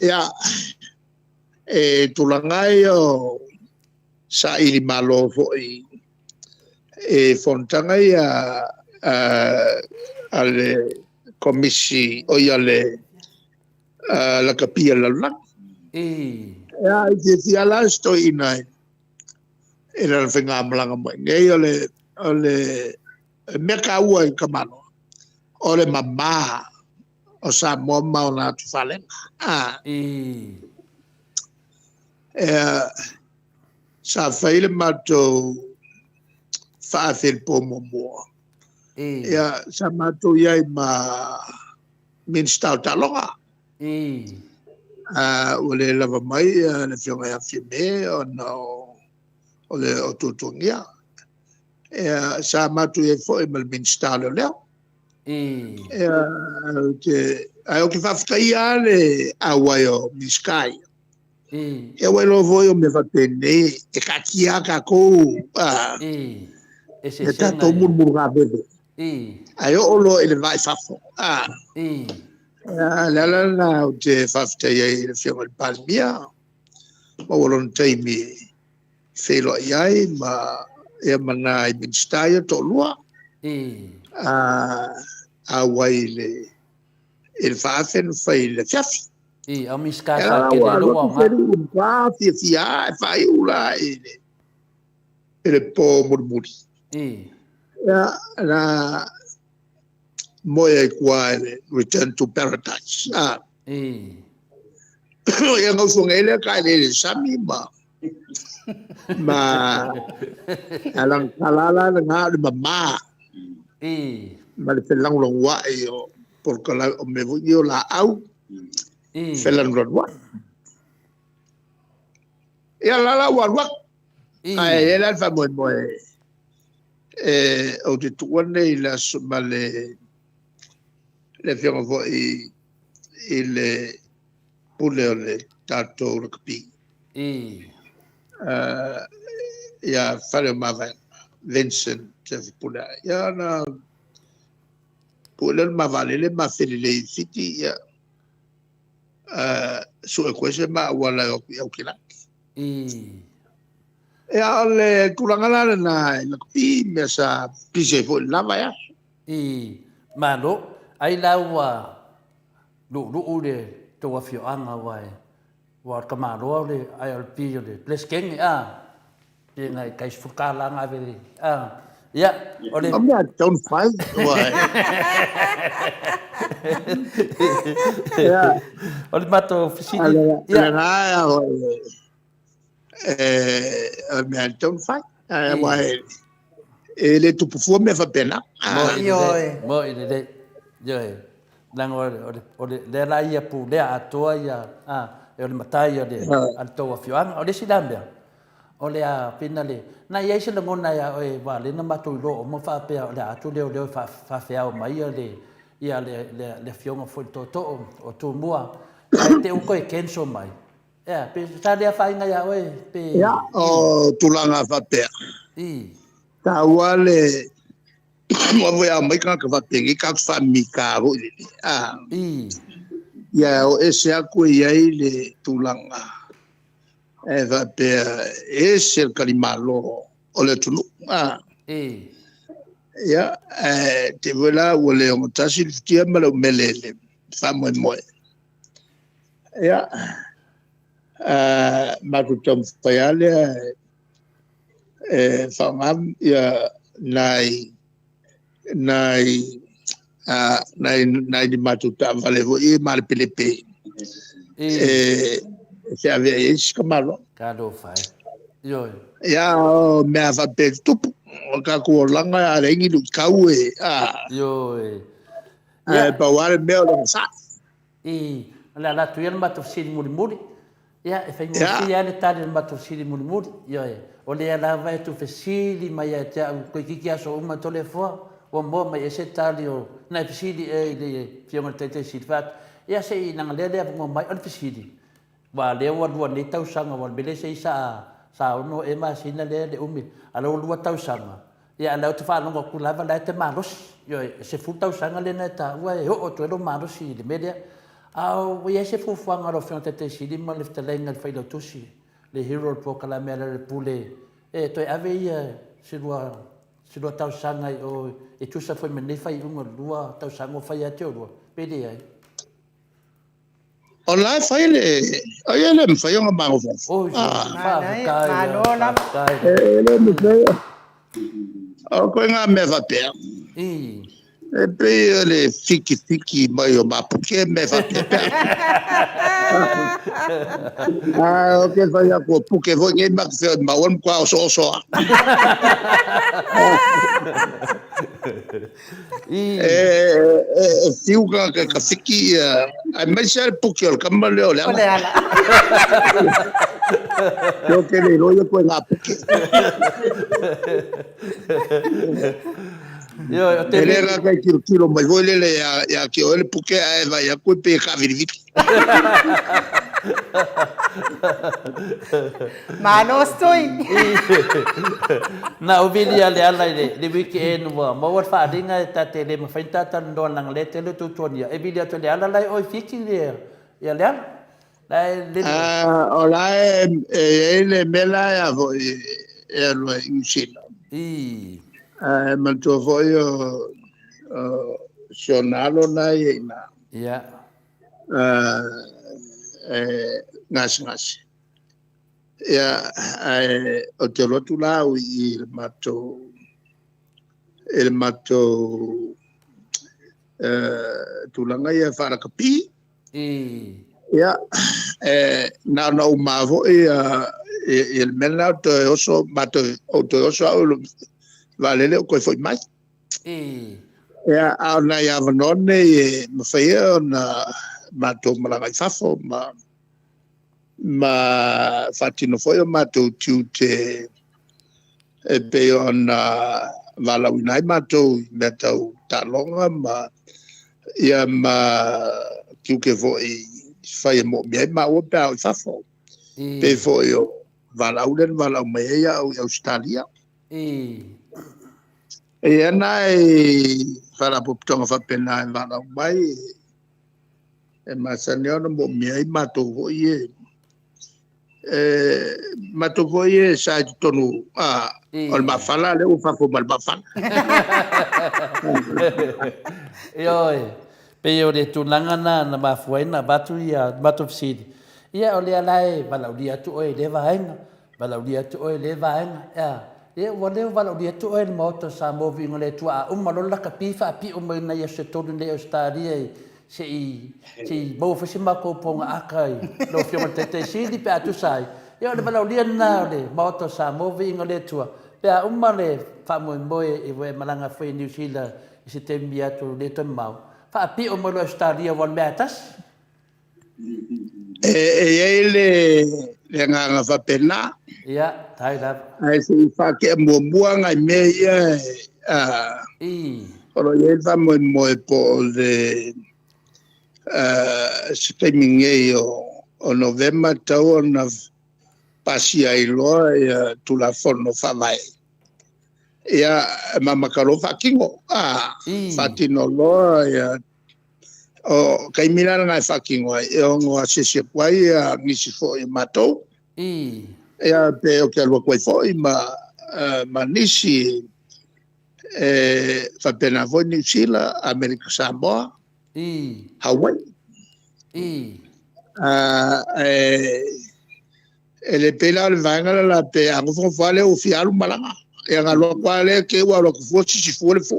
ya tulangai o sa ili malo fo fontanga ia ale komisi o ia le la kapia la la ya ke fiala sto inai era venga malanga mo ngai ole meka ua i kamano ole mama o sa mo ma ona tu fale sa faile mato fa fel pomo mo ya sa mato ia ma min stau talonga ole lava mai le fionga ya fime o no ole o tutungia ya sa mato ia fo mal min stau le ya ke ai o ke fa ftai ale awayo miskai e welo voio me va tene e kakia ka ko e se tato murmurga bebe ai o lo ele vai fafo la na te fafta ye le fiong al palmia ma wolon taimi felo ai ma e mana i bin staia to lua a waile il fafen fai le fiafi a miska sa ke le lo nga fia fai ula ele po murmuri ya la moya kwa return to paradise ya ngau so ngele ka le sami ma alang kalala nga mama ma le felang lo wa yo porque la me voy la au felan rodwa ya la wa ai ela fa mo o te tuane la male le fianga vo le pule le tato le kapi ya fale mava Vincent te pula ya na pule mava le ma fele le fiti ya su kwese ma wala o kila ya le kulangala na le kapi me sa pise fo lava ya malo ai lawa lu le to wa fio anga wai wa kamalo le ai al pio le pleskeng te ngai kai fukala nga vele ya ole I'm not don't fight why ya ole mato fisini ya na I'm not don't fight why ele tu fu me fa pena mo ile yo lang ole le la ia pu le atoa ia e ole matai ole al to wa fio anga ole silambia ole a pinale na ia se ngona ia o va le na matu lo mo fa pe ole a tu le fa fe au mai ole ia le fionga fo to o tu mua ai te u ko e kenso mai pe sa le fa inga ia o pe ya o tulanga fa pe ta wale mo voy a mai ka fa pe ka fa mi ka ro ya o ese aku ia le tulanga va per esse calimalo o le tulu ya te vola o le o tasi tia malo melele fa mo ya ma tu tom fayale fa mam ya nai nai di matuta vale vo I mal pelepe se ave es kamalo ka do fai yo ya me ava pe tupu o ka ko langa a rengi du kau yo pa wale me o sa la tu yer matu sili muri ya e fai mo si ya le tali matu sili muri yo o le la vai tu fesili mai ya ta ko ki aso uma telefone o mo mai ese tali o na fesili le fiona tete silvat ya sei nang le mo mai on fesili wa le wa le tau sanga wa bele sei sa no e ma sina le umi ala lu tau sanga ya la tu fa no ko la va la te malos yo se fu tau sanga le na ta wa o to lo malos le media au ia se fu fanga ro fiona tete sili ma le ftelenga fai lo tusi le hero po kala mela le pule to ave ia se lo tau sanga o e tu sa foi me ne fai un lua tau sanga fai a te o pede ai Olá, fai ele me fai uma mão. Manola. Ele me fai. O que nga me va per. E pe ele fiki mai o ma porque me va per. O que vai a ko porque vou nem ma fer ma on qua so. Fiu ka fiki a mesel porque o kamale o la. Yo que le rollo con la porque. Yo te le ra ka kilo mai vole le ya que ele porque vai a ko pe ka virvit. Mano stoi. Na uvilia le ala le weekend wa mo wa fa dinga ta te le ma faita tan don lang le te le tu tonia e vilia to le ala lai o fiki le ya le ola ele mela ya vo e lo insina ma to voglio sonalo na ina ya ngas ya o te lotu la I il mato tulanga ia fara kapi ya na umavo il mena to oso mato o to oso valele ko foi mais ya ana ya vanone me faia na mato malanga fafo ma fatino foi mato tute e pe ona vala unai mato meto talonga ma ia ma que foi fai mo me ma o pa fafo pe foi o vala uden vala meia o Australia para poptonga fa pena vala mai e ma sanio no mo me mato foi mato foi sa tonu ol ma fala le o fafo mal ba fala pe o le tunanga na mafuaina batu ia batu sidi ia o le alai balaudia tu o le vaenga balaudia tu o le vaenga e o le balaudia tu o moto sa movi ngole tu a umalola ka pifa pi o mai na ia se tonu le Australia se bo fasi mako ponga akai lo fioma tete sidi pe atu sai ia o le balaudia na le moto sa movi ngole tu pe a umale fa mo moe e we malanga foi New Zealand se tembia tu le tomau fa pi o mo lo Australia von metas ele le nga fa pena ya tai da ai se fa ke mo ngai me oro ye fa mo po de streaming o november tau na pasia I lo tu la forno fa vai ya mama karo fa kingo fatino lo ya o kai mira na fucking wa e ngo asese kwai ni si fo e mato ya pe o ke lo kwai fo ma nisi fa pena vo ni sila America Samoa Hawaii ele pela le vanga la pe a fo fale o fialu malanga e ngalo kwa le ke wa lo ku fo si fo le fo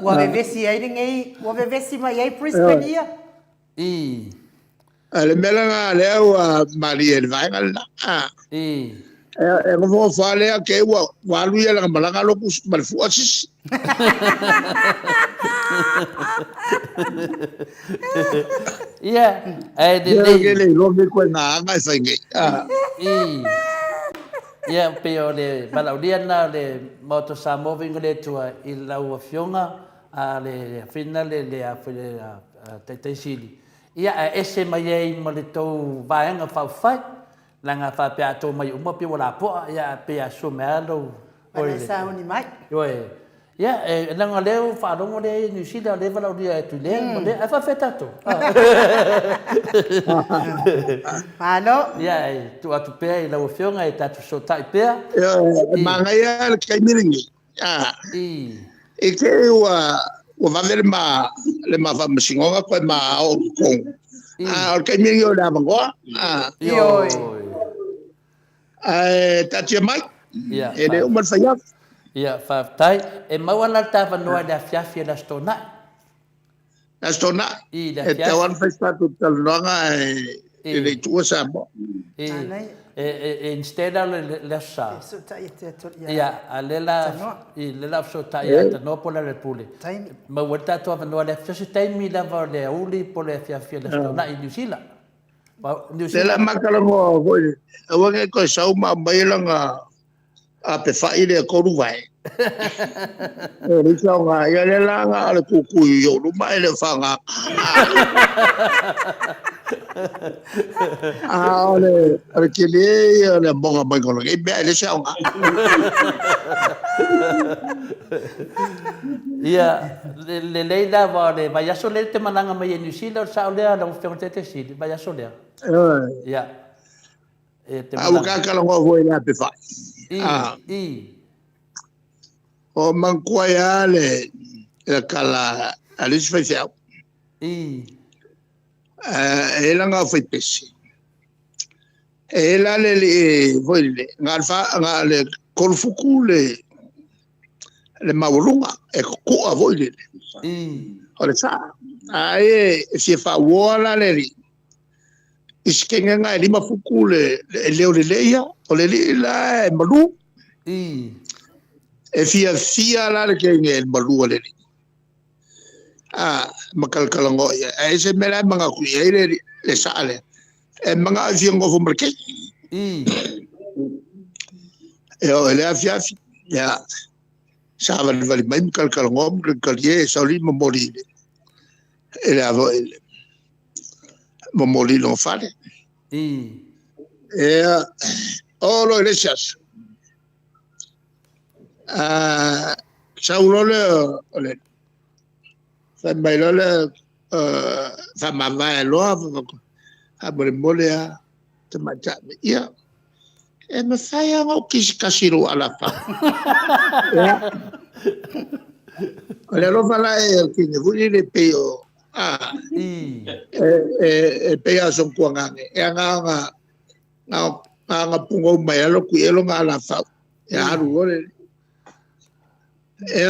Ua vevesi ai ringai, ua vevesi mai ai Brisbane ia. I. ale mela nga le wa mari el vai ngal a I. e ngo fa le ke wa lu ya la malanga lo ku mal fo si Ia, ai de ke le. le lo me ko na nga sai nge I. Ia pe o le balaudia na le moto Samoa le tua I lau fionga a le fina le a te sili. Ia a ese mai ai mo le tau vaenga whawhai langa whapea tō mai uma pe wala poa ia pe a sumelo. Wana sa honi mai. Oi. Ia e langa leo wharongo le New Zealand le balaudia e tu le mo le a whawhetato. Malo. Ia tu atu pea I lau fionga e tatu so tai pea. ma nga ya le kai miringi I. e ke wa va ver ma le ma va msingo ko ma o kong o kai miringi o la bango Yo. ta che mai Ia. e le o mal fa ya Ia whaftai e mawana tawa noa le fiafia la stona. na stona I le e te fiafia. wan fa sta tu tal longa e le tu sa mo Instead le sa. So tai te atur ia. Ia a lela so ta ia te no pola le pule. Taimi. Ma wata to va noa le fiafia taimi la va le uli po le fiafia la stona I New Zealand. New se la Zealand. makala ngo ko e wa ke ko sa ma mai langa a pe fa ile ko ru vai e ri sa nga ya le la nga le ku ku yo lu mai le fa nga ole ke le bonga mai ko le be le sa nga Ia le leila va le vai aso le te mananga mai New Zealand sa le la fiafia te sili vai aso le. Ia. E te a u ka kala ngo vo ina pe fa I. o man ko ya le kala ali se fa fa I. e la nga fa pesi e la le vo le nga fa nga le kol fuku le maulunga e ko a vo le I. ole sa ai se fa wola le ri iskenga nga lima fuku le leia o le la malu I. e fia la le ke el malu le makal kalango e se mera manga ku le sale e manga fiango fo marke I. e o le afia ya sa va le mai makal kalango ke ye sa li mo mori e la vo mo mori no fale I. o lo Iglesias sa ulo le fa mai lo le fa mama lo a mole a te macha ia e me fai ngo kasiro ala fa ole lo fa la e que ne vuli le peo I. e pea son kuangange e nga pungo mai lo ku elo nga la fa e aru ole e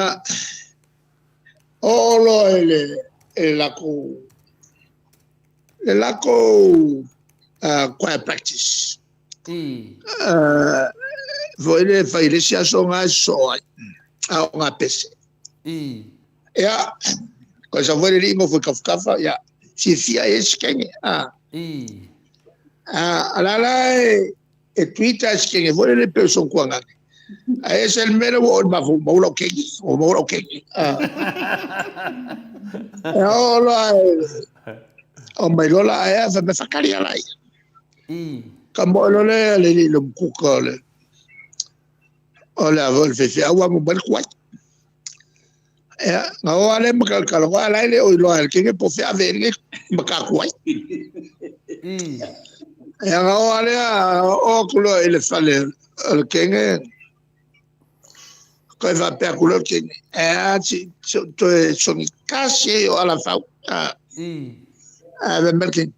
olo ele la ko quiet practice I. voile fa ile sia so nga so a nga pese I. ya ko sa voile ringo fo kafkafa ya si fia eskenge I. ala e Twitter eskenge voile le person kuanga a es el mero o ma lo que o mai lola e fa me fakari ala I. kambo le le mkuka le ola vol fe awa mo bal kwat nga o ale makal kala o ala le o lo al ke po fe ave ni maka kwat I. nga o ale o kulo ele fale el kenge ko va per kulo kenge to son casi o ala fa I. ave merkin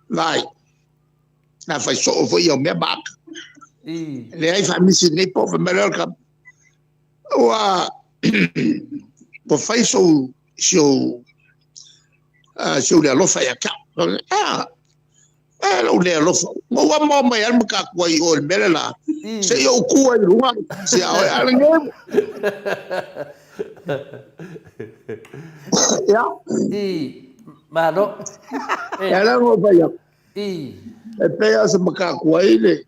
vai na fai so fo io me bak I. le ai famisi ne po melhor Wa po fai so le alofa ya ka. Lo le alofa. Mo wa mo mai al ka ko I o mele la. Se yo ku ai ruwa. Se a ala nge. Ya. Malo. Ala mo pa ya. E pe asa maka ko ai le.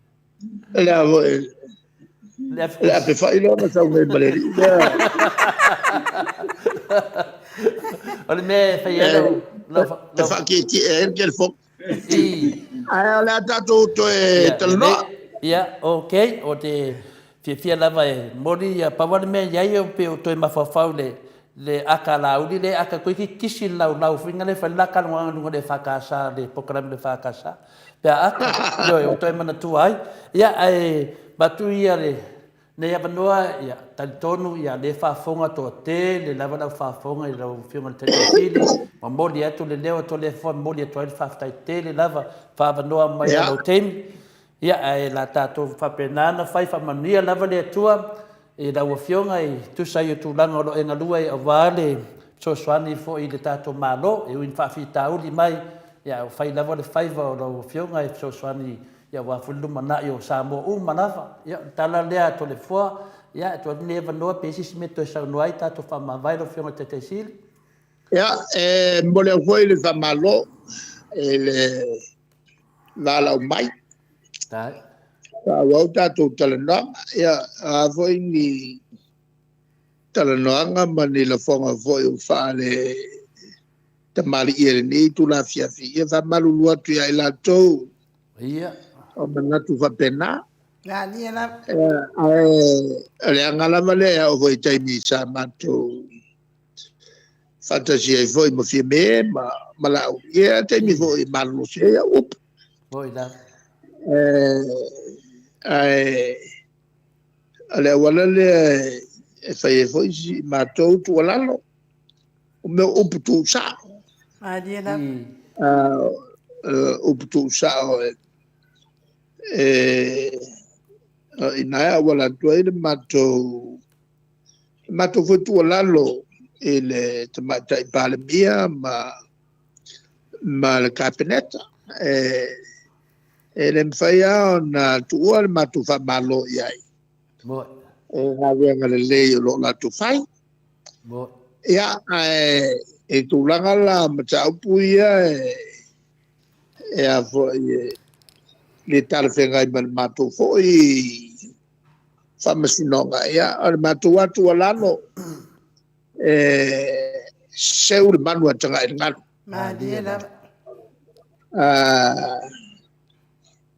La pe fai lo na sa me baleri. Ole me fai elo. Te fa ki ti el fo. Ai la tato to e telno. Ya, okay, o te fia lava e mori ya pawale me ya yo pe o to ma fa le aka la uli le aka ko ki kisi lau finga le fa la kan wa ngo le fa kasa le program le fa kasa. Pe aka yo o to mana tu ai. Ya ai batu ia le ne ya banoa ya tantonu ya le fa fonga to te le lava la fa fonga I lo finga te tili. Ma mori atu le leo to le fo mori to le fa te le lava fa banoa mai lo tem. Ia ai la tatou whapenana whai whamania lava le atua e raua fionga I tusai o tūlanga o lo enga lua I awale so swani fo I le tatou malo e uin whawhi tauli mai ia o whai lava le whaiva o lo fionga e so swani ia wafulu mana I o Samoa manawa ia tala lea to le fua ia to ne vanoa pesi me to sa noai tatou whamawai lo fionga te sili ia mole foi le whamalo e le vala o mai Tai. Wau tātou talanoanga, ia, a foi ni talanoanga ma ni la fonga foi o whaale te mali ere ni tu la fiafi. Ia wha malulu atu ia I lātou. Ia. O manatu whapena. Ngā ni ala. Ale angalama lea o foi taimi sa mātou. Fantasi ai foi ma fia me, ma lau. Ia taimi foi malulu se ia up. Voi la. Ale wala le e fai e foi si mātou tu alalo o meu upu tu sa Ngā ni ala. upu tu sa inaia wala tu ai le mātou foi tu alalo e le tamata I pale mia ma le kapineta e le mwhaia na tuua le matu whamalo iai. Moi. E ngā wenga le lei o lo la tu whai. Moi. Ia, e tūlanga la mataupu ia e a fo le tala whenga I man matu fo I whamasinonga ia. O le matu atu alano seu le manua tanga I nganu. Ngā ni ala.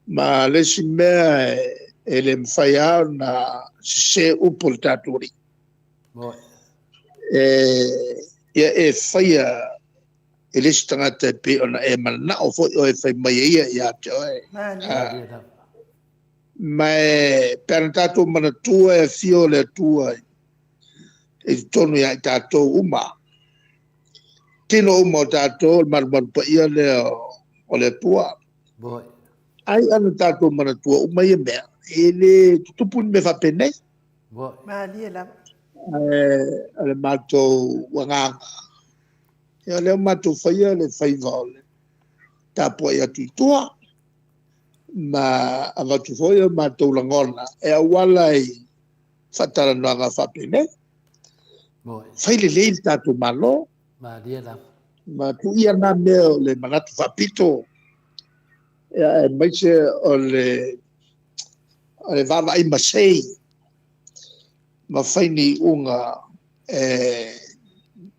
Ma lesi mea e le mwhaia na se upo le tāturi. Moi. Ia e whaia e lesi tangata pe ona e mana o fo o e whai mai ia ia te oe. Ngā ni ala. Ma e pēra tātou mana tua e fio le tua e tonu ia I tātou uma. Tino uma o tātou le maru pa ia le o le pua. Moi. Ai ana tātou mana tua uma ia mea. E le tutupuni me whapene. Moi. Ngā ni ala. Le mātou wanganga. Ia leo mātou whaia le whaiva o le tāpua ia tuitua. Ma avatu whaia mātou langona. E awala I whataranoanga whapene. Moi. Whaile leil tātou malo. Ma dia la. Ma tu ia nā mea o le manatu whapito. Ia e maise o le vava I masei. Ma whaini unga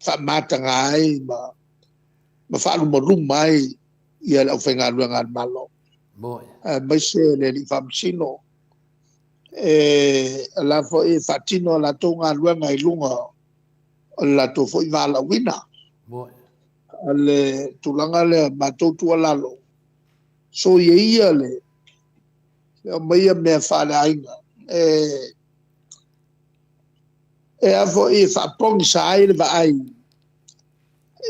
whamatanga ai, ma whaalu moruma ai ia le au whainga luanga malo. Moi. Maise le li whamsino. La fo e whatino la tonga luanga I lunga o la to fo I wala wina. Moi. Le tulanga le matoutua lalo. So ia le mai mea whale ainga. E afo I whapongi sa ai le vai.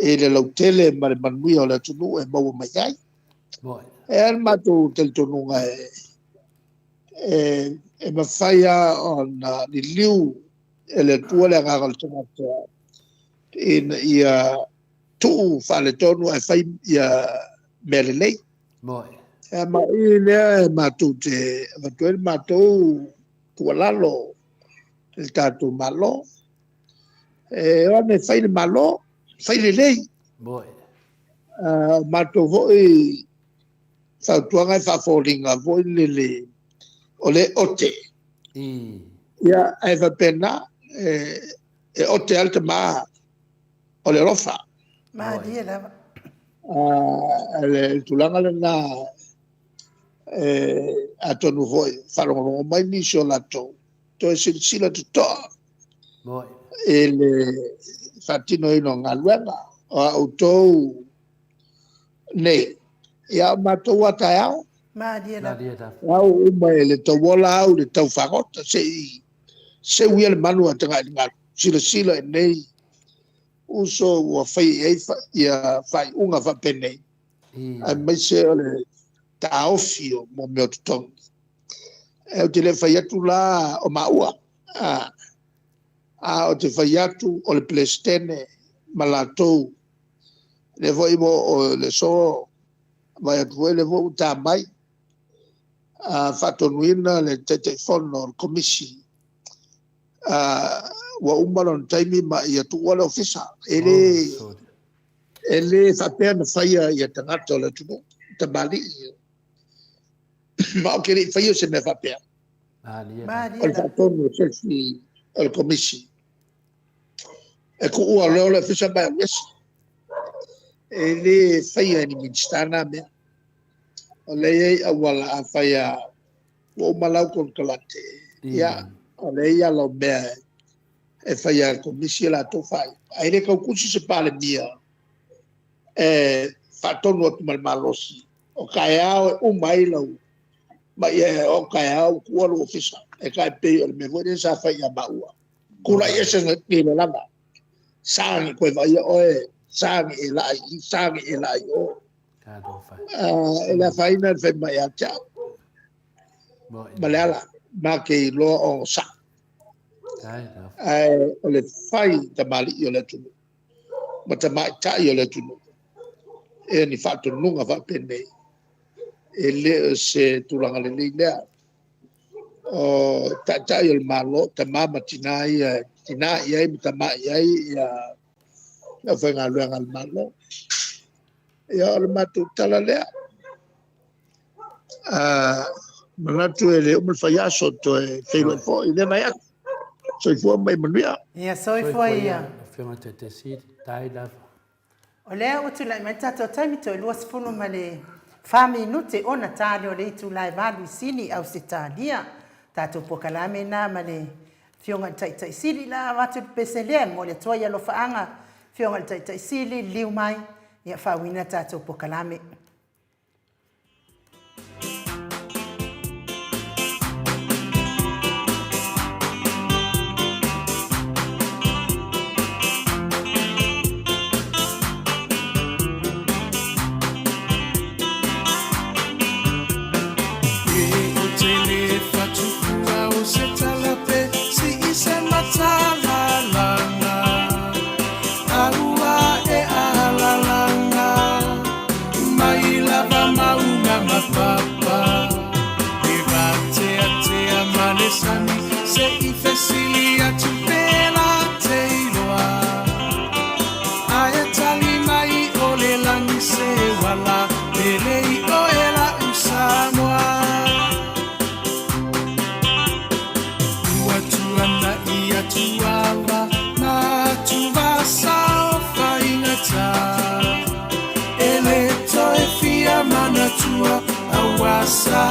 E le lautele ma le manui o le tunu e maua mai ai. Moi. E al matou tel tonunga e mawhaia o na ni liu ele tua le ngagal tanga in ia tu fale tonu ai fai ia melelei Moi. ma ile ma tu te va tu ma tu kualalo il tatu malo ona fai le malo fai le lei Moi. ma tu voi sa tuanga fa folinga voi le ole ote ia ai va pena ote alta ma ole rofa Ma dia la. le tulanga le na atonu voi falongo mai ni so la to sila to Moi. ele fatino ino ngaluanga o auto ne ia mato wata yao Ma dia la. au mai le to wala au le tau fagota se wiel manu atanga ngal sila nei uso wa fai ia fai unga fa pene ai mai se ole taofio mo me tong e te le fai atu la o maua o te fai atu o le plestene malatou le voi mo o le so vai atu le vo ta mai fatonuina le te fono komisi wa umbalon taimi ma ia tu wala ofisa ele fa na faia ia tangata le tu tabali ma ok le faia se me fa per Ma dia il la. fatonu selfie il komisi e ku ua le ofisa ba yes ele faia ni minstana me ole awala faia o malau kon kalate ya ole ya lo be e faia komisi la to fai ai le ku se pale mia fatonu o malmalosi o kaya o mai lo mai o kaya o ku lo ofisa e kai pe o me vode sa faia baua kula yesa ni le langa sang ko vai o sang elai o la faina fe mai acha malala ma ke lo o sa o le fai tamali o le tunu ma tamai ta o le tunu e ni fatto nunga fa penne e le se tulanga le lea o ta o il malo tamama tinai ai tamai ai ya fa ngaluanga al malo ya le matu tala lea manatu ele umul fayaso to felo fo ide mai so fo mai manuia Ia soi foi ia. Fiona te si tai la. O lea o tu lai mai tato taimi to lua sifunu ma le minute ona tali o le itu lai valu sini au se talia. Tato pokalame na ma le fionga tai sili la watu pesele mo le toia lo faanga. Fionga tai sili liu mai. Ia whawina tato pokalame. Se i fesilia tu pela teiloa Aia tali mai o le langi se wala Pelei o ela usamoa Ua tuana ia tuawa Na tuva sao whaingata Ele toe fia mana tua Awasa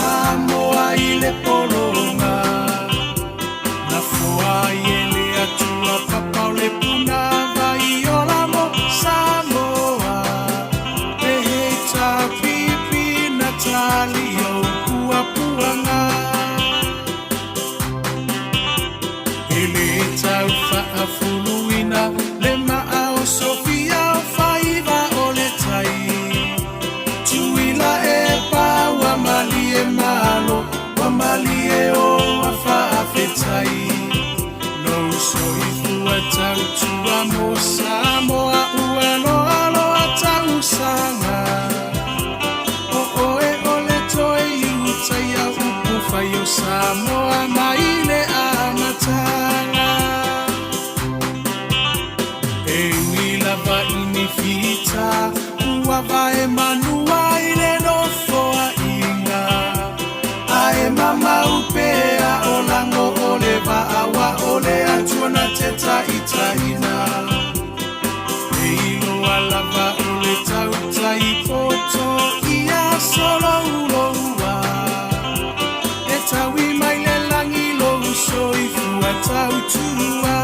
moa i le poronga ele atua papau le puna vai ola mo Samoa Pehe ta pipi Natali o kua puanga Ele tau whaafuluina le maa o Sofia o whaiva o le tai Tuila e pa wa mali e malo wa mali sanga o oe ole toe iu taia upu fai o Samoa maile a matanga e wila va ini fita ua vae manua ile no foa inga ae mama upea o lango ole va awa ole atuana teta itaina e ilo alava ole tauta i poto ia solo uloua e tawi mai le langi lo uso i fua tautua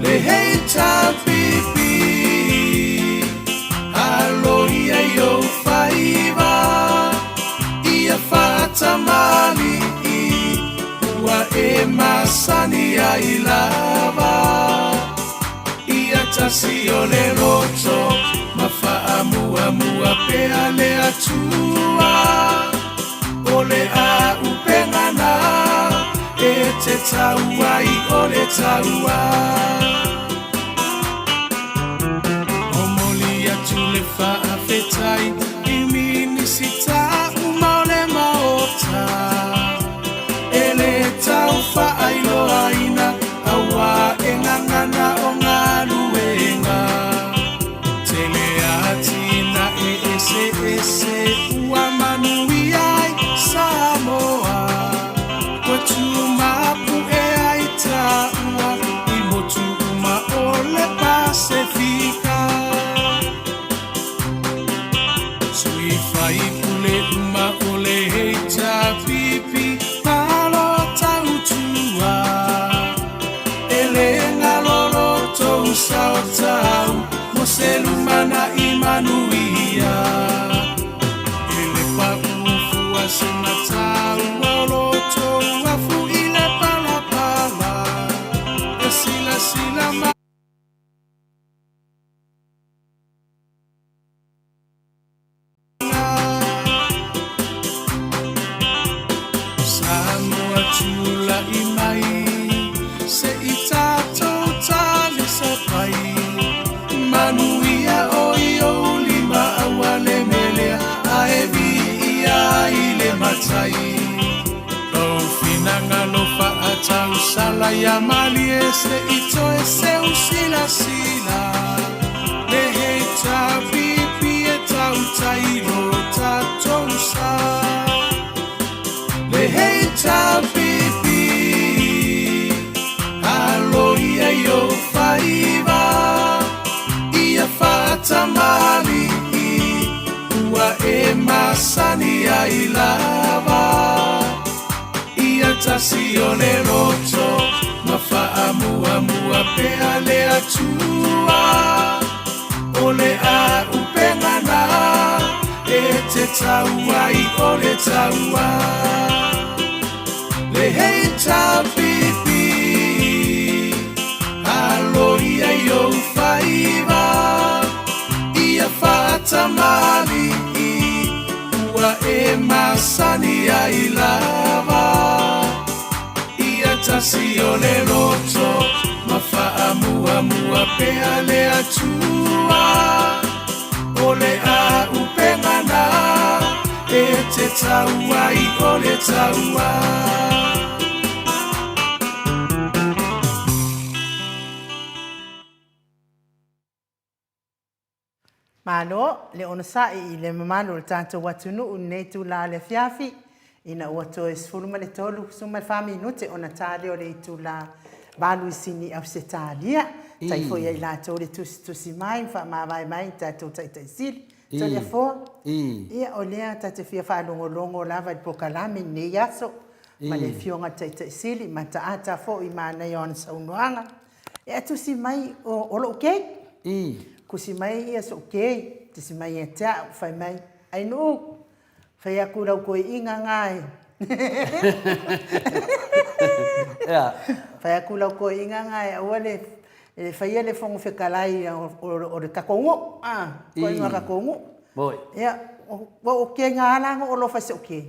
le heita pipi alo ia yo faiva ia fata mali ua e masani ai lava ia tasi o le roto mafaa mua mua pea le atua o le a upengana e te taua i o le taua o moli atu le faa fetai i minisita uma o le maota e le tau faa ilo aina awa e ngangana o ngā luenga tele atina e ese ese ua manui ai Samoa kwa tumapu e ai taua i motu uma o le Pasifika sui fai pule uma o le heita pipi malo tautua ele ngalolo tou sao tau mo selumana imanuia ele paufu asena tau olo tou afu ile pala pala e sila sila ma Samoa tula imai se itato tali sapai manuia o io lima awale melea aevi ia ile matai o finanga lo fa atau sala ya mali ese ito ese usila sila le heita pipi e tau tailo tatou sa le heita pipi alo ia yo faiva ia fata mali ua e masani ai lava ia tasi o le roto mafaa mua mua pea le atua o le a upengana e te taua i o le taua le heita pipi alo ia yo faiva ia fata mali ua e masani ai lava ia tasi o le roto mafaa mua mua pea le atua o le a upengana e te taua i o le taua Malo, le ona sa i le mamalo le tātou watunu nei tu la le fiafi ina ua toe sefulu ma le tolu suma le faminute ona tāleo le tu la valu i sini au se tālia tai foi ai lātou le tusi mai fa mawai mai tātou taitaisili toli a foa ia o lea tate fia whaalongolongo lava i pokalame nei aso ma le fionga taitaisili ma taata fo i mana i ona saunoanga e tusi mai o lo kei kusi mai ia so kei tusi mai e tea fai mai ai no fai aku lau koe inga ngai fai aku lau koe inga ngai awale fai ele fongo fekalai o le kakongo koe inga kakongo ia o kei ngā alanga o lofa se o kei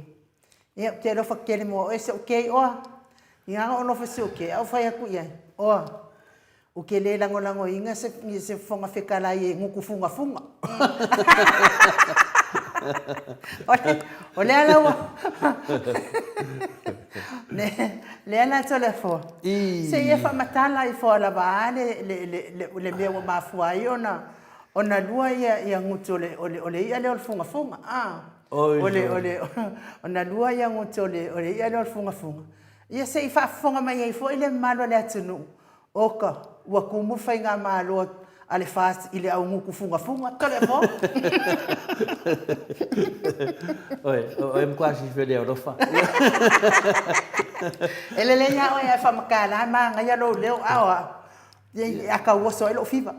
ia te lofa kele mo e se o kei oa inga o lofa se o kei au fai aku ia oa O ke le lango inga se fonga whekala i nguku funga. O le alawa. Le ana telefo. Se ia whamatala i whaala waa le mea wa mafua i ona lua ia ngutu ole ia leo funga. Ona lua ia ngutu ole ia leo funga. Ia se i whaafonga mai ai fo ile malo le atunu. Oka, ua kumurwhai ngā malo ale fast ile au nguku funga. Telefo. Oi, mkwasi fele o rofa. Ele le nya o ia whamakala ma ngai alo leo awa. Aka woso elo fiva.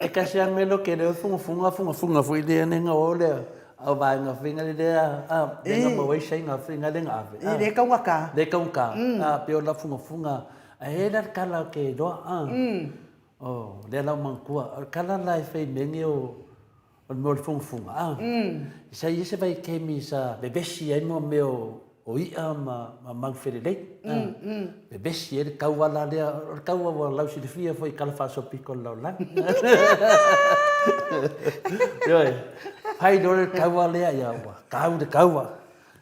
E kasi ang melo ke leo funga fui le nenga ole. Au vai nga finga le denga mawai shai nga finga le nga ave. Le kaungaka. Le kaungaka. Peo la funga. Aera kala ke doa. Oh, le la mangkua. Kala lai fei mengi o mo funga. Sa se vai ke mi sa bebesi ai mo meo o ia ma mangfere le. Bebesi e kauala le kauwa lau si fia foi kala fa so pico lau la. Yoi. Hai dole kauwa le ya wa. Kauwa.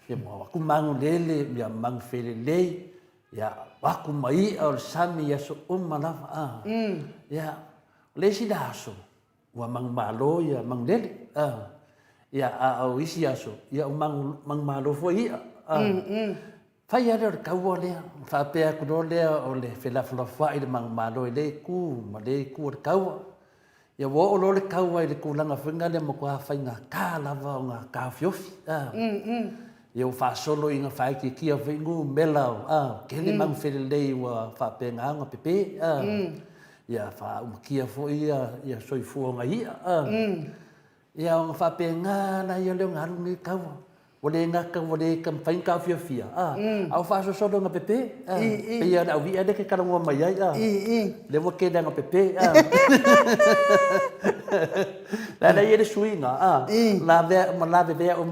Ye mo ku mangu lele ya mangfere le. Ya waku mai al sami ya so umala ya lesi daso wa mang malo ya mang dele ya au isi aso ya mang malo foi fai ya ka wole fa pe ku dole ole fela fa ile mang malo ile ku ka ya wo ole ka wa ile ku langa finga le mo ka fai nga ka lava nga ka fiofi eu faço solo inga fai ki kia vingu melau kele mang fele lei wa fa penga nga pepe ya fa kia fo ia soi fu nga ia ya nga fa penga na ia le nga ni ka wole nga ka wole kam fai ka fia au faço solo nga pepe pe ia na vi ade ke kala ngo mai le wo ke da nga pepe la ia suinga la ve o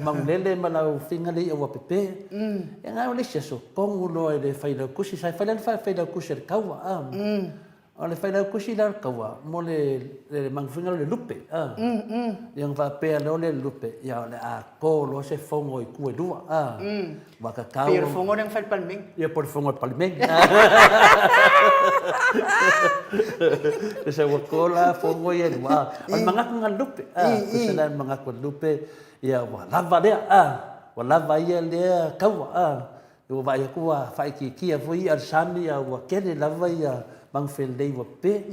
manglele malau fingali o pepe e nga ole so kongu no ele faida kusi sai faida kusi kawa ole faida kusi dar kawa mo le mangfinga le lupe yang va pe le lupe ya le a ko lo se fongo i ku dua va ka kawa per fongo nang fal palming ya por fongo palming Sa wakola fongo ye wa mangak ngalupe sa mangak lupe ya wa lava dia wa lava ye le kawa yo va ya kuwa fa ki foi al sami ya wa kele lava ya bang fel dei wa pe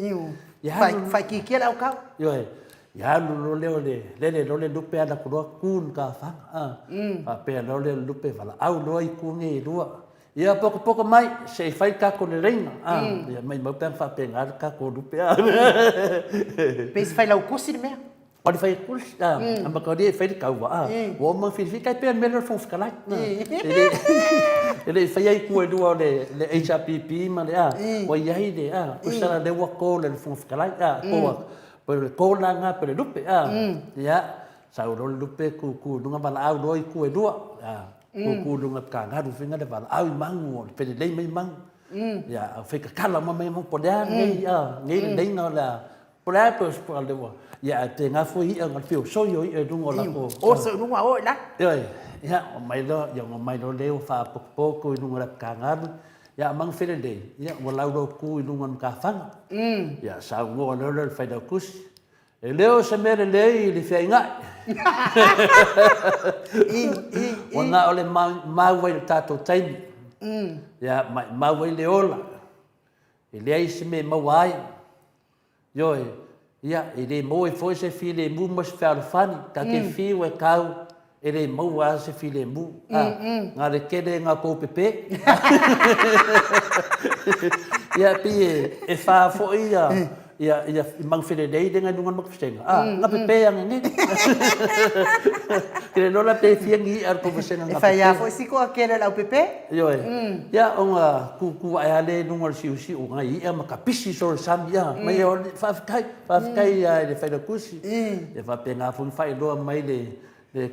ya fa ki la ka yo ya lo le lupe ala ku kun ka fa pe le lupe fa au lo i ku nge dua ia pouco mai se fai ka ko le reina ia mai mau pen fa pengar ka ko lupe pes fai la kusi me Ora fai kusi amba ko dia fai ka wa wo mang fi kai pen melor fon skala ele fai ai ku dua le HPP ma le wa ia de usara de wa ko le fon skala ko la nga pe lupe ia sa ro lupe ku dunga bala au doi ku dua ku dunga ka nga du finga de bala au mangu pe de mai mang ya fe ka kala ma mai mo poda ngai dei no la poda pos por de wa ya te nga foi nga fio so yo e dunga la ko o so dunga o la ya mai do leo fa poco dunga la ka nga ya mang fe de ya wala do ku dunga ka fang ya sa ngo le fe da kus leo se mere le fe nga Wana ole mawai tato taimi. Ya mawai le ola. Ele ai se me mawai. Yoi. Ya ele mo e foi se file mu mas fani. Ka ke fi we kau. Ele mo wa se file mu. Nga re kede nga ko pepe. Ya pi e fa fo ia. Ya mang fele dei dengan dungan mak fstenga nga pepe yang ni kire no la pe fiangi ar ko fstenga nga fa ya fo siko akela la pepe yo ya onga ku ale dungal si o nga i am kapisi so sambia mai fa kai ya le fa kusi e fa pe nga fu fa do mai le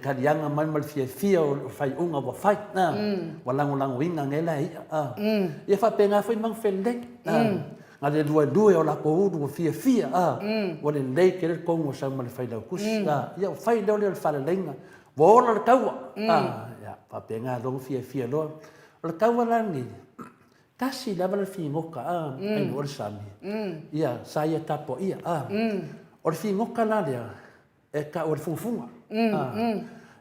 kadianga man mal fia o fa unga wa fa na walang winga ngela ya fa pe nga fu mang fele nga le lue o la ko uru fia o le lei ke le kongo sa ma le fai lau kusi ia fai leo le fale lenga vola le kaua ia papenga lo fia lo le kaua la ni kasi lava le fingoka ai o le sami ia sa ia tapo ia o le fingoka la le e ka o le funga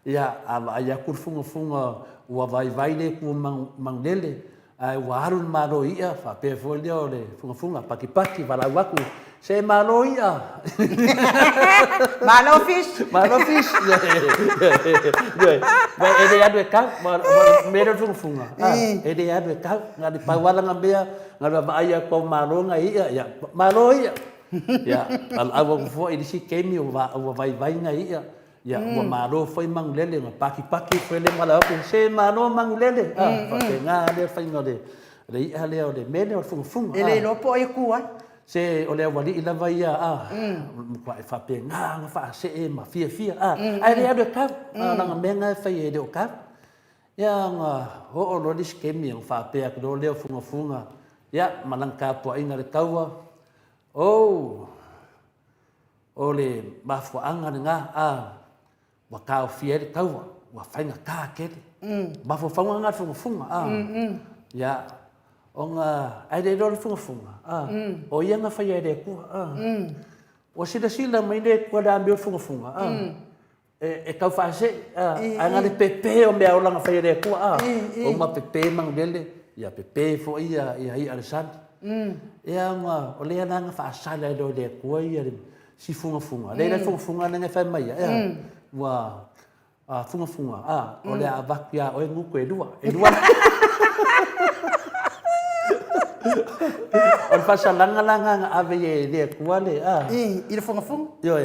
ia ava ia kur funga ua vai le ku manglele ai ua aru le malo ia fa pe fo le o le funga paki vala waku se malo ia Malo fish. ia vai ele adu ka me le funga ele adu ka nga di pawala nga bea nga va ia ko malo nga ia malo ia ia al awa fo ele si kemi o vai nga ia ia ua malo foi manglele nga paki foi le mala ko se malo manglele fa nga le fai nga le ia le o le mele o funga Ele no po e kua. se o le wali ila vai ia ko fa pe nga fa se e ma fia ai le ado ka nga menga fa e de ka ia nga ho lo dis kemi fa pe ak do le funga ia malangka po inga le kaua o le mafua anga nga wa ka fia le kaua wa fa nga ka ke mafua fa nga funga ia onga ai de do funga o ia nga fai de ku o sila mai de ku da ambil funga e ka fa se anga le pepe o me ola nga fai de ku o ma pepe mang dele ia pepe fo ia al san ia nga o le nga fa sala do de ku ia si funga le funga nga fa mai wa funga o le avakia o ngu ko e dua on pasa langa nga ave de kuale Il funga. yo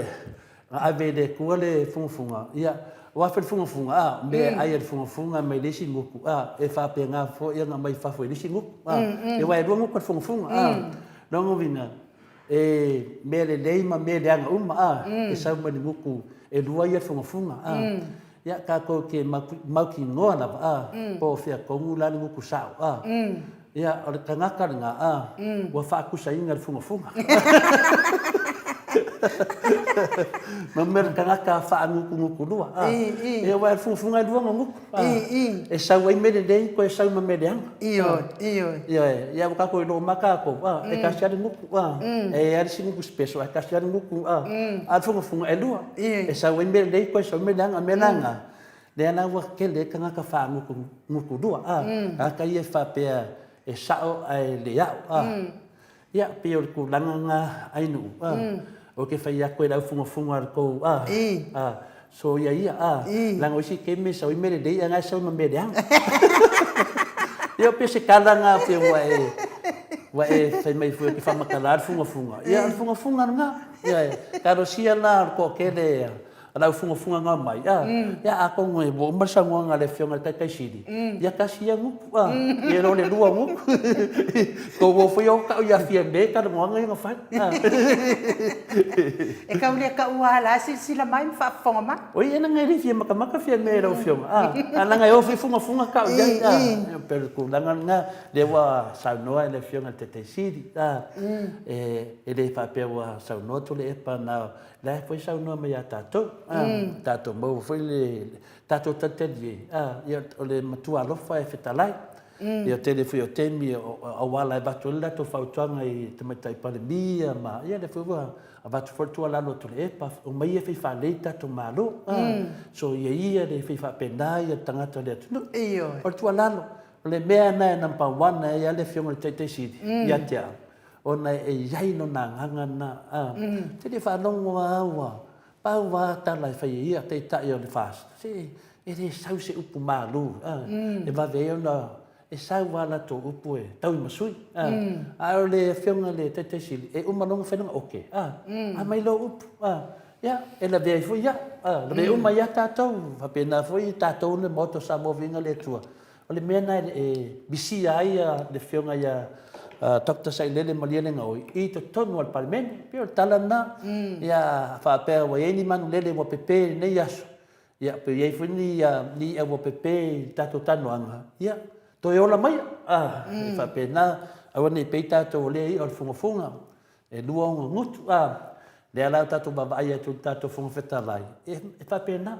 ave de kuale funga ia wa fe funga me ai funga me le singuku e fa pe nga fo ia nga mai fa fo le singuku e wa do ko funga no vinga e me le leima me le anga e sa ma nguku e dua ia funga ia ka ko ke mauki ngoa na po fia ko ngula nguku sa ia o le tangaka nga ua whaakusainga le funga ma mera tangaka whaanguku lua ia wai funga lua nguku e sau ai mele dei ko e sau ma mele anga ia kako i lo maka ko e kasi ari nguku e ari si nguku special e kasi ari nguku a funga e lua e sau ai mele dei ko e sau mele anga menanga le ana wa kele tangaka whaanguku lua ka ia whapea e sao ai le au ia pe o ku langa nga ai nu o ke fai ko la funga ko so ia langa o si ke me so i me de nga so me de ia pe se kala nga pe wa fai mai fu ke fa makalar funga ia funga nga ia karo sia na ko ke le ala funga nga mai ia a ko ngoi bo marsango nga le fionga kai sidi ia kasia nguku ia lo le lua nguku ko bo foi o ka ia fia be ka ngo nga fa E ka ule ka uala sila mai fa fonga ma. o ia nga ri fia maka fia me lo fionga ala nga o funga ka ia per ku langa nga le wa sa no le fionga te sidi e le fa pe wa sa no to le pa na la foi sa no me ya tato mo foi le tato tatelie ia o le matua lofa e fetalai ia tele foi o temi o wala e batu la to fautuanga i te matai pandemia ma ia le foi a batu fortua la no to le pa o mai e fai fa le tato malo so ia le fai fa pendai ia tangata le tu o tua lalo le mea na number 1 ia le fionga te sidi ia tia ona e yai no na nganga na te le fa longa Paua tala e whai ia te tai o le whas. Se, e re sau se upu malu. E wawe ona, e sau wala tō upu e tau masui. A o le whionga le te sili, e umalonga whenanga oke. A mai lo upu. Ia, e la vea i fui ia. La vea uma ia tātou. Whapena fui tātou ne moto sa mo vinga le tua. O le mea nai e bisi ai le whionga ia Dr. Sailele Maliele ngoi i to tonu al parliament pe tala na ya fa pe wa yeni manu lele wa pepe ne yaso ya pe ye funi ya ni e wa pepe tato tanu anga ya to yo la mai fa pe na awa nei pei tātou o lea i o le fungafunga. E lua o ngutu, lea lau tātou mawai atu tātou fungawhetalai. E whapena,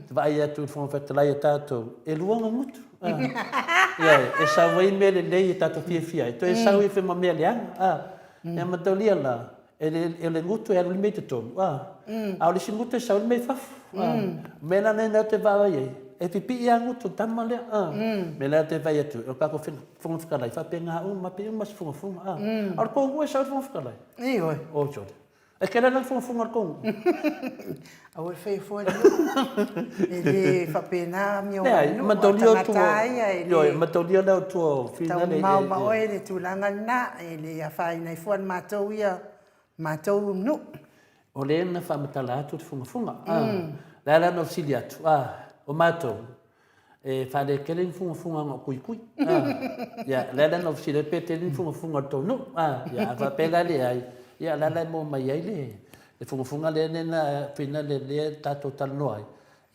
te vai atu fungawhetalai a tātou. E lua o ngutu. E sau wei mele nei e tātou fia. E toi e sau i whema mea leanga. E mataulia la. E le ngutu e alu mei te tonu. Au le si ngutu e sau le mei fafu. Mena nei nau te vawai ei. E pipi ia ngutu tama lea. Mena te vai atu. E kako fungawhetalai. Whapenga ma pe umas fungafunga. Au kongu e sau fungawhetalai. I oi. O chore. E kera lang fungafunga al kongu. Au e whai fwoi e le whapena mi o anu. Mataulia tuo. Mataulia leo tuo. Tau mau mao e le tūlanga na. E le a whai nei fuan mātou ia. Mātou nu. O le na whamatala atu te fungafunga. Lala no sili atu. O mātou. E whare keleng fungafunga ngā kui. Ia, lala no sili pete ling fungafunga tonu. Ia, whapela le ai. Ia, lala mo mai ai le. Le fungafunga le nena whina le tātou talo ai.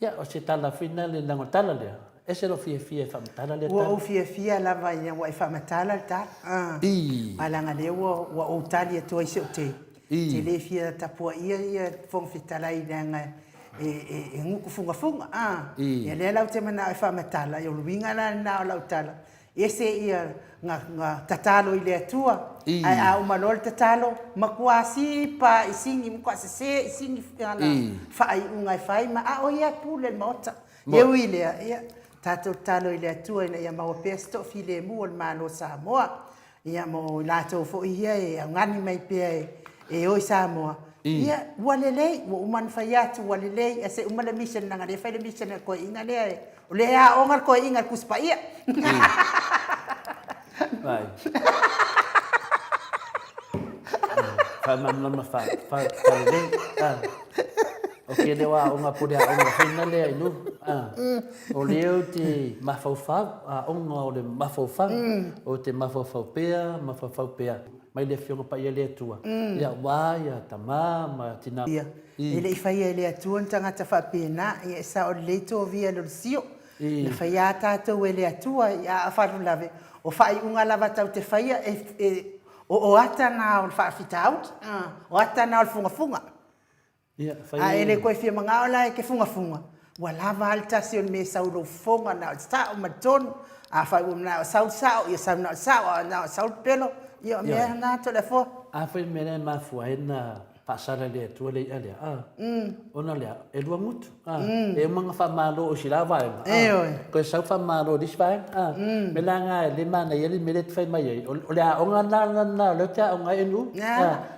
Ia, o se tala whina le nango tala lea. E se lo fia whamatala le Ua o fia lava ia wa e whamatala ta. Malanga le ua o tali atua i se o te. Te le fia tapua ia whongwhitala i nanga e nguku fungafunga. Ia le lau te mana e whamatala. Ia luinga la na o lau tala. E se ia ngā tatalo i le atua. Ai a umalol tatalo. Makuasi pa i singi mkuasi se i singi whai ungai whai. Ma a o ia pule mota. Ia ui lea. Ia tato talo i le atua ina ia maua pia sto fi le mua le malo Samoa. Ia mo lato fo ia e ngani mai pia e oi Samoa. Ia walelei, wa uman whaiatu walelei. Ase umale mission nanga le whaile mission na koe inga lea e. O lea ongar koe inga kuspa ia. Vai. Whamamama whalelei. O ke lewa o ngā pure a onga whina lea inu. O leo te mawhauwhau, a onga o le mawhauwhau. O te mawhauwhau pea. Mai le whionga pa ia lea tua. Ia wā, ia tamā, ma tina. Ia, ele i whaia ele atua ni tangata whapena, ia e sa o leito o via lor sio. Na whaia tātou ele atua, ia a wharu lave. O whai unga lava tau te whaia, o ata na o whaafita out, o ata na o fungafunga. A ele koe whia mga ola e ke fungafunga. Wa lava altasi o me sauro fonga na o sao matonu. A whai na o sao, ia sao na o sao, na o sao pelo. Ia mea nā to le fo. A whai mene mafua e na pasara lea tua lei alea. Ona lea, e lua ngutu. E umanga whamalo o si la vaenga. Koe sau whamalo dis vaenga. Me la ngā e le mana i ali mele te whai mai ei. O lea onga nā, leo tea onga e nu.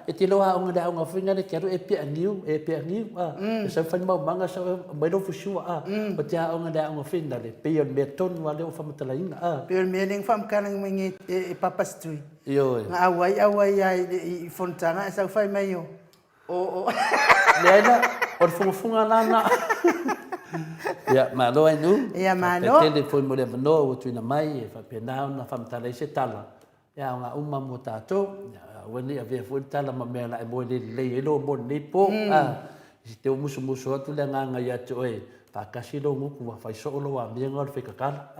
E te loa onga lea onga whinga le keru e pia ngiu. E sau whai mau manga sau mai rofu shua. O tea onga lea onga whinga le. Pea mea tonu a leo whamatala inga. Pea mea ling whamkarang mingi e papastui. Ioi. Ngā awai ai fontanga e sau whai mai o. Lea ina, o funga nana. Ia, malo ai nu. Ia, malo. Tele foi mo le vano o tuina mai e whapenao na whamatala i se tala. Ia, o ngā uma mo tātou. Wani a vea foi tala ma mea la e moe lei e lo mo nei po. Si te o musu atu le nganga i atu e. Whakasi lo nguku wa whaisoolo wa mianga o whekakala.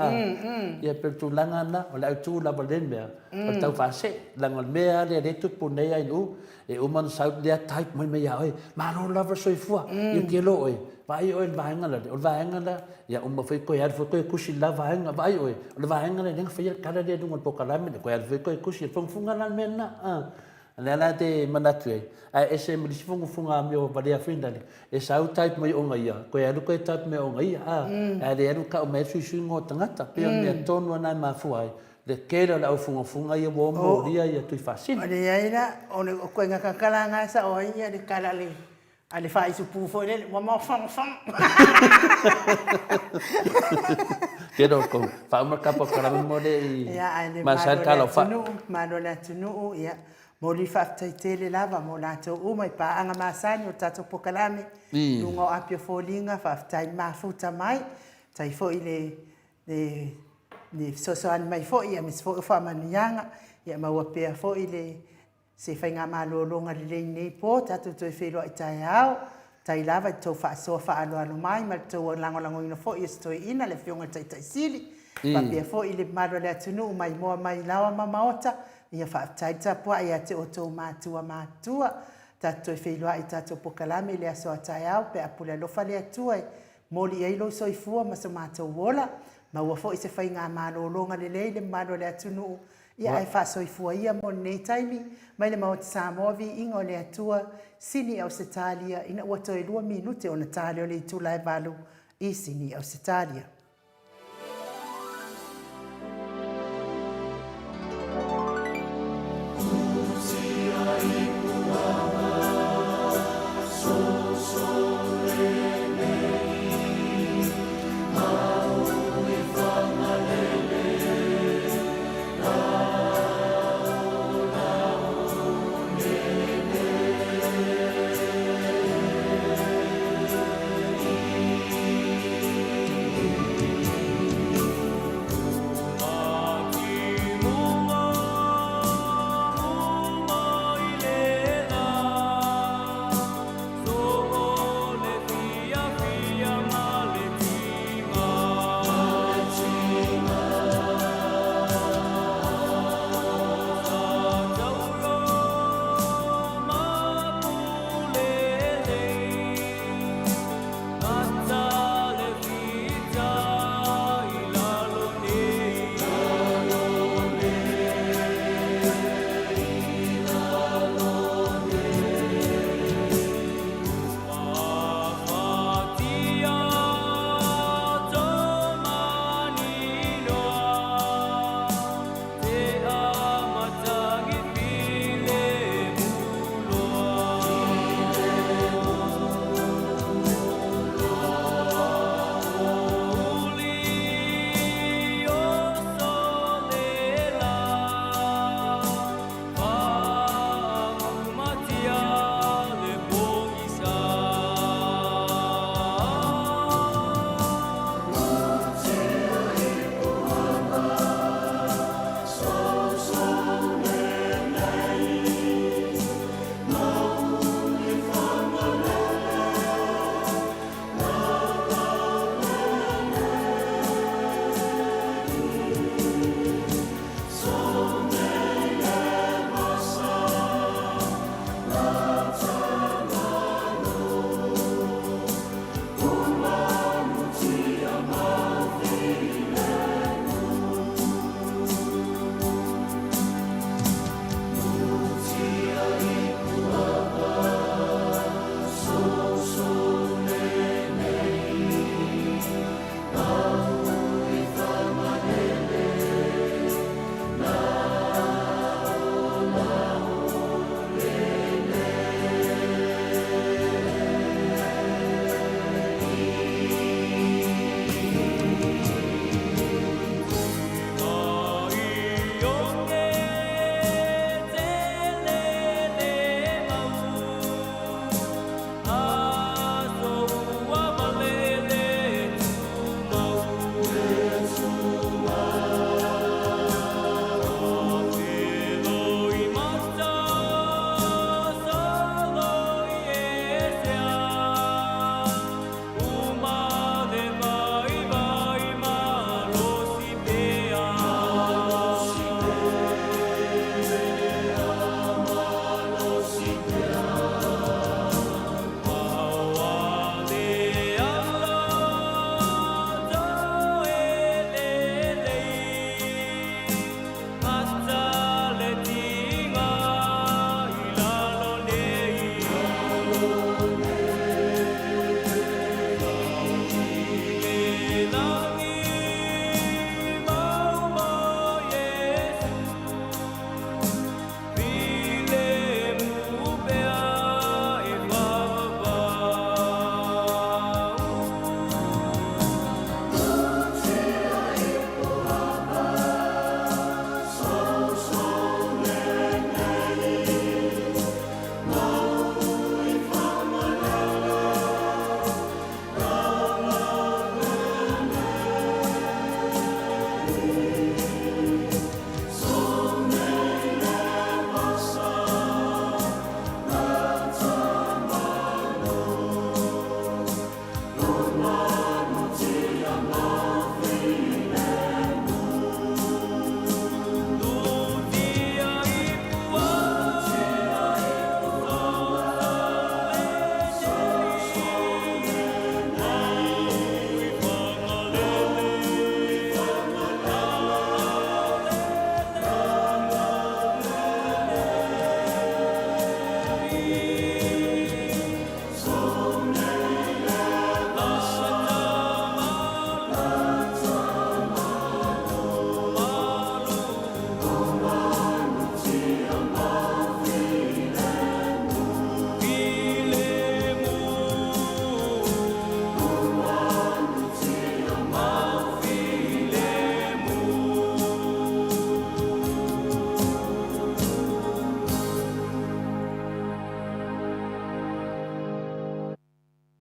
Ia pertu langa na, o le autu la walen mea. O tau whase, langa mea le tupu nei ai nu. E uman saut lea type mai mea oi. Maro lava soifua. Ia ke lo oi. Vai oi le vaenga la. O le vaenga la. Ia uma whai koe arfu koe kusi la vaenga. Vai oi. O le vaenga la nenga whai kara lea dunga pokalame. Koe arfu koe kusi. Whangfunga la mea na. Lea te manatu ei. E se milisi funga mi o valea whindali. E sau type mai onga ia. Koe aru koe type mai onga ia. E re aru ka o mea sui ngō tangata. Pea mea tonu anai mafua ai. Le kera la au funga ia wo mo ria ia tui fasini. O le aira, o koe ngā kakala ngā sa o ia le kala le. A le whai supu fo le, wa mau whang. Kero ko, whaumar kapo karami mo le i masar kala wha. Maro le atunu, ia. Mo li whaftai tele lava, mo lātou umai pa anga māsani o tātou pokalame. Lunga o apio fōlinga, whaftai mafuta mai. Tai fo i le sosoani mai fo i a mis fo i whamanianga. Ia maua pia fo i le se whainga mālolonga le lei nei po, tātou toi whelua i tai au. Tai lava i tau whaasoa whaaloalo mai, ma tau langolango ina fo i stoi ina le whionga tai sili. Pa pia fo i le maro le atunu mai moa mai lawa mamaota. ia whaatai tapua ia te o tō mātua. Tato e whailoa i tato pokalame le aso atai au pe apule alofa le atua moli eilo soifua ma sa mātou wola. Ma ua fo i se whai ngā mālolonga le le mālo le atunu ia ai wha soifua ia mo nei taimi mai le mao te Samoa vi ingo le atua sini au Setalia ina ua toi 2 minute o na tale o le itula e valu i sini au Setalia.